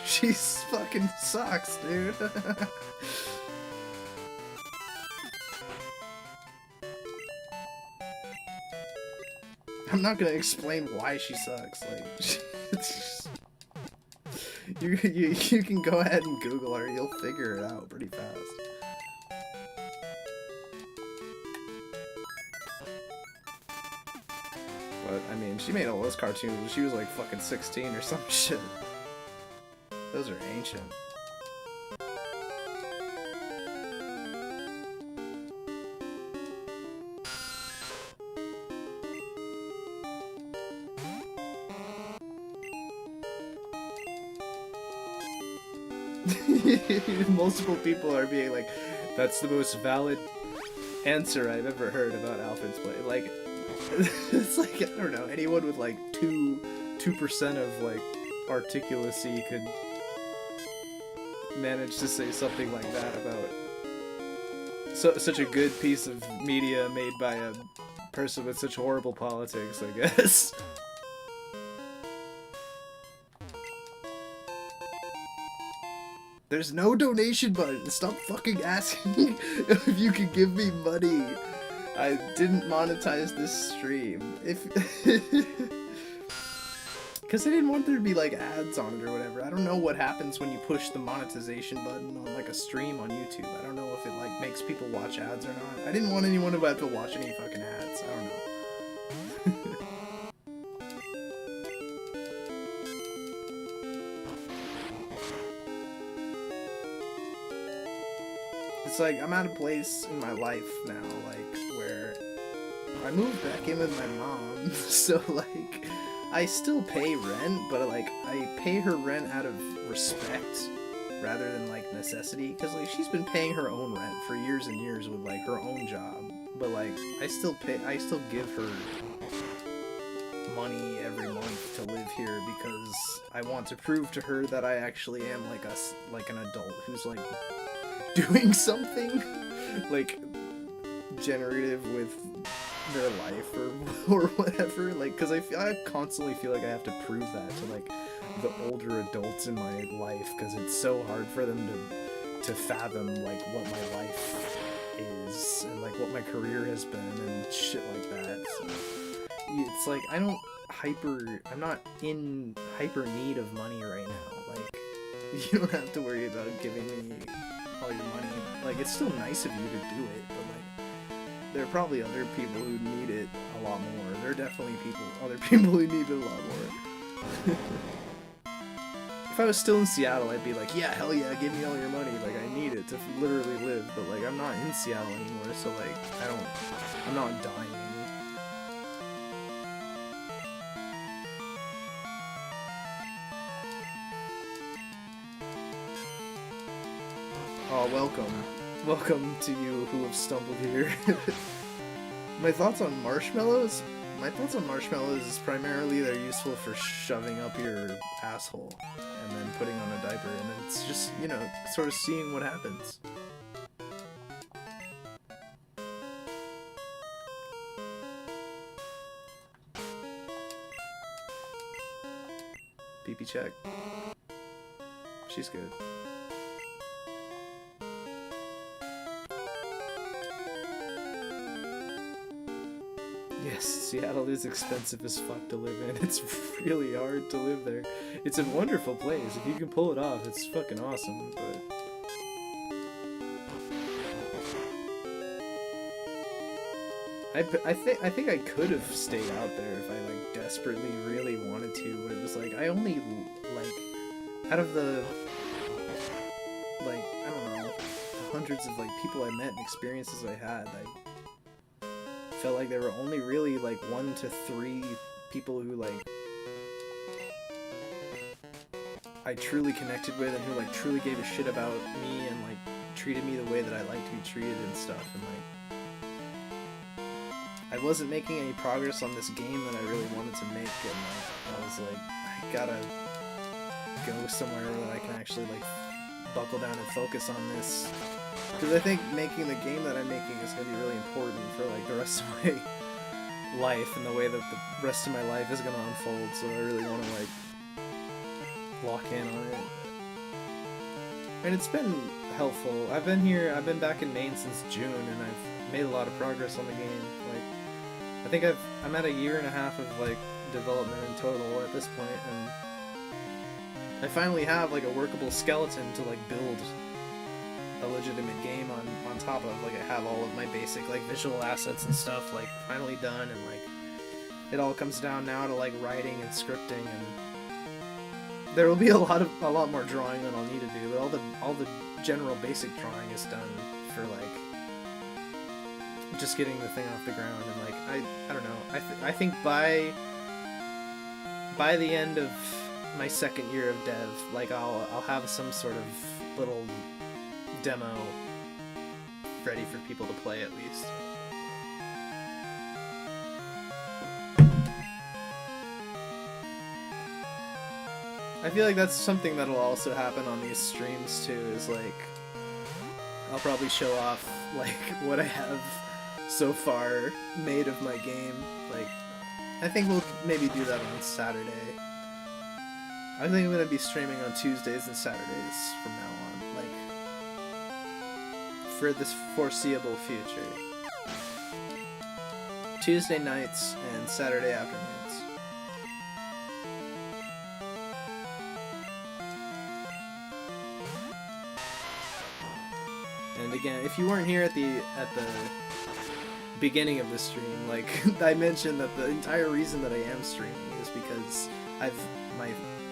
She's fucking sucks, dude. I'm not gonna explain why she sucks, like, you can go ahead and Google her, you'll figure it out pretty fast. But, I mean, she made all those cartoons when she was like fucking 16 or some shit. Those are ancient. Multiple people are being like, that's the most valid answer I've ever heard about Alfred's Play. Like, it's like, I don't know, anyone with like 2% of like articulacy could manage to say something like that about such a good piece of media made by a person with such horrible politics, I guess. There's no donation button. Stop fucking asking if you can give me money. I didn't monetize this stream. Because I didn't want there to be like ads on it or whatever. I don't know what happens when you push the monetization button on like a stream on YouTube. I don't know if it like makes people watch ads or not. I didn't want anyone to have to watch any fucking ads. I don't know. It's like, I'm at a place in my life now, like, where I moved back in with my mom, so, like, I still pay rent, but, like, I pay her rent out of respect, rather than, like, necessity, because, like, she's been paying her own rent for years and years with, like, her own job, but, like, I still give her money every month to live here, because I want to prove to her that I actually am, like, an adult who's, like, doing something like generative with their life or whatever, like, because I constantly feel like I have to prove that to like the older adults in my life, because it's so hard for them to fathom like what my life is and like what my career has been and shit like that. So it's like I'm not in hyper need of money right now. Like, you don't have to worry about giving me all your money. Like, it's still nice of you to do it, but like, there are probably other people who need it a lot more. There are definitely other people who need it a lot more. If I was still in Seattle, I'd be like, yeah, hell yeah, give me all your money. Like, I need it to literally live. But, like, I'm not in Seattle anymore, so, like, I'm not dying. Oh, welcome. Welcome to you who have stumbled here. My thoughts on marshmallows? My thoughts on marshmallows is primarily they're useful for shoving up your asshole and then putting on a diaper, and then it's just, you know, sort of seeing what happens. PP check. She's good. Yes, Seattle is expensive as fuck to live in. It's really hard to live there. It's a wonderful place. If you can pull it off, it's fucking awesome, but... I think I could have stayed out there if I, like, desperately really wanted to, but it was like, I only, like, out of the, like, I don't know, the hundreds of, like, people I met and experiences I had, I felt like there were only really, like, 1 to 3 people who, like, I truly connected with and who, like, truly gave a shit about me and, like, treated me the way that I like to be treated and stuff, and, like, I wasn't making any progress on this game that I really wanted to make, and, like, I was like, I gotta go somewhere that I can actually, like, buckle down and focus on this. Because I think making the game that I'm making is going to be really important for, like, the rest of my life and the way that the rest of my life is going to unfold, so I really want to, like, lock in on it. And it's been helpful. I've been back in Maine since June, and I've made a lot of progress on the game. Like, I think I'm at a year and a half of, like, development in total at this point, and I finally have, like, a workable skeleton to, like, build a legitimate game on top of. Like, I have all of my basic, like, visual assets and stuff, like, finally done, and, like, it all comes down now to, like, writing and scripting, and there will be a lot more drawing that I'll need to do, but all the general basic drawing is done for, like, just getting the thing off the ground, and, like, I don't know, I think by the end of my second year of dev, like, I'll have some sort of little demo ready for people to play, at least. I feel like that's something that'll also happen on these streams too, is, like, I'll probably show off, like, what I have so far made of my game. Like, I think we'll maybe do that on Saturday. I think I'm gonna be streaming on Tuesdays and Saturdays from now on, like, for this foreseeable future. Tuesday nights and Saturday afternoons. And again, if you weren't here at the beginning of the stream, like, I mentioned that the entire reason that I am streaming is because my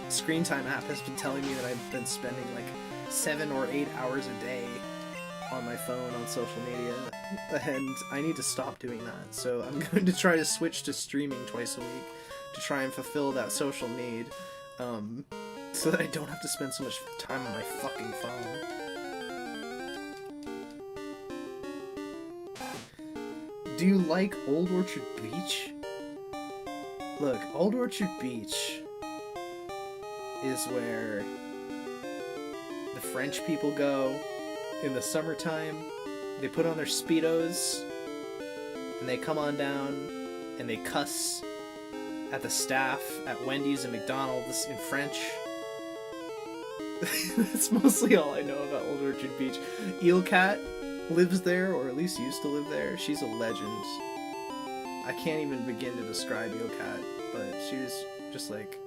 screen time app has been telling me that I've been spending, like, 7 or 8 hours a day on my phone on social media, and I need to stop doing that. So I'm going to try to switch to streaming twice a week to try and fulfill that social need, so that I don't have to spend so much time on my fucking phone. Do you like Old Orchard Beach? Look, Old Orchard Beach is where the French people go in the summertime. They put on their Speedos and they come on down and they cuss at the staff at Wendy's and McDonald's in French. That's mostly all I know about Old Orchard Beach. Eelcat lives there, or at least used to live there. She's a legend. I can't even begin to describe Eelcat, but she was just, like,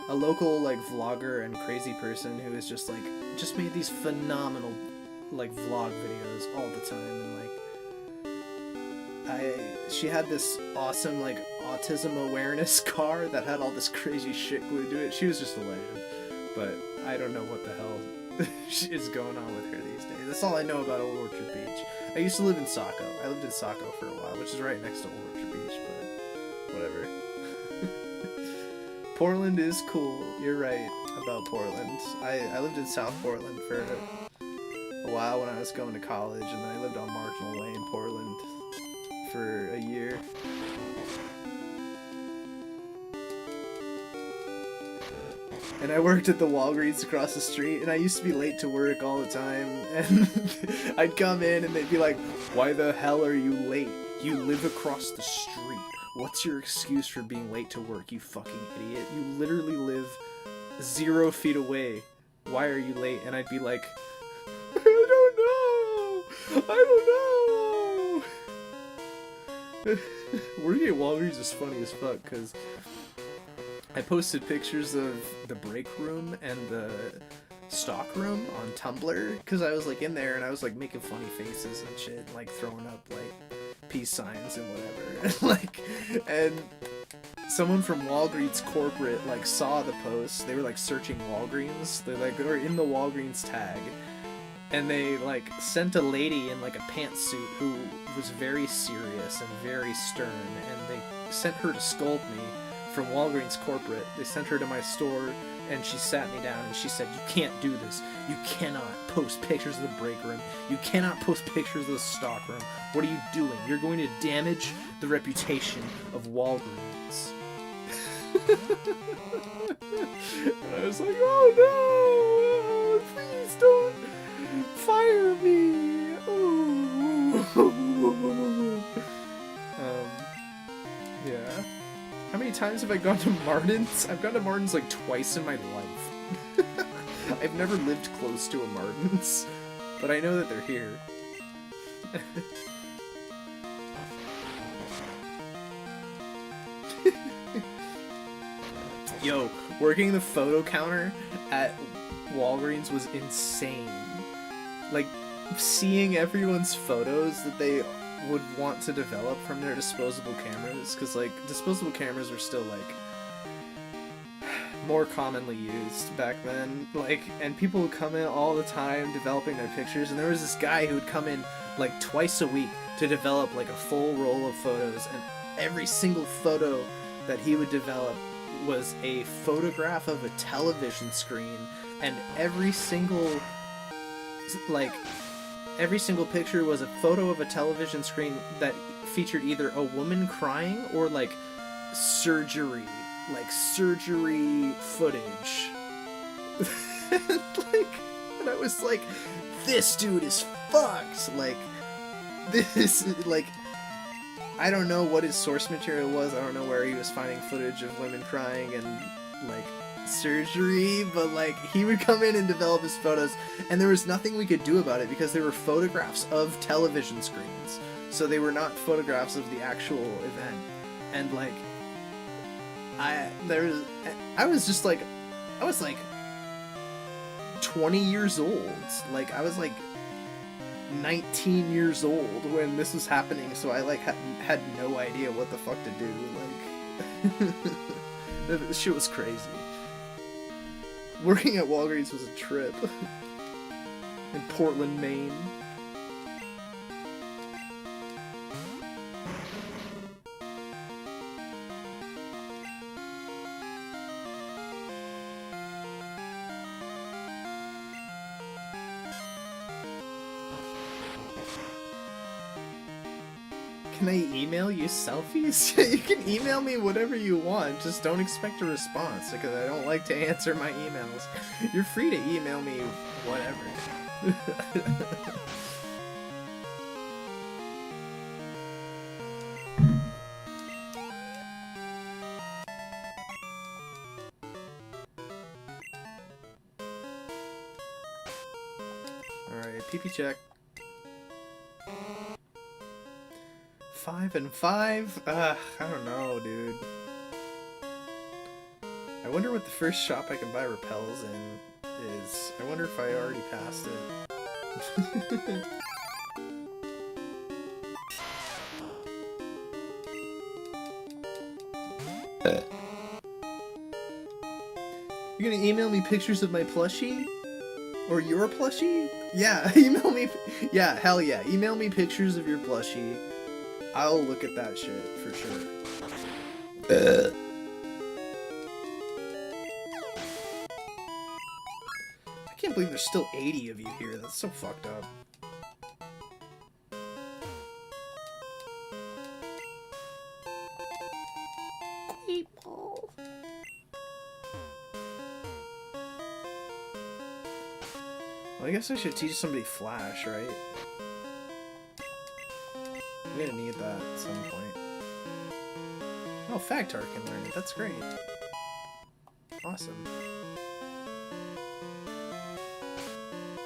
a local, like, vlogger and crazy person who is just, like, just made these phenomenal, like, vlog videos all the time, and, like, she had this awesome like autism awareness car that had all this crazy shit glued to it. She was just a legend, but I don't know what the hell is going on with her these days. That's all I know about Old Orchard Beach. I used to live in Saco. I lived in Saco for a while, which is right next to Old Orchard Beach, but whatever. Portland is cool. You're right about Portland. I lived in South Portland for a while when I was going to college, and then I lived on Marginal Way in Portland for a year. And I worked at the Walgreens across the street, and I used to be late to work all the time, and I'd come in and they'd be like, "Why the hell are you late? You live across the street. What's your excuse for being late to work, you fucking idiot? You literally live 0 feet away. Why are you late?" And I'd be like, I don't know. Working at Walgreens is funny as fuck, because I posted pictures of the break room and the stock room on Tumblr, because I was like in there and I was like making funny faces and shit, and, like throwing up like peace signs and whatever. Like, and someone from Walgreens corporate like saw the post. They were like searching Walgreens. They like were in the Walgreens tag, and they like sent a lady in like a pantsuit who was very serious and very stern, and they sent her to scold me from Walgreens corporate. They sent her to my store, and she sat me down and she said, "You can't do this. You cannot post pictures of the break room. You cannot post pictures of the stock room. What are you doing? You're going to damage the reputation of Walgreens." And I was like, "Oh no! Please don't fire me!" Yeah. How many times have I gone to Martin's? I've gone to Martin's like twice in my life. I've never lived close to a Martin's, but I know that they're here. Yo, working the photo counter at Walgreens was insane. Like, seeing everyone's photos that they would want to develop from their disposable cameras, because like disposable cameras were still like more commonly used back then, like, and people would come in all the time developing their pictures, and there was this guy who would come in like twice a week to develop like a full roll of photos, and every single photo that he would develop was a photograph of a television screen, and every single picture was a photo of a television screen that featured either a woman crying or like surgery footage. And I was like, this dude is fucked. Like, this, like, I don't know what his source material was. I don't know where he was finding footage of women crying and like surgery, but like he would come in and develop his photos, and there was nothing we could do about it because they were photographs of television screens, so they were not photographs of the actual event. And like I was like 20 years old. Like I was like 19 years old when this was happening, so I like had no idea what the fuck to do. Like this shit was crazy. Working at Walgreens was a trip. In Portland, Maine. Can I email you selfies? You can email me whatever you want, just don't expect a response, because I don't like to answer my emails. You're free to email me whatever. Alright, PP check. 5 and 5? I don't know, dude. I wonder what the first shop I can buy repels in is. I wonder if I already passed it. You're gonna email me pictures of my plushie? Or your plushie? Yeah, email me. Yeah, hell yeah. Email me pictures of your plushie. I'll look at that shit for sure. I can't believe there's still 80 of you here. That's so fucked up. People. Well, I guess I should teach somebody Flash, right? I'm gonna need that at some point. Oh, Factar can learn it. That's great. Awesome.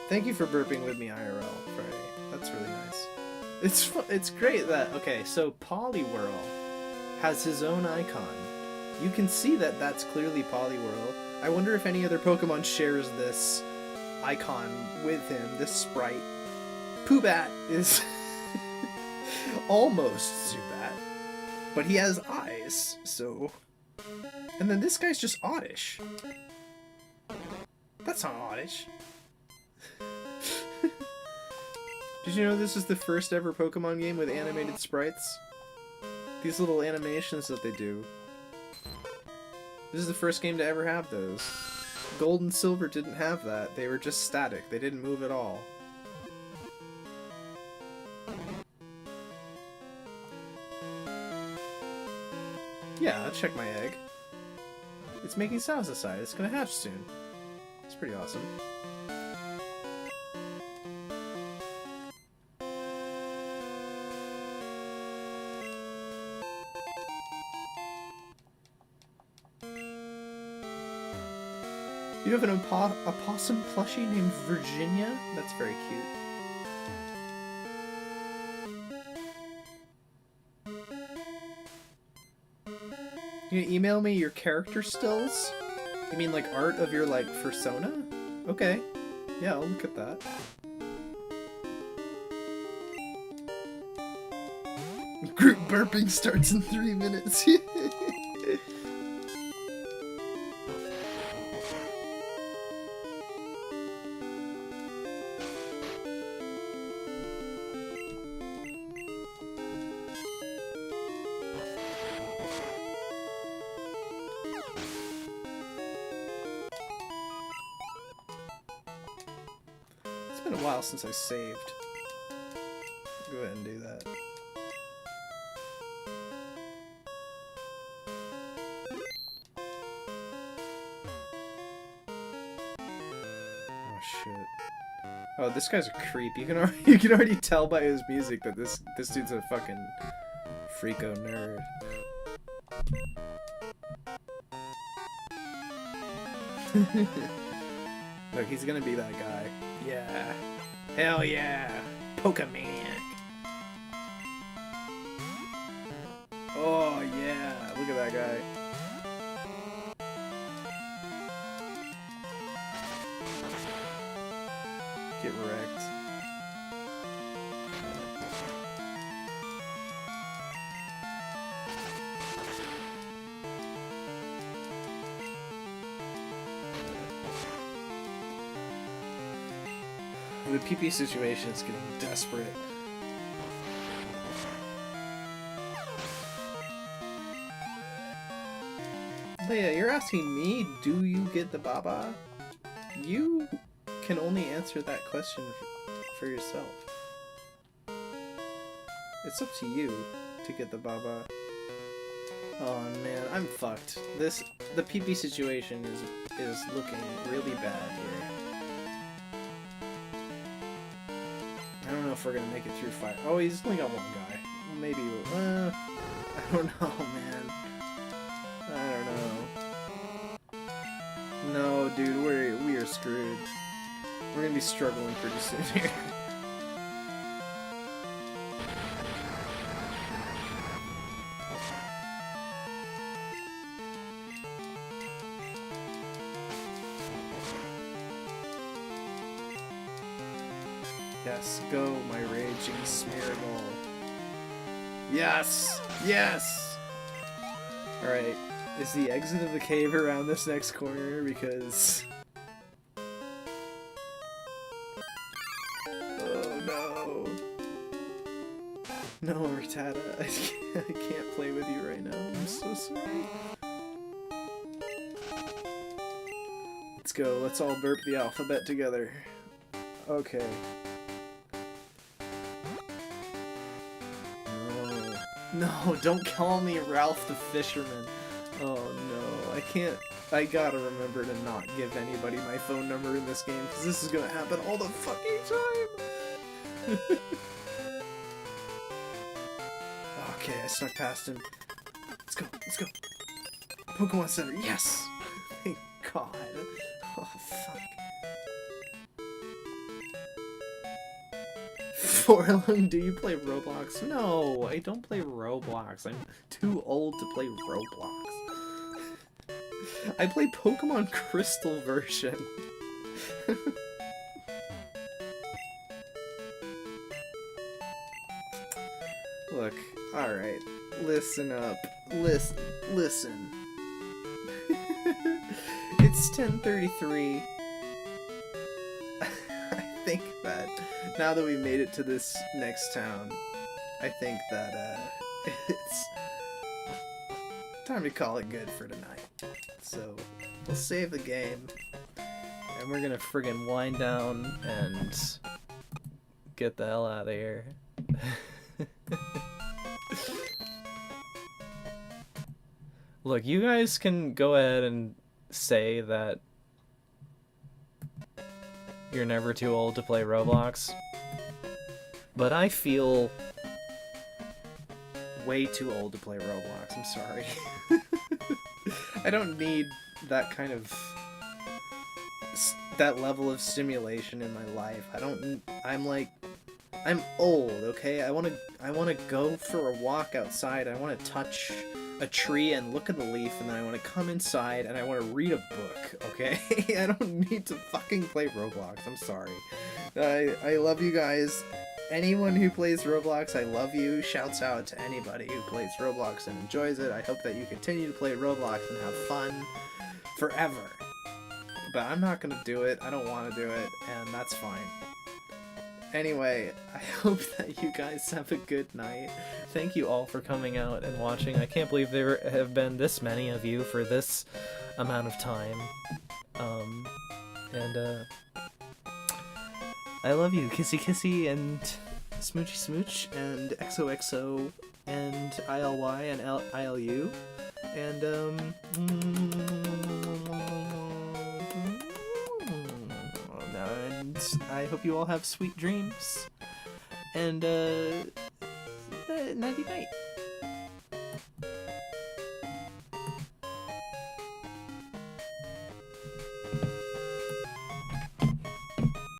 Thank you for burping with me IRL, Friday. That's really nice. It's great that... Okay, so Poliwhirl has his own icon. You can see that that's clearly Poliwhirl. I wonder if any other Pokemon shares this icon with him, this sprite. Poobat is almost Zubat, but he has eyes, so... And then this guy's just Oddish. That's not Oddish. Did you know this is the first ever Pokemon game with animated sprites? These little animations that they do. This is the first game to ever have those. Gold and Silver didn't have that. They were just static. They didn't move at all. Yeah, I'll check my egg. It's making sounds inside. It's gonna hatch soon. It's pretty awesome. You have an opossum plushie named Virginia? That's very cute. You gonna email me your character stills? You mean like art of your like persona? Okay. Yeah, I'll look at that. Group burping starts in 3 minutes. It's been a while since I saved. Go ahead and do that. Oh shit. Oh, this guy's a creep. You can already tell by his music that this dude's a fucking freako nerd. Look, he's gonna be that guy. Yeah. Hell yeah. Pokemaniac. Oh yeah. Look at that guy. Get wrecked. The PP situation is getting desperate. Leia, you're asking me, do you get the Baba? You can only answer that question for yourself. It's up to you to get the Baba. Oh man, I'm fucked. The PP situation is looking really bad here. I don't know if we're gonna make it through 5. Oh, he's only got one guy. Maybe. I don't know, man. I don't know. No, dude, we are screwed. We're gonna be struggling pretty soon here. Yes, go, my raging Smeargle. Yes! Yes! Alright, Is the exit of the cave around this next corner? Because... oh no. No, Rattata, I can't play with you right now. I'm so sorry. Let's go. Let's all burp the alphabet together. Okay. No, don't call me Ralph the Fisherman. Oh no, I can't. I gotta remember to not give anybody my phone number in this game, because this is gonna happen all the fucking time! Okay, I snuck past him. Let's go, let's go. Pokemon Center, yes! Thank God. Oh, fuck. Forlung, do you play Roblox? No, I don't play Roblox. I'm too old to play Roblox. I play Pokemon Crystal version. Look, alright, listen up. Listen. It's 10:33. I think that now that we made it to this next town, I think that it's time to call it good for tonight. So we'll save the game, and we're gonna friggin' wind down and get the hell out of here. Look, you guys can go ahead and say that you're never too old to play Roblox, but I feel way too old to play Roblox. I'm sorry. I don't need that kind of that level of stimulation in my life. I'm old, okay? I want to go for a walk outside. I want to touch a tree and look at the leaf, and then I want to come inside and I want to read a book, okay? I don't need to fucking play Roblox. I'm sorry. I love you guys. Anyone who plays Roblox, I love you. Shouts out to anybody who plays Roblox and enjoys it. I hope that you continue to play Roblox and have fun forever. But I'm not gonna do it. I don't want to do it, and that's fine. Anyway, I hope that you guys have a good night. Thank you all for coming out and watching. I can't believe there have been this many of you for this amount of time. I love you. Kissy kissy and smoochy smooch and XOXO and ILY and ILU and and I hope you all have sweet dreams and nighty night.